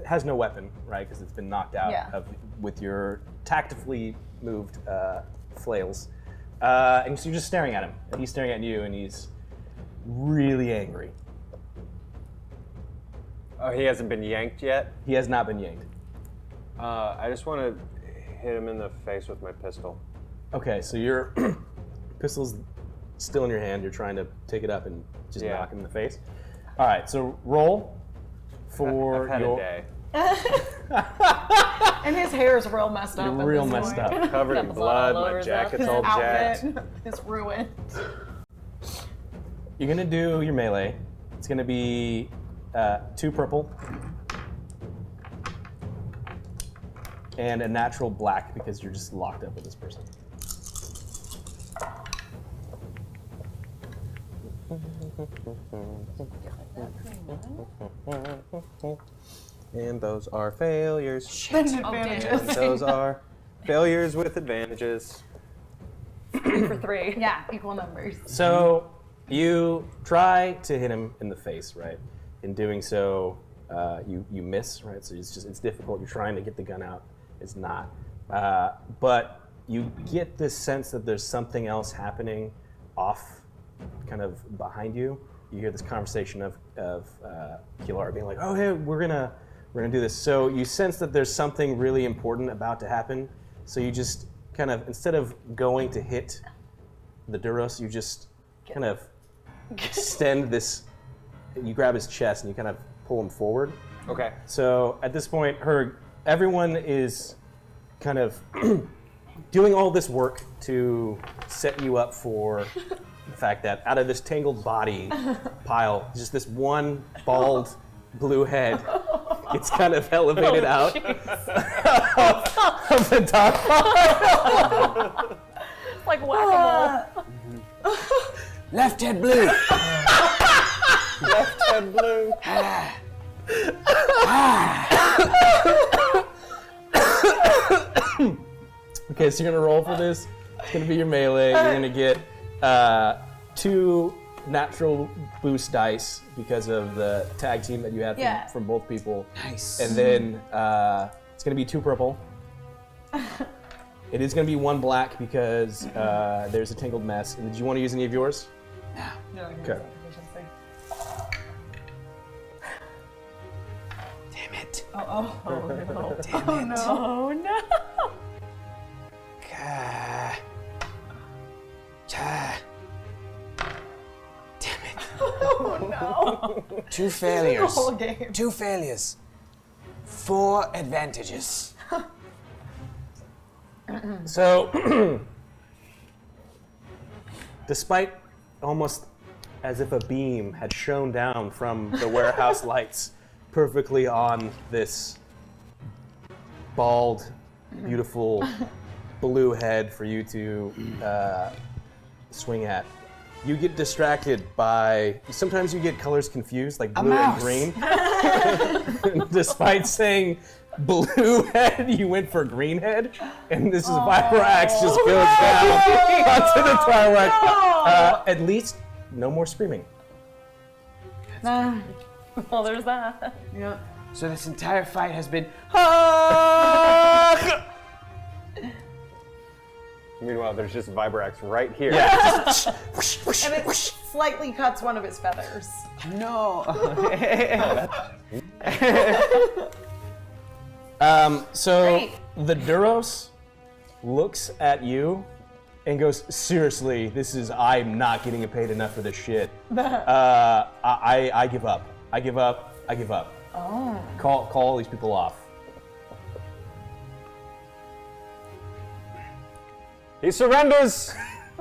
has no weapon, right? Because it's been knocked out with your tactically moved flails. And so you're just staring at him. And he's staring at you, and he's really angry. Oh, he hasn't been yanked yet? He has not been yanked. I just want to hit him in the face with my pistol. Okay, so your pistol's still in your hand. You're trying to take it up and just knock him in the face. All right, so roll for I've had your... a day. And his hair is real messed up. You're at real this messed point. up. Covered in blood, all over my his jacket's outfit. all jacked. Outfit is ruined. You're gonna do your melee. It's gonna be 2 purple and a natural black because you're just locked up with this person. And those are failures. Advantages. And those are failures with advantages. 3 for 3. Yeah, equal numbers. So you try to hit him in the face, right? In doing so, you miss, right? So it's difficult. You're trying to get the gun out. It's not. But you get this sense that there's something else happening off, kind of behind you. You hear this conversation of Kilar being like, "Oh, hey, we're gonna do this." So you sense that there's something really important about to happen. So you just kind of, instead of going to hit the Duros, you just kind of extend this. You grab his chest and you kind of pull him forward. Okay. So at this point, everyone is kind of doing all this work to set you up for the fact that out of this tangled body pile, just this one bald blue head gets kind of elevated out of the top pile. It's like whack-a-mole. Left head blue. Left head blue. Okay, so you're gonna roll for this. It's gonna be your melee. You're gonna get 2 natural boost dice because of the tag team that you had from both people. Nice. And then it's gonna be 2 purple. It is gonna be 1 black because there's a tangled mess. And did you want to use any of yours? No, Okay. Damn it. Oh no. Damn it. Oh no. Damn it. Oh no. 2 failures. Whole game. 2 failures. 4 advantages. So, despite almost as if a beam had shone down from the warehouse lights perfectly on this bald, beautiful blue head for you to swing at, you get distracted by, sometimes you get colors confused, like blue and green. Despite saying blue head, you went for green head, and this is Viperax just goes down onto the Twi'lek. At least, no more screaming. Well, there's that. Yeah. So this entire fight has been. Meanwhile, there's just Viberax right here. Yeah. And it slightly cuts one of his feathers. No. So Great. the Duros looks at you and goes, "Seriously, I'm not getting paid enough for this shit. I give up. I give up. I give up. Oh. Call all these people off." He surrenders!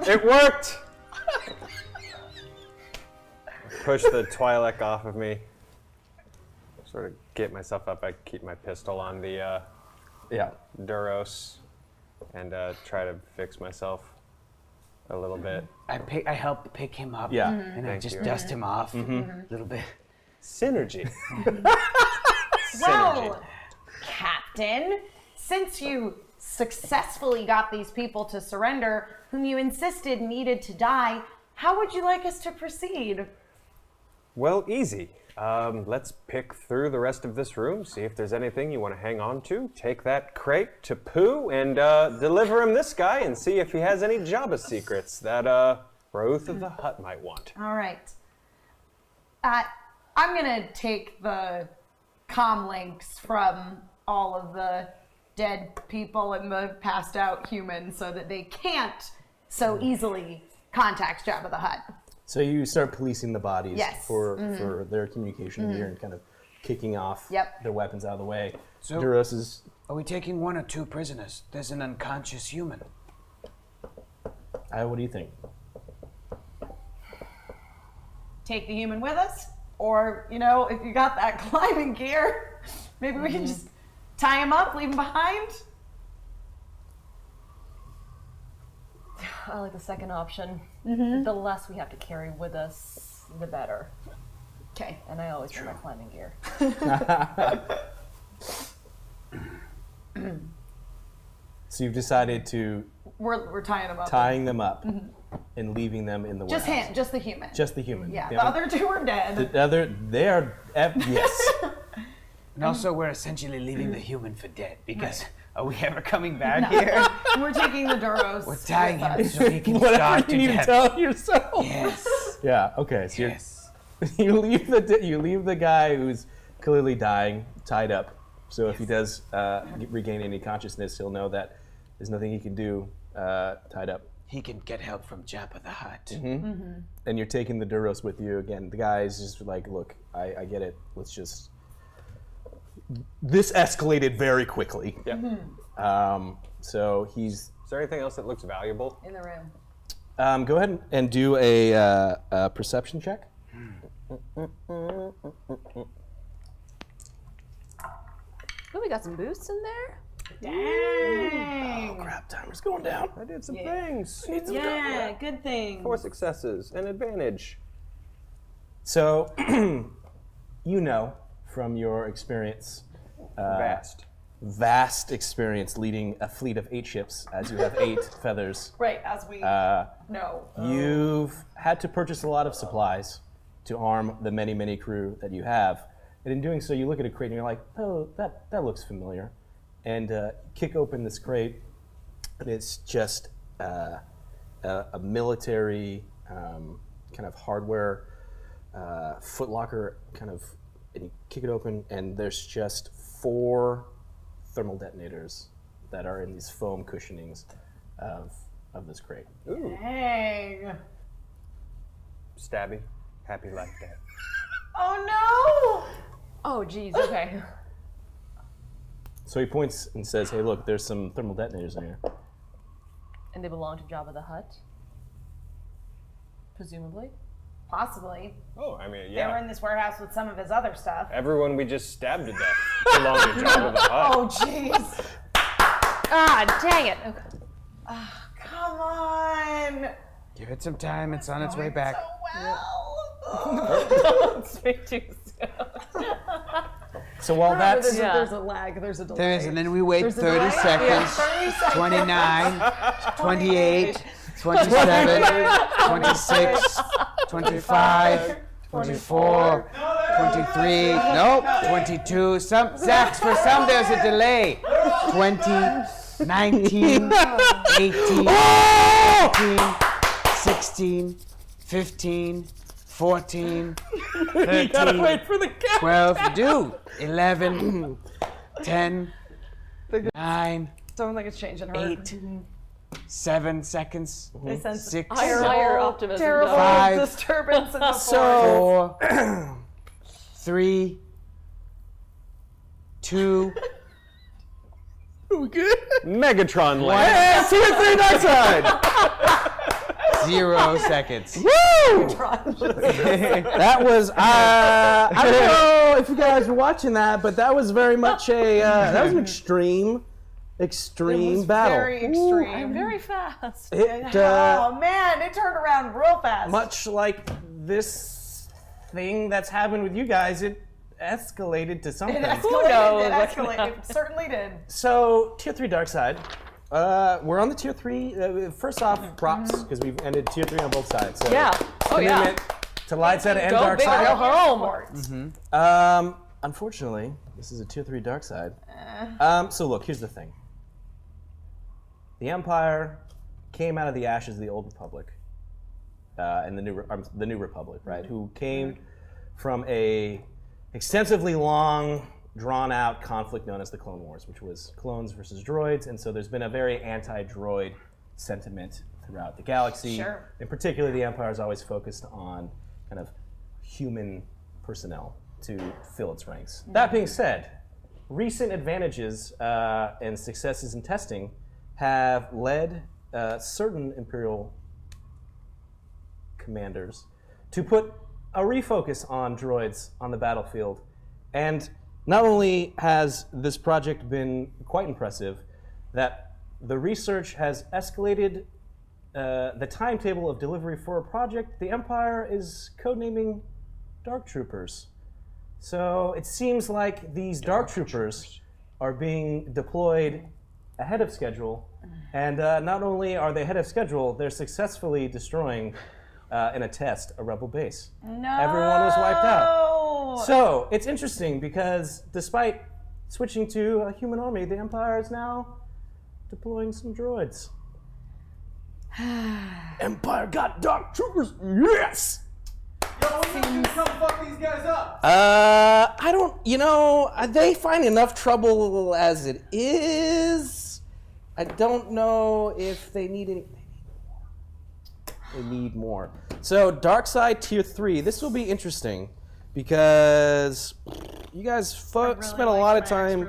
It worked! Push the Twi'lek off of me. Sort of get myself up. I keep my pistol on the Duros and try to fix myself a little bit. I help pick him up. Yeah. And I Thank just you. dust him off a little bit. Synergy. Well, Captain, since you successfully got these people to surrender, whom you insisted needed to die, how would you like us to proceed? Well, easy. Let's pick through the rest of this room, see if there's anything you want to hang on to. Take that crate to Pooh and deliver him this guy and see if he has any Jabba secrets that Ruth of the Hutt might want. All right. I'm going to take the comm links from all of the dead people and the passed out humans so that they can't so easily contact Jabba the Hutt. So you start policing the bodies Yes. for their communication gear and kind of kicking off their weapons out of the way. So- Duros is... Are we taking 1 or 2 prisoners? There's an unconscious human. What do you think? Take the human with us, or, you know, if you got that climbing gear, maybe we can just tie him up, leave him behind. I like the second option. The less we have to carry with us, the better. Okay. And I always wear my climbing gear. So you've decided to We're tying him up. tying them up and leaving them in the Just warehouse. him, just the human. Just the human. Yeah, They the haven't- other two are dead. The other, they are, yes. And also, we're essentially leaving the human for dead because are we ever coming back here? We're taking the Duros. We're tying with him us. so he can Whatever start you need to death. tell yourself. Yes. Yeah, okay. So Yes. you leave the guy who's clearly dying tied up. So if he does regain any consciousness, he'll know that there's nothing he can do tied up. He can get help from Jabba the Hutt. And you're taking the Duros with you again. The guy's just like, look, I get it. Let's just. This escalated very quickly. Yeah. So he's. Is there anything else that looks valuable? In the room. Go ahead and do a perception check. Oh, we got some boosts in there. Dang. Crap, timer's going down. I did some things. Yeah, good thing. 4 successes, an advantage. So, you know from your experience, vast experience leading a fleet of 8 ships, as you have 8 feathers. Right, as we know. You've had to purchase a lot of supplies to arm the many, many crew that you have. And in doing so, you look at a crate and you're like, oh, that looks familiar. And kick open this crate, and it's just a military kind of hardware footlocker kind of, and you kick it open, and there's just 4 thermal detonators that are in these foam cushionings of this crate. Ooh. Dang. Stabby. Happy Life Day. Oh Oh, geez. Okay. So he points and says, hey, look, there's some thermal detonators in here. And they belong to Jabba the Hutt? Presumably. no! Possibly. Oh, I mean, They were yeah. in this warehouse with some of his other stuff. Everyone we just stabbed to death belonged to Jabba the Hutt. Oh, jeez. Ah, dang it. Okay. Come on. Give it some time. It's on its way back. So well. Don't speak too soon. So while that's... There's a lag. There's a delay. There is, and then we wait There's a 30 delay? seconds. Yeah, 30 seconds. 29, 28, 27, 26, 25, 24, 23, nope, 22. Zach, for some there's a delay. 20, 19, 18, 19, 16, 15, 14, 13, You gotta wait for the count. 12, do 11, 10, 9, Don't think it's changing her. 8, 7 seconds, They sense 6, Higher optimism. terrible though. 5, disturbance in the So- 4, 3, 2, Megatron land. See you 3 next time. 0 seconds. That was, I don't know if you guys were watching that, but that was very much that was an extreme battle. Very extreme. I'm very fast. It, Oh man, it turned around real fast. much like this thing that's happened with you guys, it escalated to something. Who knows? It certainly did. So, Tier 3 Dark Side. We're on the Tier 3. First off, props, because we've ended Tier 3 on both sides. So Yeah. Oh, yeah. commitment to light side and Go dark big or side. go home. Unfortunately, this is a Tier 3 Dark Side. So look, here's the thing. The Empire came out of the ashes of the Old Republic, and the New Republic, right? Who came from a extensively long, drawn-out conflict known as the Clone Wars, which was clones versus droids, and so there's been a very anti-droid sentiment throughout the galaxy. Sure. In particular, the Empire is always focused on kind of human personnel to fill its ranks. That being said, recent advantages and successes in testing have led certain Imperial commanders to put a refocus on droids on the battlefield. And not only has this project been quite impressive, that the research has escalated the timetable of delivery for a project the Empire is codenaming Dark Troopers. So it seems like these Dark Troopers are being deployed ahead of schedule, and not only are they ahead of schedule, they're successfully destroying, in a test, a rebel base. No. Everyone was wiped out. So it's interesting because despite switching to a human army, the Empire is now deploying some droids. Empire got Dark Troopers, yes! Yo, when you come fuck these guys up? I don't, they find enough trouble as it is. I don't know if they need any. They need more. So, Dark Side Tier 3. This will be interesting because you guys spent a lot of time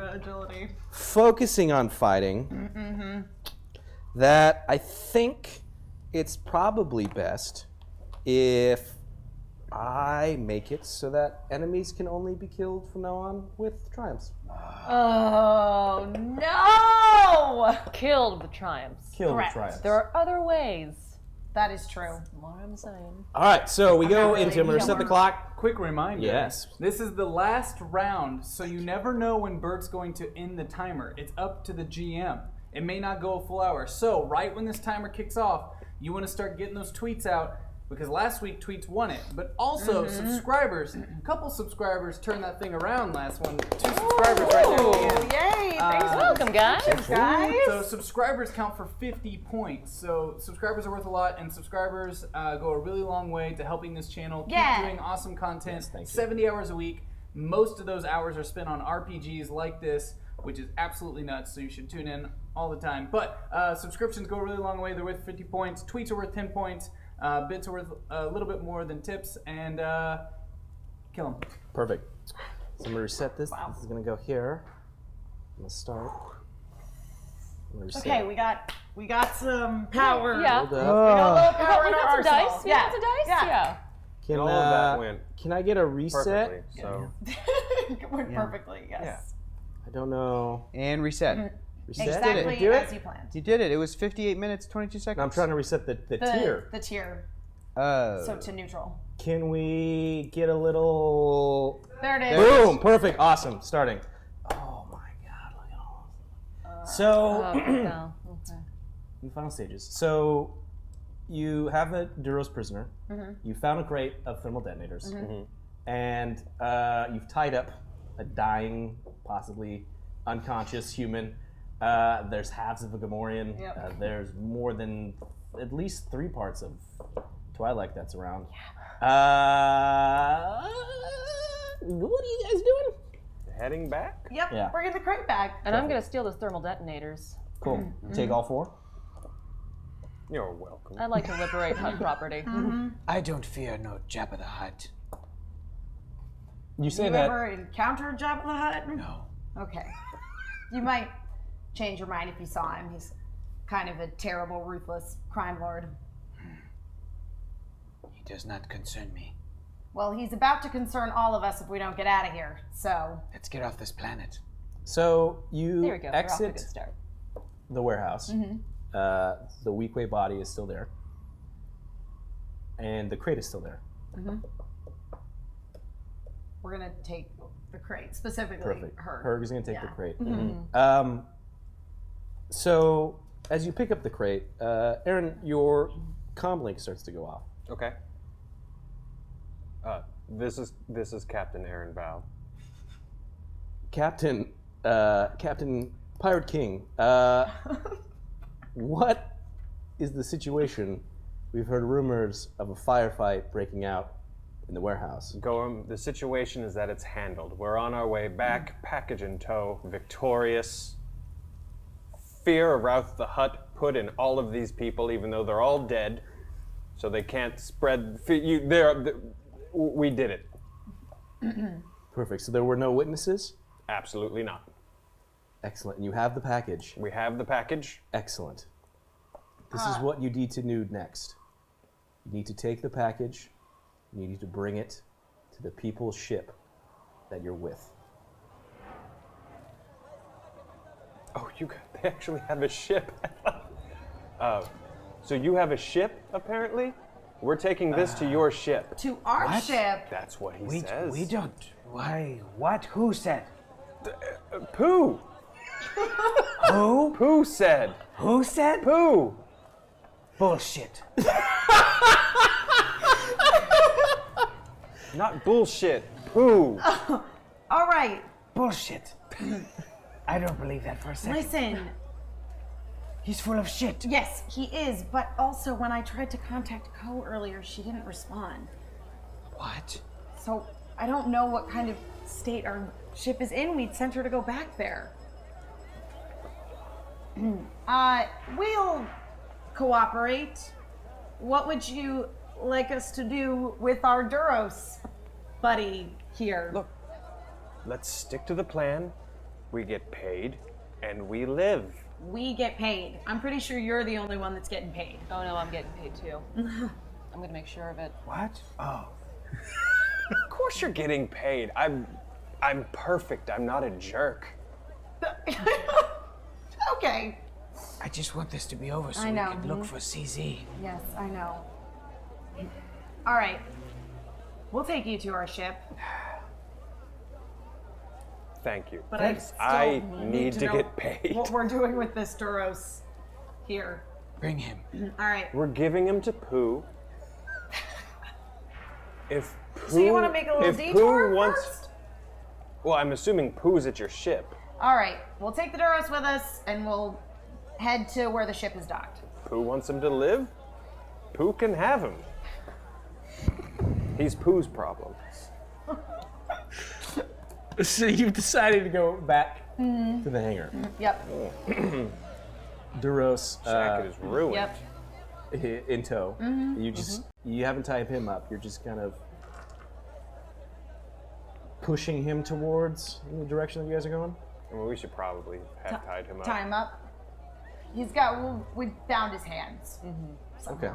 focusing on fighting. That I think it's probably best if I make it so that enemies can only be killed from now on with triumphs. Oh no! Killed with triumphs. Killed Correct. with triumphs. There are other ways. That is true. What I'm saying. All right, so we go really into. I'm going to set the clock. Quick reminder. Yes. This is the last round, so you never know when Bert's going to end the timer. It's up to the GM. It may not go a full hour. So right when this timer kicks off, you want to start getting those tweets out, because last week tweets won it. But also subscribers, a couple subscribers turned that thing around last one. 2 subscribers right there at the end. Yay! Thanks, Welcome, guys. guys. So subscribers count for 50 points. So subscribers are worth a lot, and subscribers go a really long way to helping this channel keep doing awesome content. Yes, thank you. 70 hours a week. Most of those hours are spent on RPGs like this, which is absolutely nuts. So you should tune in all the time. But subscriptions go a really long way. They're worth 50 points. Tweets are worth 10 points. Bits are worth a little bit more than tips, and kill them. Perfect. So I'm going to reset this. This is going to go here. I'm going to start. I'm gonna reset. Okay, we got some power. Yeah. Hold We up. got a little We power in got our some arsenal. dice. We got some dice. Yeah. Can, All of that went can I get a reset? perfectly. So It went perfectly. Yes. Yeah. I don't know. And reset. Reset? Exactly Do it? as you planned. You did it. It was 58 minutes, 22 seconds. No, I'm trying to reset the tier. The tier. Oh. So to neutral. Can we get a little... There it is. Boom! Perfect. Awesome. Starting. Oh my god, look at all of this. So, Oh, no. Okay. in the final stages. So, you have a Duros prisoner. You found a crate of thermal detonators. And you've tied up a dying, possibly unconscious human. There's halves of a Gamorrean. Yep. There's more than at least 3 parts of Twilight that's around. What are you guys doing? heading back. Yep. Yeah. We're in the crate bag. And I'm gonna steal those thermal detonators. Cool. Take all 4? You're welcome. I'd like to liberate Hut property. I don't fear no Jabba the Hutt. You say You that. ever encountered Jabba the Hutt? No. Okay. You might change your mind if you saw him. He's kind of a terrible, ruthless crime lord. He does not concern me. Well, he's about to concern all of us if we don't get out of here. So, Let's get off this planet. So you There we go. We're off to a exit good start. the warehouse. The weak way body is still there. And the crate is still there. we're gonna take the crate, specifically Perfect. her. Herg is going to take the Yeah. crate. So as you pick up the crate, Aaron, your comm link starts to go off. Okay. This is Captain Aaron Bow. Captain Pirate King, what is the situation? We've heard rumors of a firefight breaking out in the warehouse. Gorham, the situation is that it's handled. We're on our way back, package in tow, victorious. Fear aroused the hut put in all of these people, even though they're all dead, so they can't spread. We did it. Perfect. So there were no witnesses? Absolutely not. Excellent. And you have the package. We have the package. Excellent. This is what you need to do next. You need to take the package, and you need to bring it to the people's ship that you're with. Oh, they actually have a ship. So you have a ship, apparently? We're taking this to your ship. To our ship. That's what he says. We don't. Why? What? Who said? Pooh! Who? Pooh said. Who said? Pooh! Bullshit. Not bullshit. Pooh! All right, Bullshit. I don't believe that for a second. listen. He's full of shit. Yes, he is, but also when I tried to contact Ko earlier, she didn't respond. What? So I don't know what kind of state our ship is in. We'd sent her to go back there. We'll cooperate. What would you like us to do with our Duros buddy here? Look, let's stick to the plan. We get paid, and we live. We get paid. I'm pretty sure you're the only one that's getting paid. Oh no, I'm getting paid too. I'm gonna make sure of it. What? Oh. Of course you're getting paid. I'm perfect. I'm not a jerk. Okay. I just want this to be over so I we know. can look for CZ. Yes, I know. All right. We'll take you to our ship. Thank you. But I still need to know get paid. what we're doing with this Duros here. Bring him. All right. We're giving him to Pooh. If Pooh, So you want to make a little if detour Pooh wants, first? well, I'm assuming Pooh's at your ship. All right. We'll take the Duros with us, and we'll head to where the ship is docked. Pooh wants him to live. Pooh can have him. He's Pooh's problem. So you've decided to go back to the hangar. Yep. Duros Jacket is ruined. Yep. in tow. You just you haven't tied him up. You're just kind of pushing him towards in the direction that you guys are going. I mean, we should probably have tied him up. Tie him up. He's got. We bound his hands. Okay.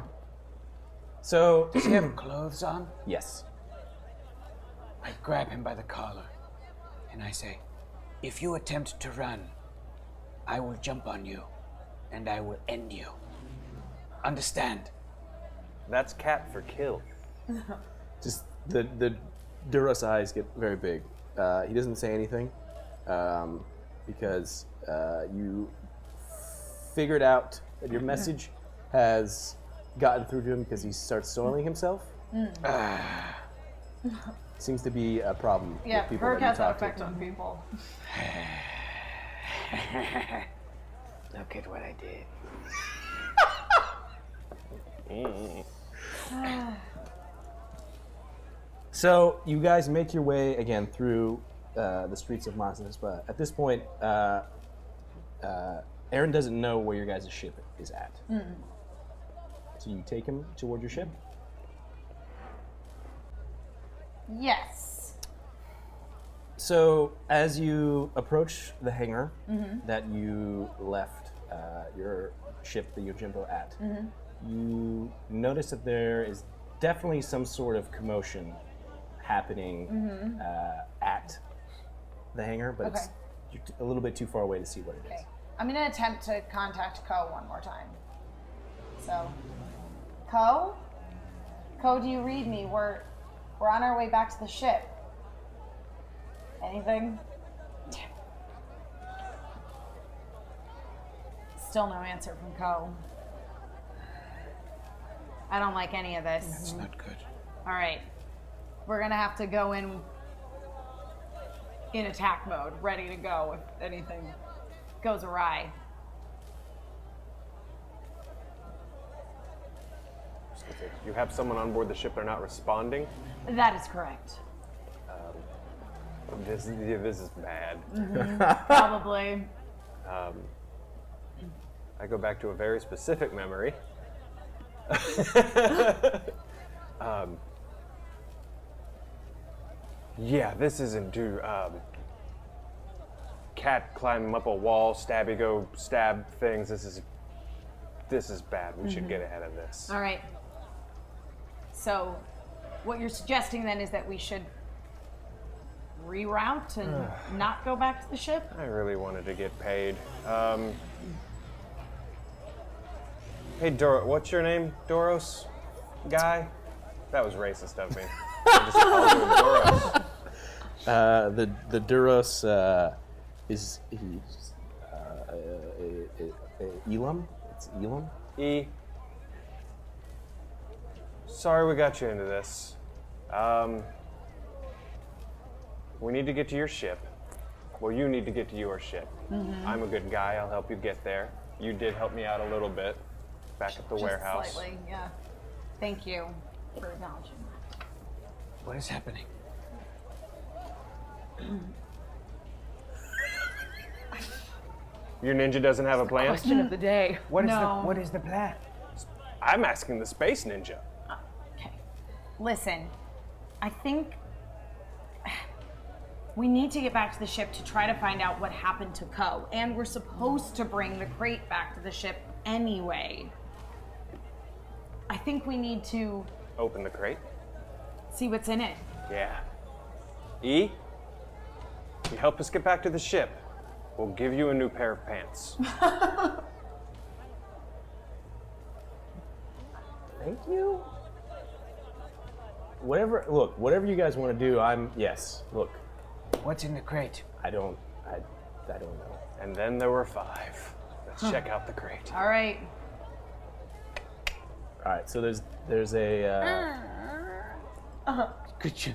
So Does he have clothes on? yes. I grab him by the collar and I say, if you attempt to run, I will jump on you and I will end you. Understand? That's cat for kill. Just the Duros eyes get very big. He doesn't say anything because you figured out that your message has gotten through to him because he starts soiling himself. Seems to be a problem Yeah. with people Perk that you has that talk effect to. on people. Look at what I did. So you guys make your way again through the streets of Mazda. At this point, Aaron doesn't know where your guys' ship is at. So you take him toward your ship. Yes. So as you approach the hangar that you left your ship, the Yojimbo, at, you notice that there is definitely some sort of commotion happening at the hangar, but it's a little bit too far away to see what it is. Okay. I'm gonna attempt to contact Ko one more time. So, Ko, do you read me? We're on our way back to the ship. anything? Still no answer from Ko. I don't like any of this. That's not good. All right. We're going to have to go in attack mode, ready to go if anything goes awry. You have someone on board the ship, they're not responding. That is correct. This is bad. Probably. I go back to a very specific memory. Yeah, this isn't due. Cat climbing up a wall, stabby go stab things. This is bad. We should get ahead of this. All right. So, what you're suggesting then is that we should reroute and not go back to the ship? I really wanted to get paid. Hey, what's your name? Doros? Guy? That was racist of me. I just called him Doros. The Duros is Elam. It's Elam. Sorry we got you into this. We need to get to your ship. Well, you need to get to your ship. I'm a good guy. I'll help you get there. You did help me out a little bit back at the Just warehouse. Slightly, yeah. Thank you for acknowledging that. What is happening? Your ninja doesn't have a plan? Question of the day. What No. is the plan? I'm asking the space ninja. Okay. Listen, I think we need to get back to the ship to try to find out what happened to Ko. And we're supposed to bring the crate back to the ship anyway. I think we need to Open the crate. see what's in it. Yeah. You help us get back to the ship. We'll give you a new pair of pants. Thank you. Whatever you guys want to do, yes. Look, What's in the crate? I don't know. And then there were 5. Let's check out the crate. All right. All right, so there's a Good shit.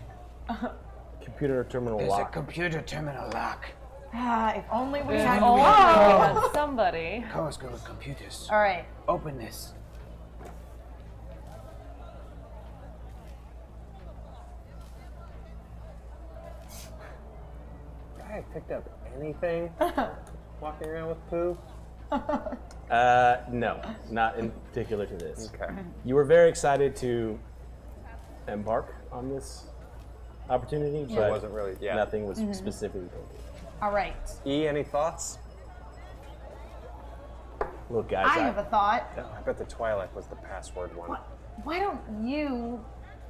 computer terminal There's lock. a computer terminal lock. If only we If had only we Ko. had somebody. Ko's good with computers. All right. Open this. I picked up anything walking around with poo? No, not in particular to this. Okay. You were very excited to embark on this opportunity, but wasn't really, yeah. nothing was specifically told you. All right. Any thoughts? Look, guys, I have a thought. I bet the Twilight was the password one. Why don't you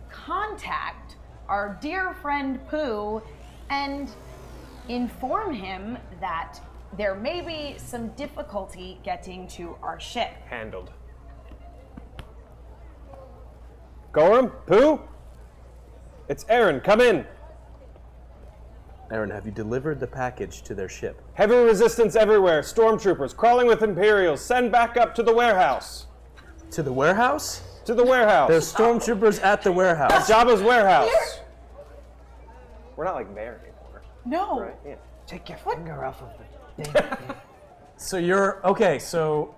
contact our dear friend Pooh and inform him that there may be some difficulty getting to our ship? Handled. Gorham? Pooh? It's Aaron. Come in. Aaron, have you delivered the package to their ship? Heavy resistance everywhere. Stormtroopers crawling with Imperials. Send back up to the warehouse. To the warehouse? To the warehouse. There's stormtroopers at the warehouse. Jabba's warehouse. We're not like there anymore. No. Right? Yeah. Take your finger off of the thing. So you're okay. So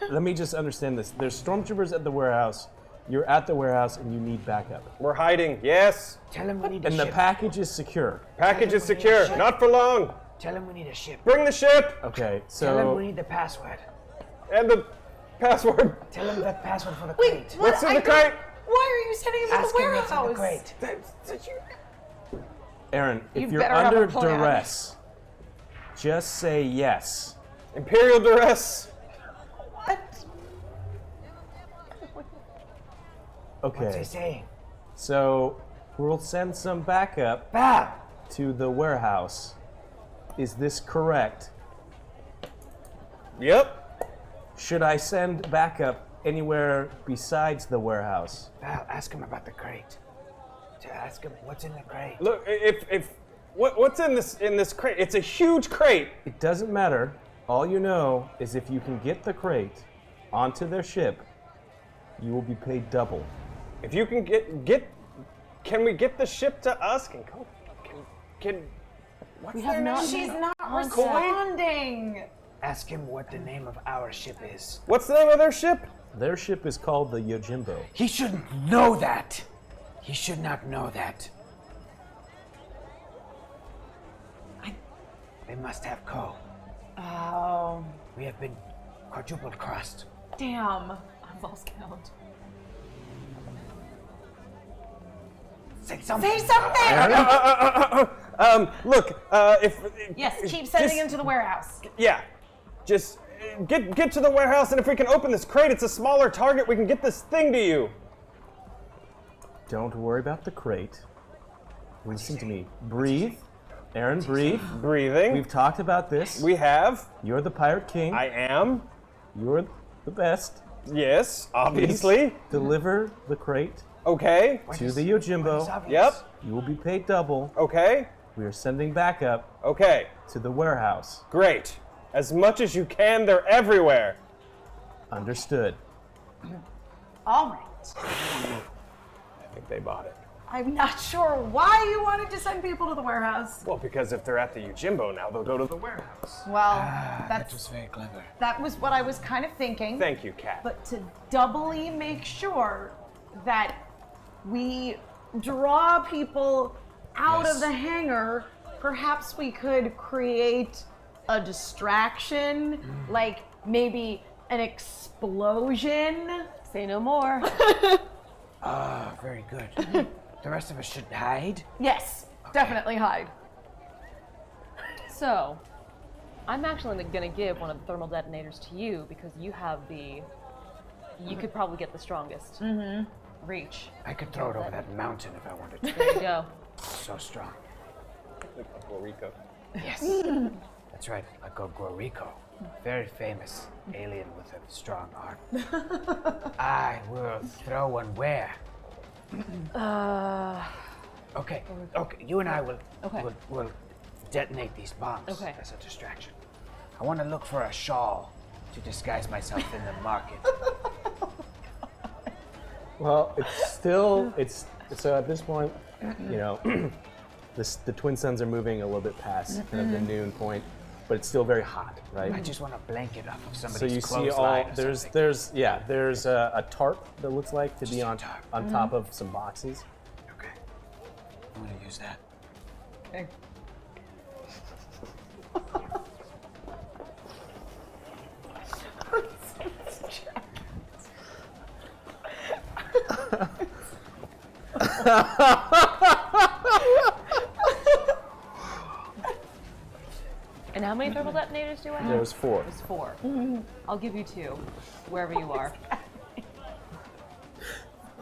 let me just understand this. There's stormtroopers at the warehouse. You're at the warehouse and you need backup. We're hiding. Yes. Tell him we need a And the ship. package is secure. Package is secure. Not for long. Tell him we need a ship. Bring the ship Okay, Tell him we so need the password. and the password. Tell him the password for the Wait, crate. What's in the crate? Why are you sending him to Ask the him what's in the warehouse? crate. Aaron, if You you're better have a under plan. duress, just say yes. Imperial duress. What? What's he Okay, saying? so we'll send some backup Bab! to the warehouse. Is this correct? Yep. Should I send backup anywhere besides the warehouse? Bab, ask him about the crate. Ask him what's in the crate. Look, if What's in this crate? It's a huge crate. It doesn't matter. All you know is if you can get the crate onto their ship, you will be paid double. If you can can we get the ship to us? What's their name? She's not responding. Ask him what the name of our ship is. What's the name of their ship? Their ship is called the Yojimbo. He shouldn't know that. He should not know that. They must have Co. Oh, We have been quadruple crossed. damn. I've lost count. Say something. Say something! Look, Yes, keep sending him to the warehouse. Yeah, just get to the warehouse, and if we can open this crate, it's a smaller target. We can get this thing to you. Don't worry about the crate. Listen to me. Breathe. Aaron, breathe. Breathing. We've talked about this. We have. You're the Pirate King. I am. You're the best. Yes, Please obviously. deliver the crate Okay. to the Yojimbo. Yep. You will be paid double. Okay. We are sending backup Okay. to the warehouse. Great. As much as you can, they're everywhere. Understood. All right. I think they bought it. I'm not sure why you wanted to send people to the warehouse. Well, because if they're at the Yojimbo now, they'll go to the warehouse. Well, That was very clever. that was what I was kind of thinking. Thank you, Kat. But to doubly make sure that we draw people out of the hangar, perhaps we could create a distraction, like maybe an explosion. Say no more. Very good. The rest of us should hide. Yes, definitely hide. So, I'm actually going to give one of the thermal detonators to you because you have you could probably get the strongest reach. I could throw it over that mountain if I wanted to. There you go. So strong. Rico. Yes. That's right. I go Guarico. Very famous alien with a strong arm. I will throw one where? Okay. You and I will will detonate these bombs as a distraction. I want to look for a shawl to disguise myself in the market. Well, so at this point, you know, the twin suns are moving a little bit past kind of the noon point, but it's still very hot, right? I just want a blanket off of So somebody's you see clothesline or something. there's a tarp that looks like to be a on tarp. top of some boxes. Okay. I'm gonna use that. Okay. And how many thermal detonators do I have? There's 4. There's 4. I'll give you 2, wherever you are.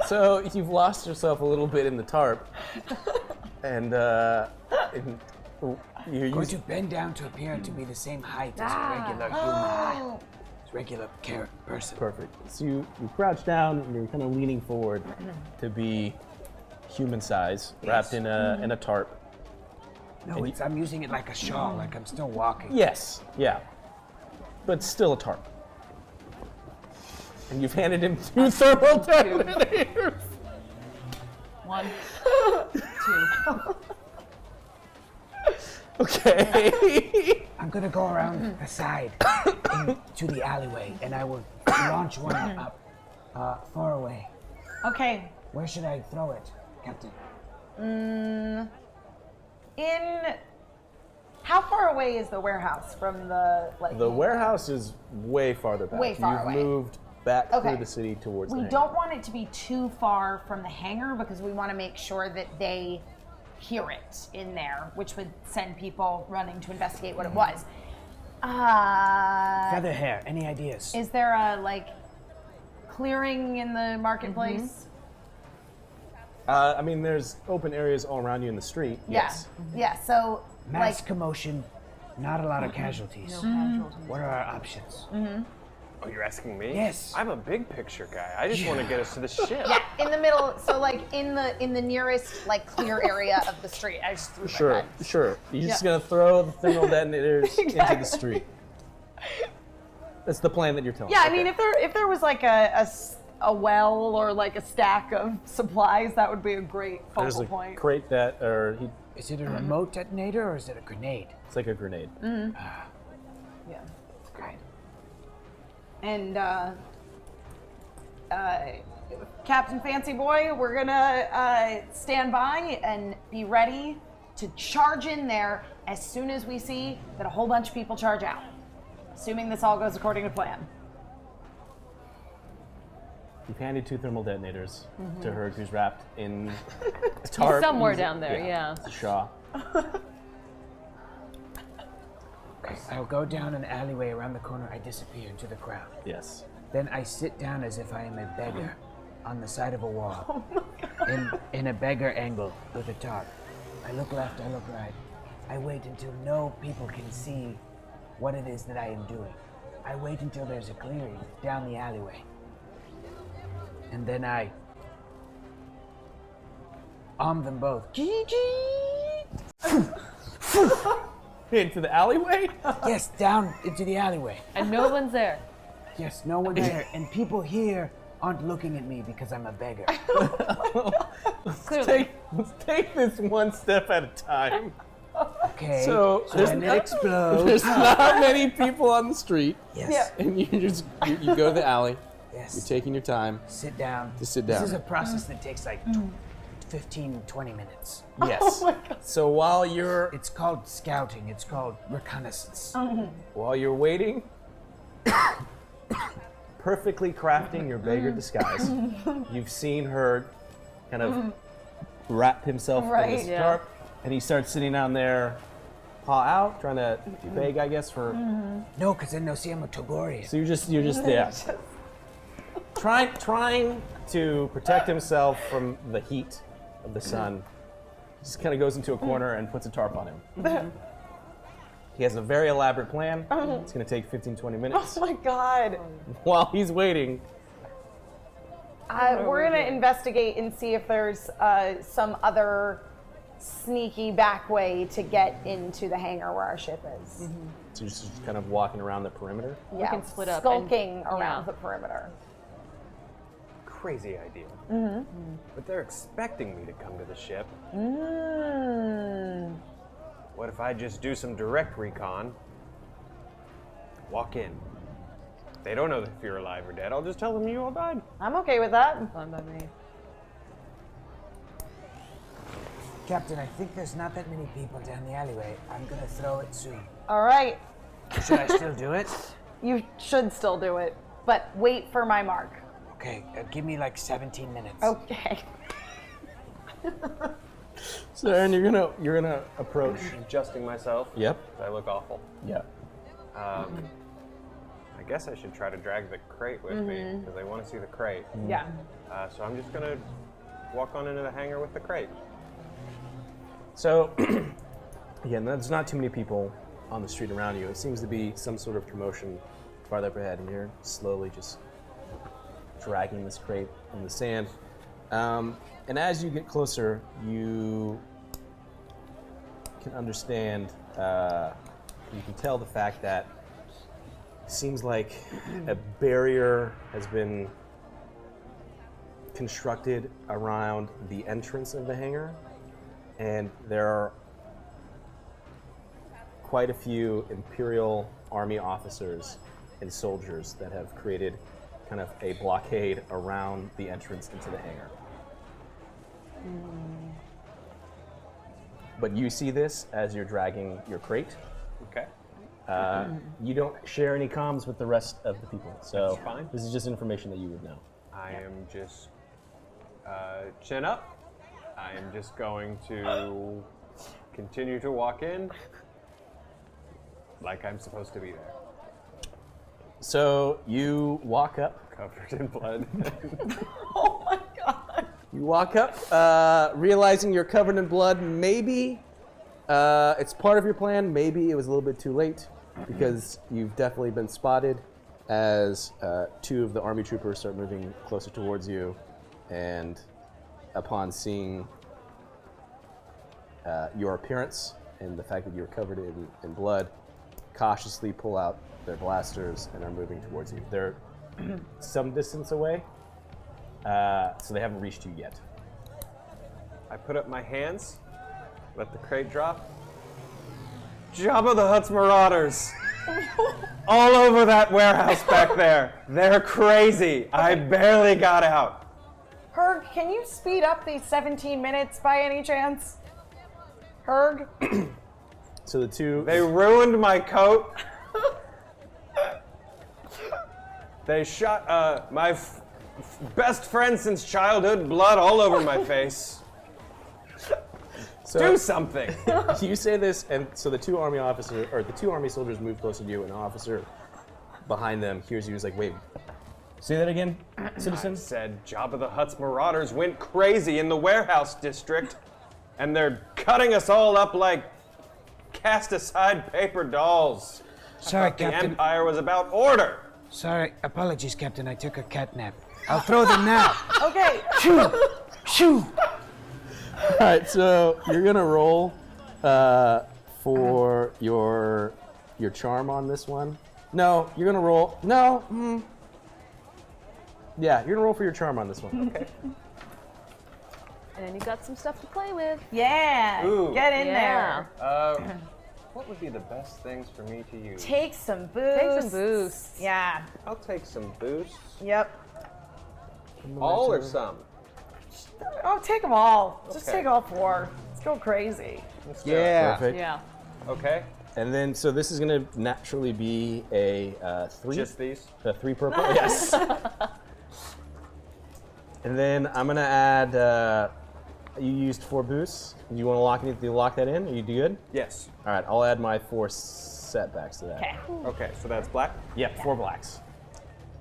So you've lost yourself a little bit in the tarp, and you're Going to bend down to appear to be the same height as a regular human. Regular person. perfect. So you crouch down and you're kind of leaning forward to be human size, wrapped in a tarp. No, I'm using it like a shawl, like I'm still walking. Yes, yeah, but still a tarp. And you've handed him 2 thermal detonators. 1, 2. Okay. I'm gonna go around the side to the alleyway, and I will launch one up far away. Okay. Where should I throw it, Captain? How far away is the warehouse from the The warehouse is way farther back. Way far You've away. moved back Okay. through the city towards the We hangar. don't want it to be too far from the hangar because we want to make sure that they hear it in there, which would send people running to investigate what it was. Feather hair. Any ideas? Is there a clearing in the marketplace? I mean, there's open areas all around you in the street. Yes. Yeah. So Mass commotion. Not a lot of casualties. No casualties. What are our options? Oh, you're asking me? Yes. I'm a big picture guy. I just want to get us to the ship. Yeah, in the middle. So like in the nearest like clear area of the street. I just threw my Sure, gun. sure. You're just gonna throw the thermal detonators into the street. That's the plan that you're telling. Yeah, me. I mean, if there was like a well or like a stack of supplies, that would be a great There's focal a point. crate that, or Is it a remote detonator or is it a grenade? it's like a grenade. Yeah. Great. And Captain Fancy Boy, we're gonna stand by and be ready to charge in there as soon as we see that a whole bunch of people charge out. Assuming this all goes according to plan. You've handed 2 thermal detonators to her, who's wrapped in tarp. somewhere down there, yeah. It's a Shaw. I'll go down an alleyway around the corner. I disappear into the crowd. Yes. Then I sit down as if I am a beggar on the side of a wall, in a beggar angle with a tarp. I look left, I look right. I wait until no people can see what it is that I am doing. I wait until there's a clearing down the alleyway. And then I arm them both. Into the alleyway? Yes, down into the alleyway. And no one's there. Yes, no one there. And people here aren't looking at me because I'm a beggar. Clearly. Let's take this one step at a time. Okay. So there's when it explodes. There's not many people on the street. Yes. And you go to the alley. Yes. You're taking your time. Sit down. To sit down. This is a process that takes like 15, 20 minutes. Yes. So while you're It's called scouting. It's called reconnaissance. while you're waiting, perfectly crafting your beggar disguise, you've seen her kind of wrap himself in this Yeah. tarp, and he starts sitting down there, paw out, trying to beg, I guess, for. No, because then they'll see I'm a Togorian. So you're just yeah. Trying to protect himself from the heat of the sun. Just kind of goes into a corner and puts a tarp on him. He has a very elaborate plan. It's going to take 15-20 minutes. Oh my god. While he's waiting, We're gonna investigate and see if there's some other sneaky back way to get into the hangar where our ship is. so you're just kind of walking around the perimeter. Yeah, can split up and- skulking around yeah. the perimeter. Crazy idea. But they're expecting me to come to the ship. What if I just do some direct recon? Walk in. They don't know if you're alive or dead. I'll just tell them you all died. I'm okay with that. Fine by me. Captain, I think there's not that many people down the alleyway. I'm gonna throw it soon. All right, Should I still do it? you should still do it, but wait for my mark. Okay, give me like 17 minutes. Okay. So Aaron, you're gonna approach. Adjusting myself. Yep. I look awful. Yeah. I guess I should try to drag the crate with me because they want to see the crate. Yeah. So I'm just gonna walk on into the hangar with the crate. So again, there's not too many people on the street around you. It seems to be some sort of commotion farther up ahead, and you're slowly just dragging this crate in the sand. And as you get closer, you can understand, you can tell the fact that it seems like a barrier has been constructed around the entrance of the hangar, and there are quite a few Imperial Army officers and soldiers that have created kind of a blockade around the entrance into the hangar. But you see this as you're dragging your crate. Okay. You don't share any comms with the rest of the people, so That's fine. this is just information that you would know. I am just chin up. I am just going to continue to walk in like I'm supposed to be there, So you walk up. covered in blood. Oh my god. You walk up, realizing you're covered in blood. Maybe it's part of your plan. Maybe it was a little bit too late because you've definitely been spotted. as two of the army troopers start moving closer towards you, and upon seeing your appearance and the fact that you're covered in blood, cautiously pull out their blasters and are moving towards you. They're some distance away, so they haven't reached you yet. I put up my hands, let the crate drop. Jabba the Hutt's Marauders! All over that warehouse back there. They're crazy. I barely got out. Herg, can you speed up these 17 minutes by any chance? Herg? So the two... They ruined my coat. They shot my best friend since childhood, blood all over my face. So, do something. You say this, and so the two army soldiers move closer to you, and an officer behind them hears you. He's like, "Wait, say that again, citizen." I said Jabba the Hutt's Marauders went crazy in the warehouse district, and they're cutting us all up like cast-aside paper dolls. Sorry, I thought the Captain. Empire was about order. Sorry, apologies, Captain. I took a cat nap. I'll throw them now. Okay. Shoo! Shoo! All right, so you're gonna roll for your charm on this one. No, you're gonna roll. No. Yeah, you're gonna roll for your charm on this one. Okay. And then you got some stuff to play with. Yeah. Ooh. Get in Yeah. there. What would be the best things for me to use? Take some boosts. Take some boosts. Yeah. I'll take some boosts. Yep. All or some? Oh, take them all. Just Okay. take all 4. Let's go crazy. Let's do it. Yeah. Perfect. Yeah. Okay. And then, so this is gonna naturally be a 3. Just these? A 3 purple. Yes. And then I'm gonna add. You used 4 boosts. Do you want to lock that in? Are you good? Yes. All right. I'll add my 4 setbacks to that. Okay. Okay, so that's black. Yep. 4 blacks.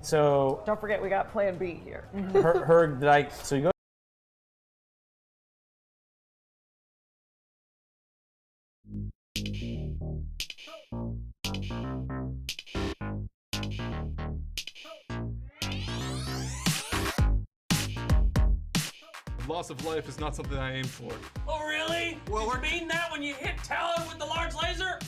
So Don't forget we got plan B here. so you go. Loss of life is not something I aim for. Oh, really? Well, we're mean that when you hit Talon with the large laser?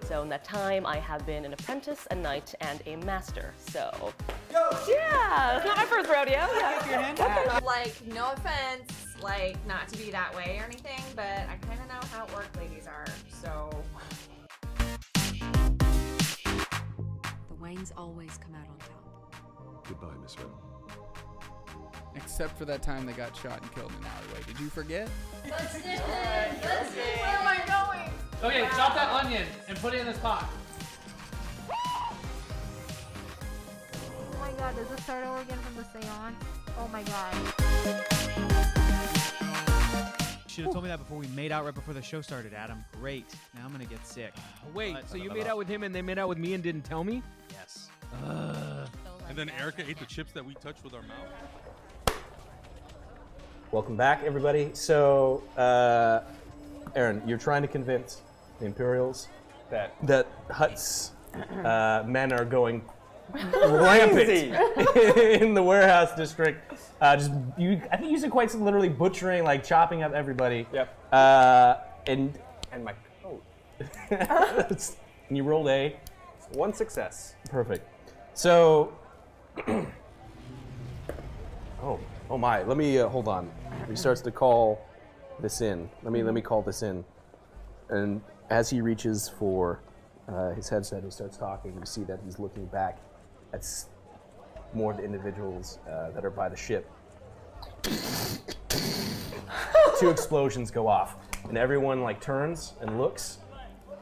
So in that time, I have been an apprentice, a knight, and a master. So, yeah, it's not my first rodeo. Yeah. Like, no offense, like, not to be that way or anything, but I kind of know how orc ladies are, so. The Waynes always come out on top. Goodbye, Miss Ren. Except for that time they got shot and killed in an alleyway. Did you forget? Let's do it! Where am I going? Okay, chop that onion and put it in this pot. Oh my god, does it start over again from the seance? Oh my god. Should have told me that before we made out right before the show started, Adam. Great. Now I'm gonna get sick. Wait, so you made out with him and they made out with me and didn't tell me? Yes. And then Erica ate the chips that we touched with our mouth. Welcome back, everybody. So, Aaron, you're trying to convince the Imperials that Hutt's men are going rampant in the warehouse district. I think you said quite literally butchering, like chopping up everybody. Yep. And my coat. and you rolled a 1 success. perfect. So, oh my. Let me hold on. He starts to call this in. Let me call this in. And as he reaches for his headset and starts talking, you see that he's looking back at more of the individuals that are by the ship. 2 explosions go off, and everyone like turns and looks.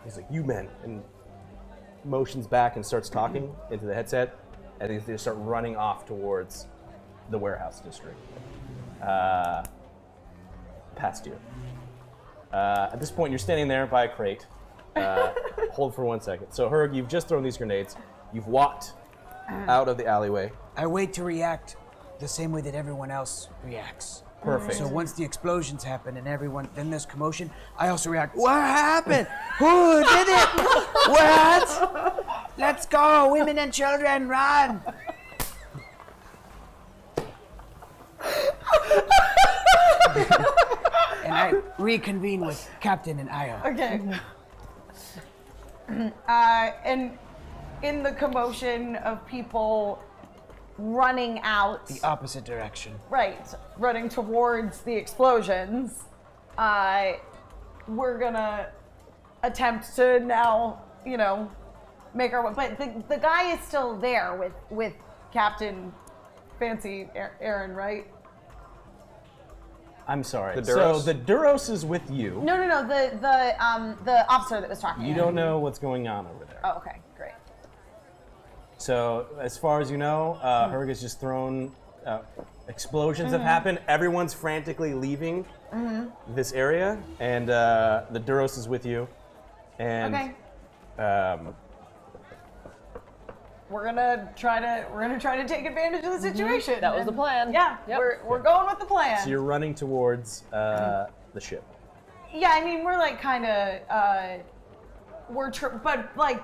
He's like, "You men," and motions back and starts talking into the headset, and they start running off towards the warehouse district. Past you. At this point, you're standing there by a crate. Hold for 1 second. So, Herg, you've just thrown these grenades. You've walked out of the alleyway. I wait to react the same way that everyone else reacts. Perfect. So once the explosions happen and then there's commotion, I also react. What happened? Who did it? What? Let's go, women and children, run! And I reconvene with Captain and Io. Okay. And in the commotion of people running out, The opposite direction. right, running towards the explosions, we're gonna attempt to now, make our way. But the guy is still there with Captain Fancy Aaron, right? I'm sorry. The So Duros? the Duros is with you. No, the officer that was talking. You don't know what's going on over there. Oh, okay, great. So as far as you know, Herg has just thrown. Explosions have happened. Everyone's frantically leaving this area, and the Duros is with you. And Okay. We're gonna try to take advantage of the situation. That was the plan. Yeah, Yep. we're going with the plan. so you're running towards the ship. Yeah, I mean we're like kind of but like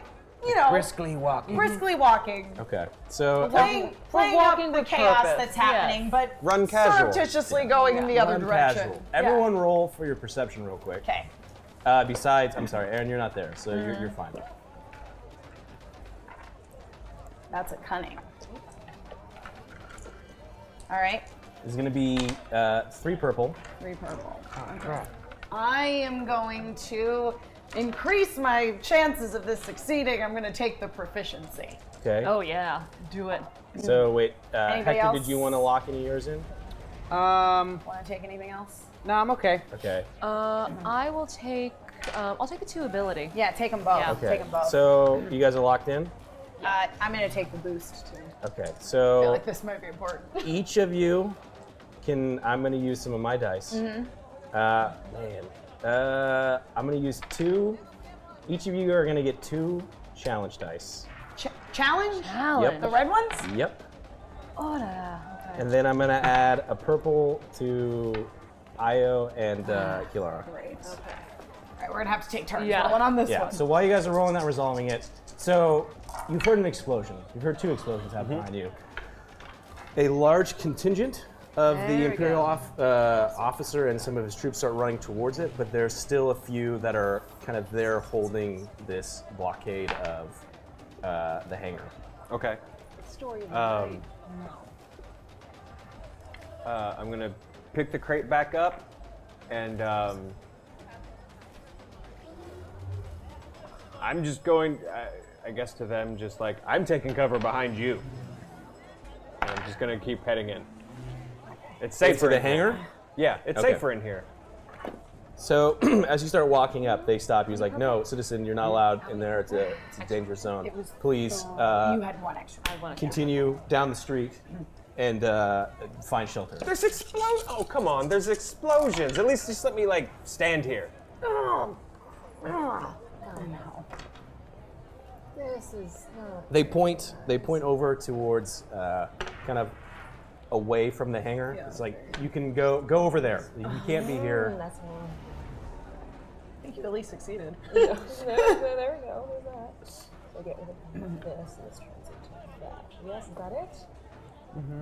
Briskly walking. briskly walking, Okay. So playing walking up the with chaos purpose. that's happening, Yes. but Run casual. surreptitiously going in the other run direction. casual. Everyone roll for your perception real quick. Okay. Besides, I'm sorry, Aaron, you're not there, so you're fine. That's a cunning. All right, There's gonna be 3 purple. 3 purple. I am going to increase my chances of this succeeding. I'm going to take the proficiency. Okay. Oh yeah, do it. So wait, Anybody Hector, else? did you want to lock any of yours in? Want to take anything else? No, I'm okay. Okay. I will take. I'll take the 2 ability. Yeah, take them both. Yeah. Okay. Take them both. So you guys are locked in. I'm going to take the boost too. Okay. I feel So like this might be important. each of you can. I'm going to use some of my dice. I'm going to use 2. Each of you are going to get 2 challenge dice. Challenge? Challenge. The red ones? Yep. Ora. Okay. And then I'm going to add a purple to Io and Kilara. Great. Okay. All right, we're going to have to take turns Yeah. rolling on this Yeah. one. So while you guys are rolling that, resolving it. So you've heard an explosion. You've heard 2 explosions happen behind you. A large contingent of There the we Imperial go. officer and some of his troops start running towards it, but there's still a few that are kind of there holding this blockade of the hangar. Okay. Story of the Um, I'm gonna pick the crate back up, and I'm just going, I guess to them, just like, I'm taking cover behind you. And I'm just gonna keep heading in. It's safer For the in here. hangar? Yeah, it's Okay. safer in here. So as you start walking up, they stop you. He's like, "No, citizen, you're not allowed in there. It's a dangerous zone. Please you had one extra. I had one extra. continue down the street and find shelter." There's explosions. Oh, come on. There's explosions. At least just let me, like, stand here. This is. They point over towards kind of away from the hangar. It's like you can go over there. You can't be here. That's I think you at least succeeded. there we go. There's that. Okay, this translates to that. Yes, is that it?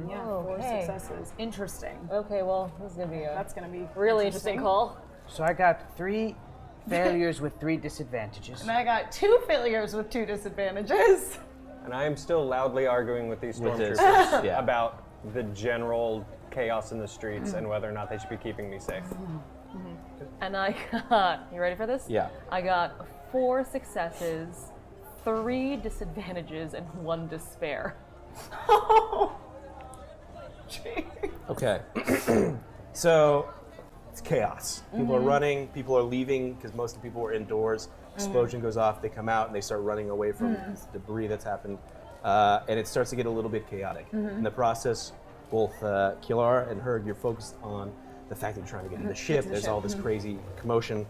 Yeah, Oh, 4 okay. successes. Interesting. Okay, well, this is gonna be a That's going to be really interesting call. So I got 3 failures with 3 disadvantages. And I got 2 failures with 2 disadvantages. And I am still loudly arguing with these With this, stormtroopers yeah. about the general chaos in the streets and whether or not they should be keeping me safe. And I got. You ready for this? Yeah. I got 4 successes, 3 disadvantages, and 1 despair. Okay. So it's chaos. People are running. People are leaving because most of the people were indoors. Explosion goes off. They come out and they start running away from this debris that's happened, and it starts to get a little bit chaotic. In the process, both Kilar and Herg, you're focused on the fact that you're trying to get to the ship. There's all this crazy commotion.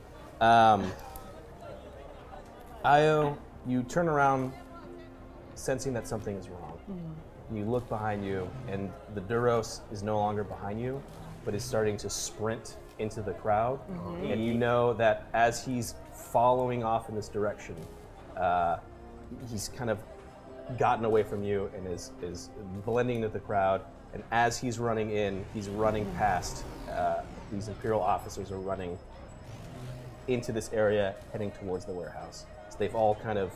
Io, you turn around, sensing that something is wrong. You look behind you, and the Duros is no longer behind you, but is starting to sprint into the crowd. And you know that as he's following off in this direction, he's kind of gotten away from you and is blending into the crowd. And as he's running in, he's running past. These Imperial officers are running into this area, heading towards the warehouse. So they've all kind of.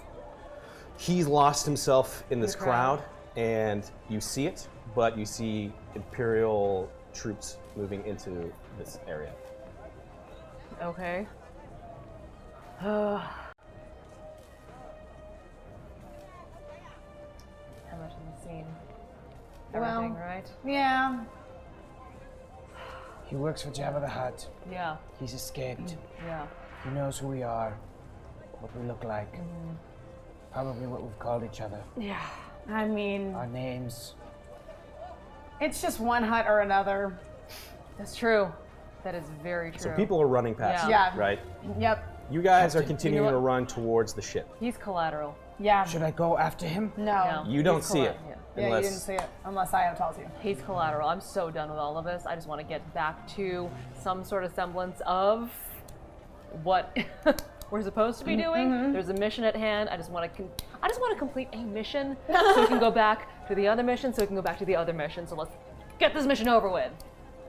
He's lost himself in this crowd, and you see it, but you see Imperial troops moving into this area. Okay. How much in the scene? Everything, right? Yeah. He works for Jabba the Hutt. Yeah. He's escaped. Yeah. He knows who we are, what we look like, probably what we've called each other, Yeah. I mean, our names. it's just one hut or another. That's true. That is very true. So people are running past Yeah. you, right? Yep. You guys are You know continuing what? to run towards the ship. He's collateral. Yeah. Should I go after him? No. You don't He's see it. collateral, Yeah, Unless you didn't see it unless I tells you. He's collateral. I'm so done with all of this. I just want to get back to some sort of semblance of what we're supposed to be doing. There's a mission at hand. I just want to complete a mission so we can go back to the other mission, so we can go back to the other mission. So let's get this mission over with.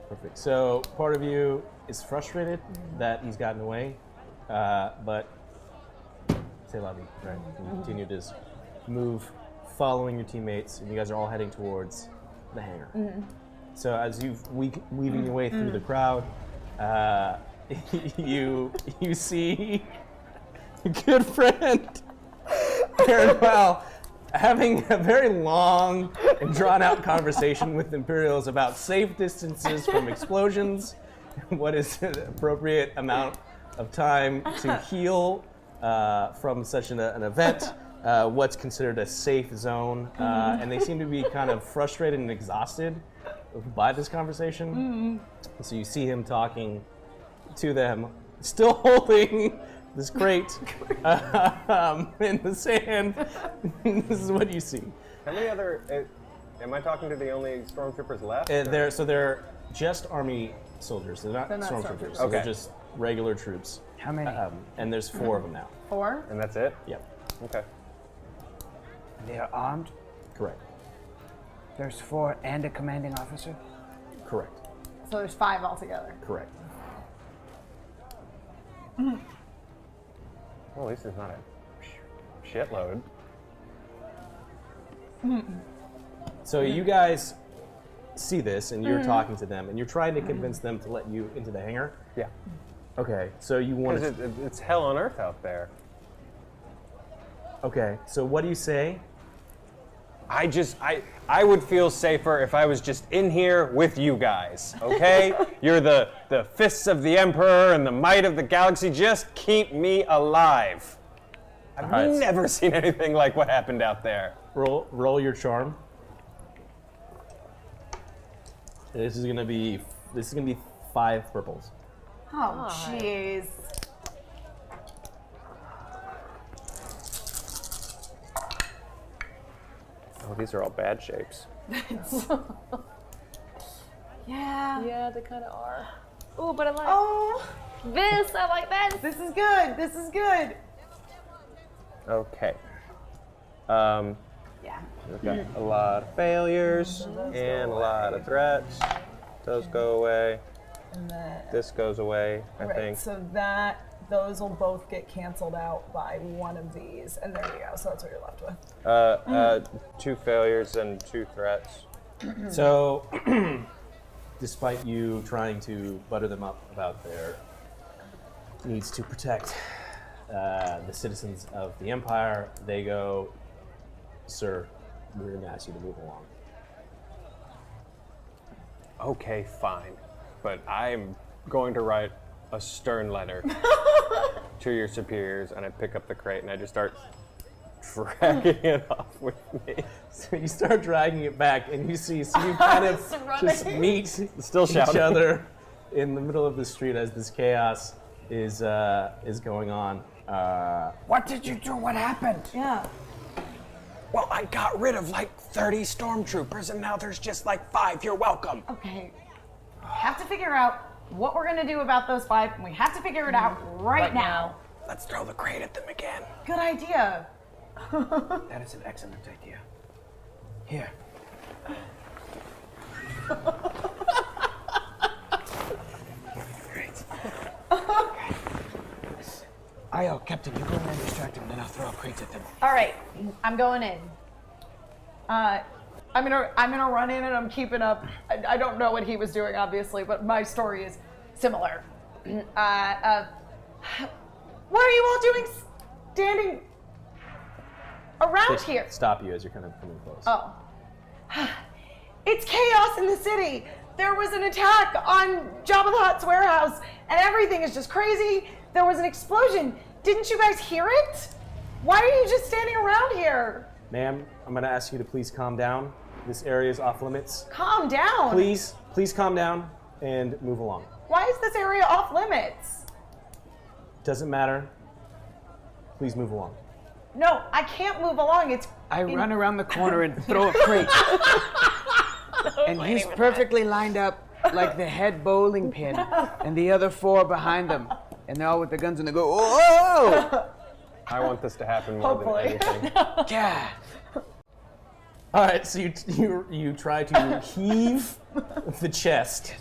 Perfect. So part of you is frustrated that he's gotten away, but say lobby, right? You continue to just move, following your teammates, and you guys are all heading towards the hangar. So as you've weaving your way through the crowd, you see your good friend Aaron Powell having a very long and drawn-out conversation with Imperials about safe distances from explosions, what is an appropriate amount of time to heal from such an event, what's considered a safe zone, and they seem to be kind of frustrated and exhausted by this conversation. So you see him talking to them, still holding this crate in the sand. This is what you see. How many other? Am I talking to the only stormtroopers left? They're just army soldiers. They're not stormtroopers. So they're Okay. just regular troops. How many? And there's 4 of them now. 4? And that's it? Yep. Okay. They are armed. Correct. There's 4 and a commanding officer. Correct. So there's 5 altogether. Correct. Well, at least there's not a shitload. So you guys see this, and you're talking to them, and you're trying to convince them to let you into the hangar. Yeah. Okay. So you want Because to. it's hell on earth out there. Okay. So what do you say? I would feel safer if I was just in here with you guys, okay? You're the fists of the Emperor and the might of the galaxy. Just keep me alive. I've right. never seen anything like what happened out there. Roll your charm. This is gonna be 5 purples. Oh, jeez. Oh, these are all bad shapes. Yeah. Yeah, they kind of are. Ooh, but I like Oh, this. I like this. this is good. This is good. Okay. Yeah. We've got a lot of failures and a lot of threats. Those go away. And then, This goes away, I right, think. so those will both get canceled out by one of these, and there you go. So that's what you're left with. 2 failures and 2 threats. So, despite you trying to butter them up about their needs to protect the citizens of the Empire, they go, "Sir, we're going to ask you to move along." Okay, fine. But I'm going to write a stern letter to your superiors, and I pick up the crate and I just start dragging it off with me. So you start dragging it back, and you see, so you kind of just meet Still each shouting. other in the middle of the street as this chaos is going on. What did you do? What happened? Yeah. Well, I got rid of like 30 stormtroopers, and now there's just like 5. You're welcome. Okay. Have to figure out what we're gonna do about those 5, and we have to figure it out right now. Let's throw the crate at them again. Good idea. That is an excellent idea. Here. Great. Okay. Ayo, Captain, you go in there and distract him, then I'll throw a crate at them. All right, I'm going in. I'm gonna run in and I'm keeping up. I don't know what he was doing, obviously, but my story is similar. What are you all doing standing around here? Stop you as you're kind of coming close. Oh. It's chaos in the city. There was an attack on Jabba the Hutt's warehouse, and everything is just crazy. There was an explosion. Didn't you guys hear it? Why are you just standing around here? Ma'am, I'm going to ask you to please calm down. This area is off limits. Calm down. Please calm down and move along. Why is this area off limits? Doesn't matter. Please move along. No, I can't move along. I run around the corner and throw a crate. And he's perfectly lined up like the head bowling pin, and the other 4 behind them. And they're all with their guns and they go, oh! I want this to happen more than anything. Yeah. All right, so you try to heave the chest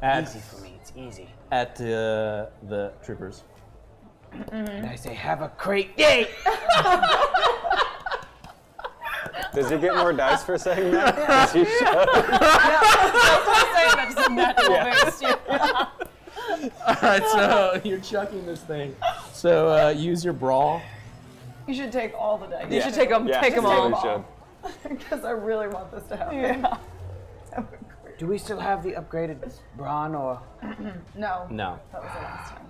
at Easy for me, it's easy. at the troopers. And I say, have a crate. Yay! Does he get more dice for saying that? Does he shut up? All right, so you're chucking this thing. So use your brawl. You should take all the dice. You should take them. Take them all. Should. Because I really want this to happen. Yeah. Do we still have the upgraded brawn or? No. No. That was the last time.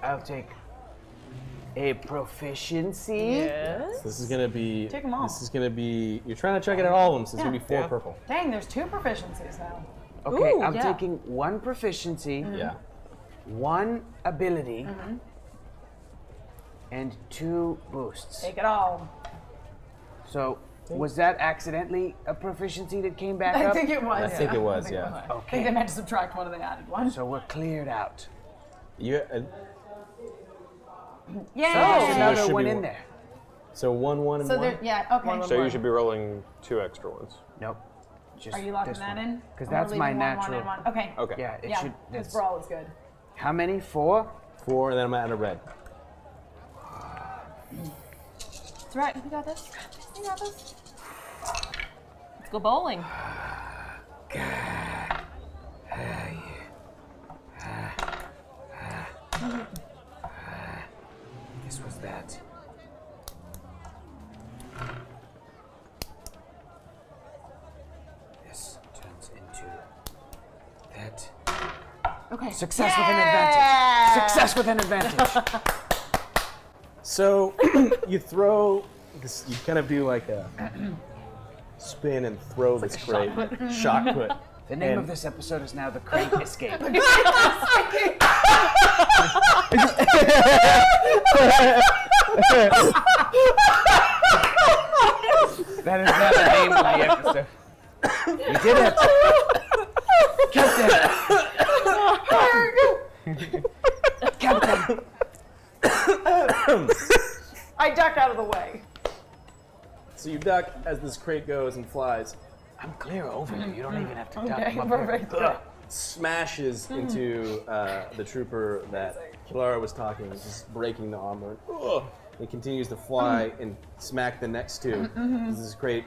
I'll take a proficiency. Yes. This is gonna be. Take 'em all. This is gonna be. You're trying to check it at all of them. So it's gonna be 4 purple. Dang, there's 2 proficiencies now. Okay, Ooh, I'm yeah. taking 1 proficiency, Yeah. 1 ability, and 2 boosts. Take it all. So, was that accidentally a proficiency that came back I up? think it was. I think it was, yeah. I think Okay. they meant to subtract one and they added one. So we're cleared out. You. Yeah. So there's there another should one be in one. there. So 1, and So 1. there, yeah, okay. So you should be rolling 2 extra ones. Nope. Just Are you locking this that one. in? Because Or that's we're my leaving natural. One, and one. Okay. Okay. Yeah, it Yeah, should. this That's, brawl is good. how many? 4? 4, and then I'm gonna add a red. That's right. You got this. You got this. Let's go bowling. This was that. This turns into that. Okay. Success with an advantage. Success with an advantage. So you throw this. You kind of do like a spin and throw this crate. Shot put. The name And- of this episode is now The Crate Escape. That is not the name of the episode. We did it. Captain. Captain. I duck out of the way. So you duck as this crate goes and flies. I'm clear over you. You don't even have to duck. Okay, I'm up perfect. here. Good. Smashes into the trooper that Kilara was talking, just breaking the armor. It continues to fly and smack the next 2. As this crate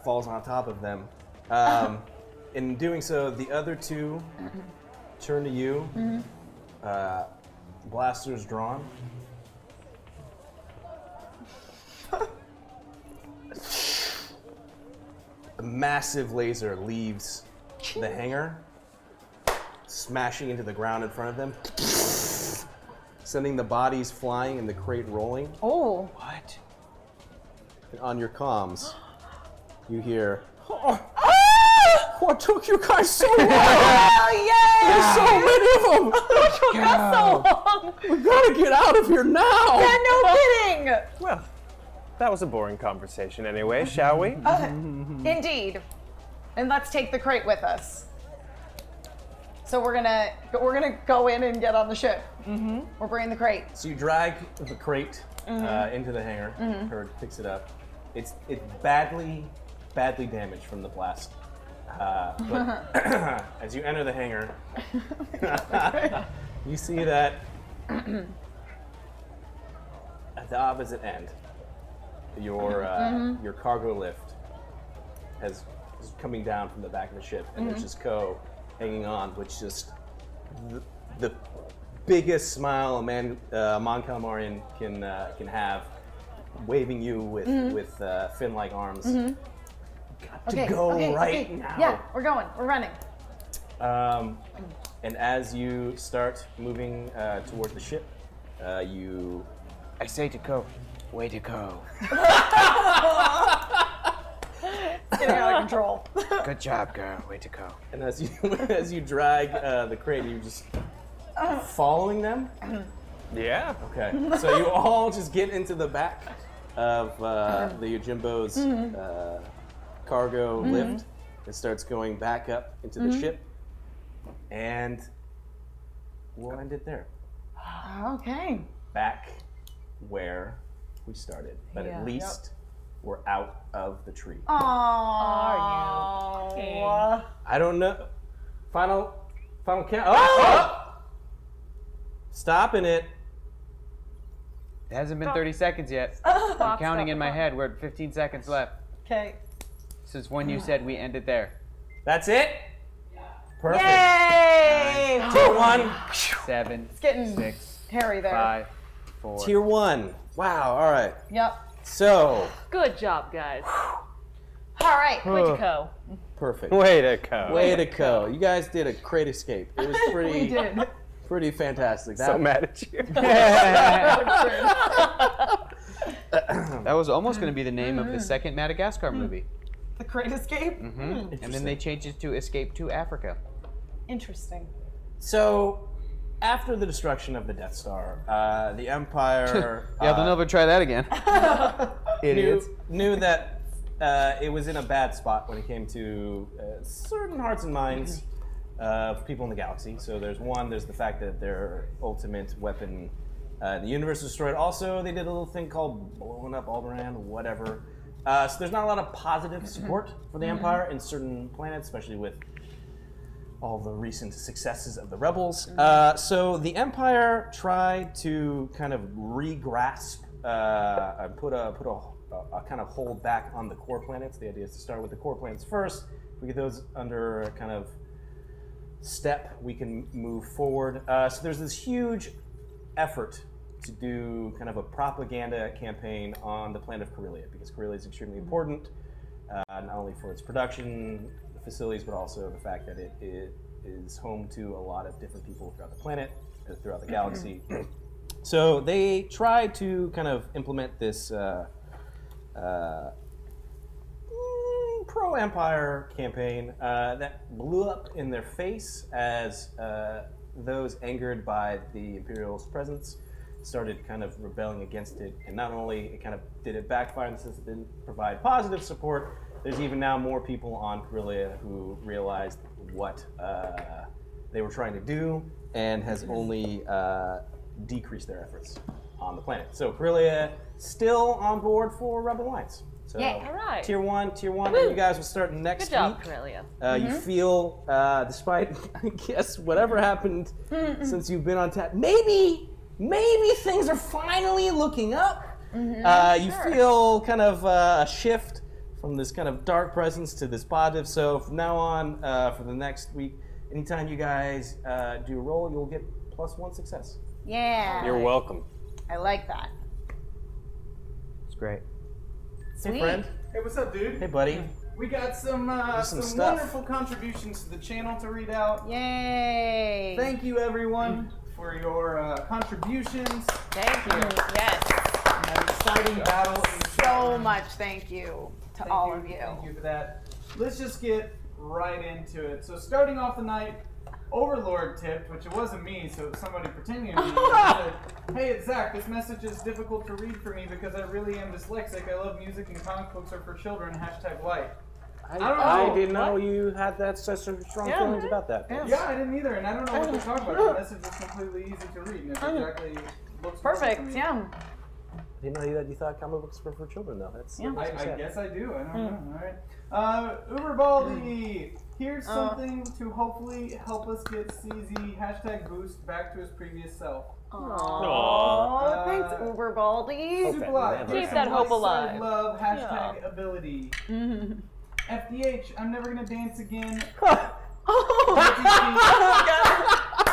falls on top of them. In doing so, the other 2 turn to you. Blasters drawn. A massive laser leaves the hangar, smashing into the ground in front of them, sending the bodies flying and the crate rolling. Oh. What? And on your comms, you hear, what took you guys so long? There's so many of them! What took us so long? We gotta get out of here now! Yeah, no kidding! Well, that was a boring conversation anyway, shall we? Indeed. And let's take the crate with us. So we're gonna go in and get on the ship. Mm-hmm. We're bringing the crate. So you drag the crate into the hangar. Herg picks it up. It's badly damaged from the blast. But as you enter the hangar, you see that at the opposite end, your cargo lift is coming down from the back of the ship, and there's just Co hanging on, which just the biggest smile a Mon Calamarian can have, waving you with fin-like arms. Got to go right now. Yeah, we're going. We're running. And as you start moving towards the ship, I say to Co, way to go. It's getting out of control. Good job, girl. Way to go. And as you drag the crate, you just following them. Yeah. Okay. So you all just get into the back of the Yojimbo's cargo lift. It starts going back up into the ship, and we'll end it there. Okay. Back where we started, but at least we're out of the tree. Oh. Are you? I don't know. Final count. Oh! Stopping it. It hasn't been 30 seconds yet. I'm counting in my head. We're at 15 seconds left. Okay. Since when you said we ended there. That's it? Perfect. Yay! 2-1. 7, It's getting 6, hairy there. 5, 4. Tier 1. Wow, all right. Yep. So. Good job, guys. All right. Way to go. Perfect. Way to go. Way to go. You guys did a great escape. It was We did. pretty fantastic. So mad at you. That was almost going to be the name of the second Madagascar movie. The Great Escape? And then they changed it to Escape to Africa. Interesting. So, after the destruction of the Death Star, the Empire Yeah, they'll never try that again. Idiots. knew that it was in a bad spot when it came to certain hearts and minds of people in the galaxy. So there's the fact that their ultimate weapon in the universe was destroyed. Also, they did a little thing called blowing up Alderaan, whatever. So there's not a lot of positive support for the Empire in certain planets, especially with all the recent successes of the rebels. So the Empire tried to kind of re-grasp, put a kind of hold back on the core planets. The idea is to start with the core planets first. If we get those under a kind of step, we can move forward. So there's this huge effort to do kind of a propaganda campaign on the planet of Corellia, because Corellia is extremely important, not only for its production facilities, but also the fact that it is home to a lot of different people throughout the planet, throughout the galaxy. So they tried to kind of implement this pro-Empire campaign that blew up in their face as those angered by the Imperial's presence started kind of rebelling against it. And not only it kind of did it backfire in the sense it didn't provide positive support, there's even now more people on Corellia who realized what they were trying to do and has only decreased their efforts on the planet. So Corellia still on board for Rebel Alliance. So Yeah, all right. Tier 1, and you guys will start next Good job, week. Corellia. You feel, despite, I guess, whatever happened since you've been on tap, maybe things are finally looking up. You feel kind of a shift from this kind of dark presence to this positive. So from now on, for the next week, anytime you guys do a roll, you'll get +1 success. Yeah. You're welcome. I like that. It's great. Sweet. Hey, friend. Hey, what's up, dude? Hey, buddy. We got some stuff. wonderful contributions to the channel to read out. Yay. Thank you, everyone, for your contributions. Thank you. Yes. An exciting battle. In the So much thank you to all of you. Thank you for that. Let's just get right into it. So starting off the night, Overlord tipped, which it wasn't me, so it was somebody pretending to be me. Said, hey, it's Zach. This message is difficult to read for me because I really am dyslexic. I love music and comic books are for children. #light. I don't know. I didn't know you had that such strong feelings about that. Yeah, I didn't either, and I don't know what they're talking about. The message is completely easy to read, and it exactly looks Perfect. normal to me. Yeah. I didn't know that you thought comic books were for children, though. That's I guess I do. I don't know. All right. Uberbaldi, here's something to hopefully help us get CZ #boost back to his previous self. Aww. Thanks, Uberbaldi. Super live. Keep that hope alive. Love #ability. FDH, I'm never gonna dance again.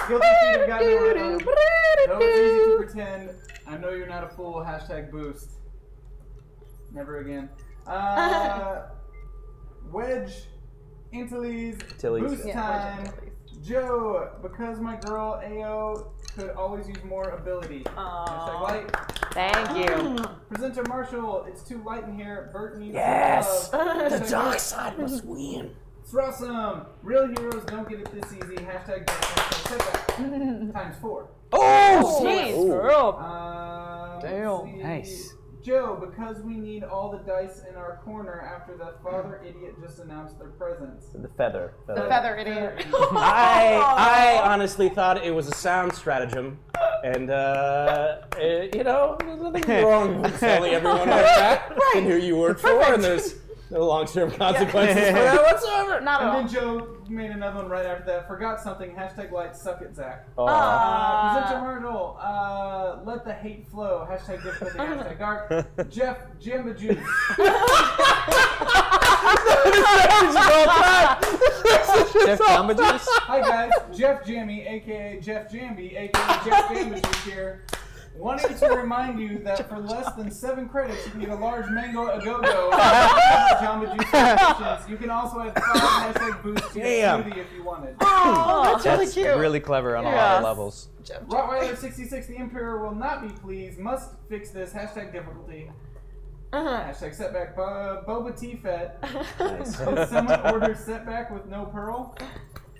Guilty feet have gotten rid of. Though it's easy to pretend, I know you're not a fool. #boost. Never again. Wedge, Antilles, boost time. Joe, because my girl AO could always use more ability. #light. Thank you. Presenter Marshall, it's too light in here. Bert needs Yes! love. The dark side must win. Thrussum, real heroes don't get it this easy. #setback. ×4. Oh! Jeez, Damn. Nice. Joe, because we need all the dice in our corner after that father idiot just announced their presence. The feather. The feather idiot. I honestly thought it was a sound stratagem, and you know, there's nothing wrong with telling everyone like that. And who you work for, and there's no long-term consequences for that whatsoever. Not at all. And then Joe made another one right after that. Forgot something. #light. Suck it, Zach. Presenter Myrtle. Let the hate flow. #difficulty. #dark. Jeff Jamba Juice. Jeff Jamba Juice? Hi guys, Jeff Jammy, aka Jeff Jamby, aka Jeff Jamba Juice here. Wanting to remind you that for less than 7 credits, you can get a large mango a-go-go Jamba Juice subscriptions. You can also add 5 #boost to your smoothie if you wanted. Oh, that's really cute. Really clever on a lot of levels. Rottweiler66, the Emperor will not be pleased. Must fix this. #difficulty. #setback. Boba Tea Fett. Did someone order setback with no pearl?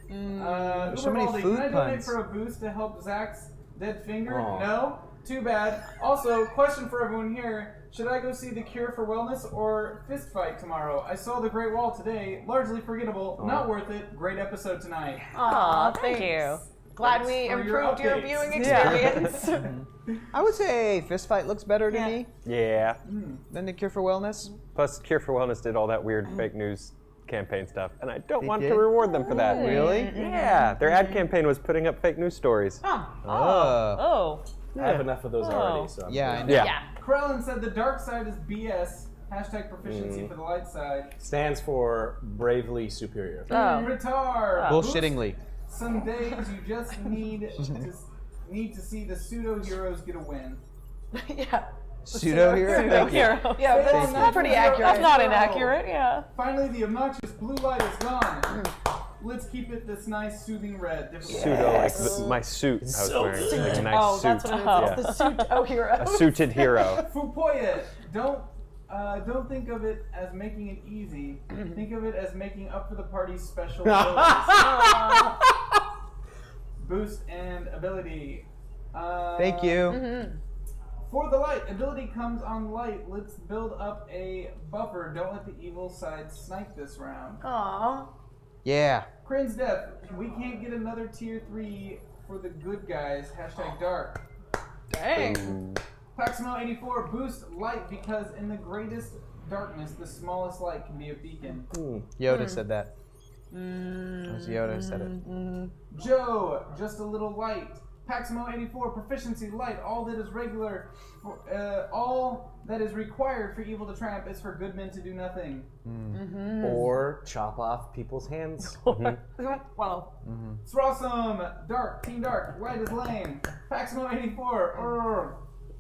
So many Uberbaldi, food can I donate puns. for a boost to help Zach's dead finger? Aw. No? Too bad. Also, question for everyone here. Should I go see The Cure for Wellness or Fist Fight tomorrow? I saw The Great Wall today. Largely forgettable. Not worth it. Great episode tonight. Aw, thank you. Glad we Thanks for your improved your updates. viewing experience. I would say Fist Fight looks better to me Yeah. than The Cure for Wellness. Plus, Cure for Wellness did all that weird fake news campaign stuff, and I don't want did? to reward them for that. Really? Yeah. Their ad campaign was putting up fake news stories. Oh. I have enough of those already, so I'm Yeah, I good. know. Yeah. Krellin said the dark side is BS. #proficiency for the light side. Stands for bravely superior. Retard. Bullshittingly. Some days you just need to see the pseudo heroes get a win. Yeah. Pseudo hero? Thank you. Yeah, that's pretty accurate. That's not inaccurate, yeah. Finally, the obnoxious blue light is gone. Let's keep it this nice, soothing red. Pseudo, like my suit I was so wearing. good. Like a nice Oh, suit. that's what it is. Yeah. It's the pseudo hero. A suited hero. Fupoye, don't think of it as making it easy. Think of it as making up for the party's special abilities. Boost and ability. Thank you. For the light, ability comes on light. Let's build up a buffer. Don't let the evil side snipe this round. Aw. Yeah. Crin's Death, we can't get another tier 3 for the good guys. #dark. Dang. Paximo84, boost light because in the greatest darkness, the smallest light can be a beacon. Yoda said that. It was Yoda who said it. Joe, just a little light. Paximo84, proficiency light. All that is all that is required for evil to triumph is for good men to do nothing. Or chop off people's hands. Well. Throssum, dark, team dark, light is lame. Paximo84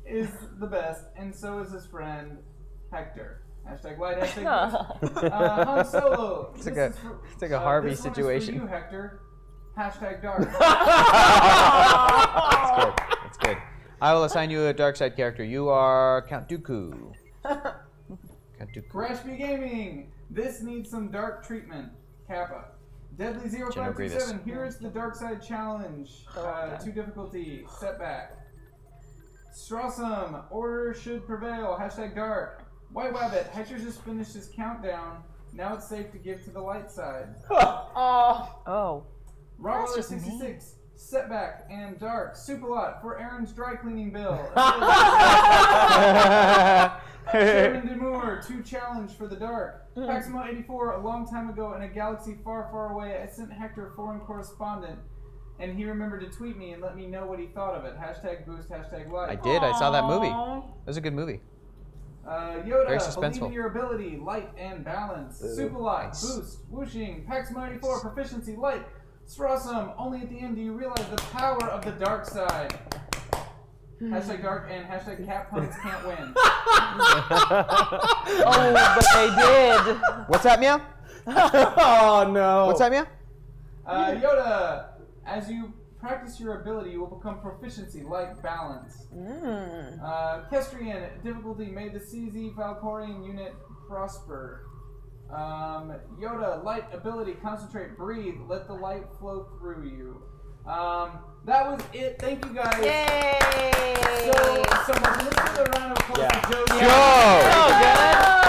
is the best, and so is his friend Hector. #light, #boost. Han Solo. It's like a Harvey this one is situation. for you, Hector. #dark. That's good. That's good. I will assign you a dark side character. You are Count Dooku. Count Dooku. Crashby Gaming. This needs some dark treatment. Kappa. Deadly 0527. Here is the dark side challenge. 2 difficulty. Setback. Strossum. Order should prevail. #dark. White Wabbit. Hector just finished his countdown Now it's safe to give to the light side. Oh. Robert 66. Setback and dark. Superlot for Aaron's dry cleaning bill. Sherman Demure, 2 challenge for the dark. Paximo 84, a long time ago in a galaxy far, far away, I sent Hector a foreign correspondent, and he remembered to tweet me and let me know what he thought of it. Hashtag boost, hashtag like. I did. I saw that movie. It was a good movie. Yoda, Very believe suspenseful. in your ability, light and balance. Superlight, boost, whooshing, Paximo 84, proficiency, light. Strawsome, only at the end do you realize the power of the dark side. Hashtag dark and hashtag cat puns can't win. Oh, but they did. What's that, Meow? Oh no. What's that, Meow? Yoda, as you practice your ability, you will become proficiency, light, balance. Kestrian, difficulty, may the CZ Valkorian unit prosper. Yoda, light ability, concentrate, breathe, let the light flow through you. That was it. Thank you guys. Yay! So much. Let's give a round of applause to Joe.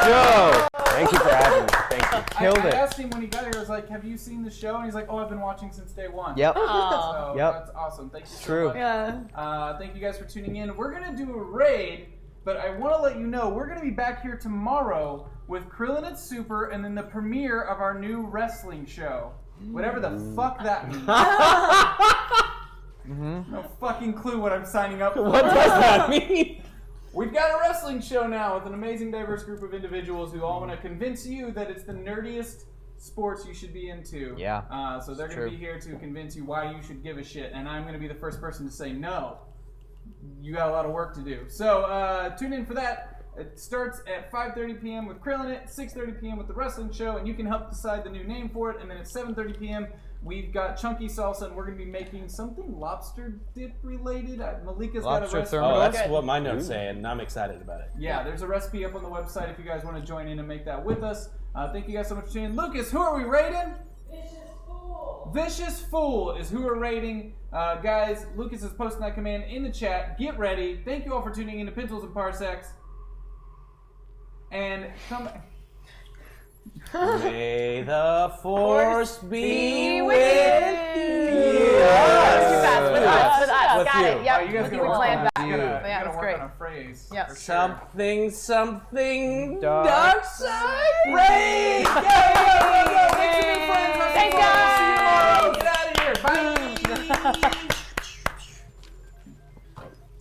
Joe! Thank you for having me. Thank you. Killed I it. asked him when he got here, I was like, have you seen the show? And he's like, oh, I've been watching since day one. Yep. So Yep. that's awesome. Thank you so True. much. Yeah. Thank you guys for tuning in. We're going to do a raid, but I want to let you know we're going to be back here tomorrow with Krillin at Super and then the premiere of our new wrestling show. Whatever the fuck that means. No fucking clue what I'm signing up for. What does that mean? We've got a wrestling show now with an amazing, diverse group of individuals who all want to convince you that it's the nerdiest sports you should be into. Yeah. So they're going to be here to convince you why you should give a shit, and I'm going to be the first person to say no. You got a lot of work to do. So tune in for that. It starts at 5:30 p.m. with Krillin at 6:30 p.m. with the wrestling show, and you can help decide the new name for it. And then at 7:30 p.m. we've got Chunky Salsa, and we're going to be making something lobster dip related. Malika's got a recipe. Oh, that's what my note's saying, and I'm excited about it. Yeah, there's a recipe up on the website if you guys want to join in and make that with us. Thank you guys so much for tuning in. Lucas, who are we rating? Vicious Fool is who we're rating. Guys, Lucas is posting that command in the chat. Get ready. Thank you all for tuning in to Pencils and Parsecs. And come back. May the force be with you. With us. With Got you. it. Yep. You guys We gotta work planned on that. you. Yeah, You that's gotta great. work on a phrase. Yep. For sure. Something, something, Dark dark side. Ray!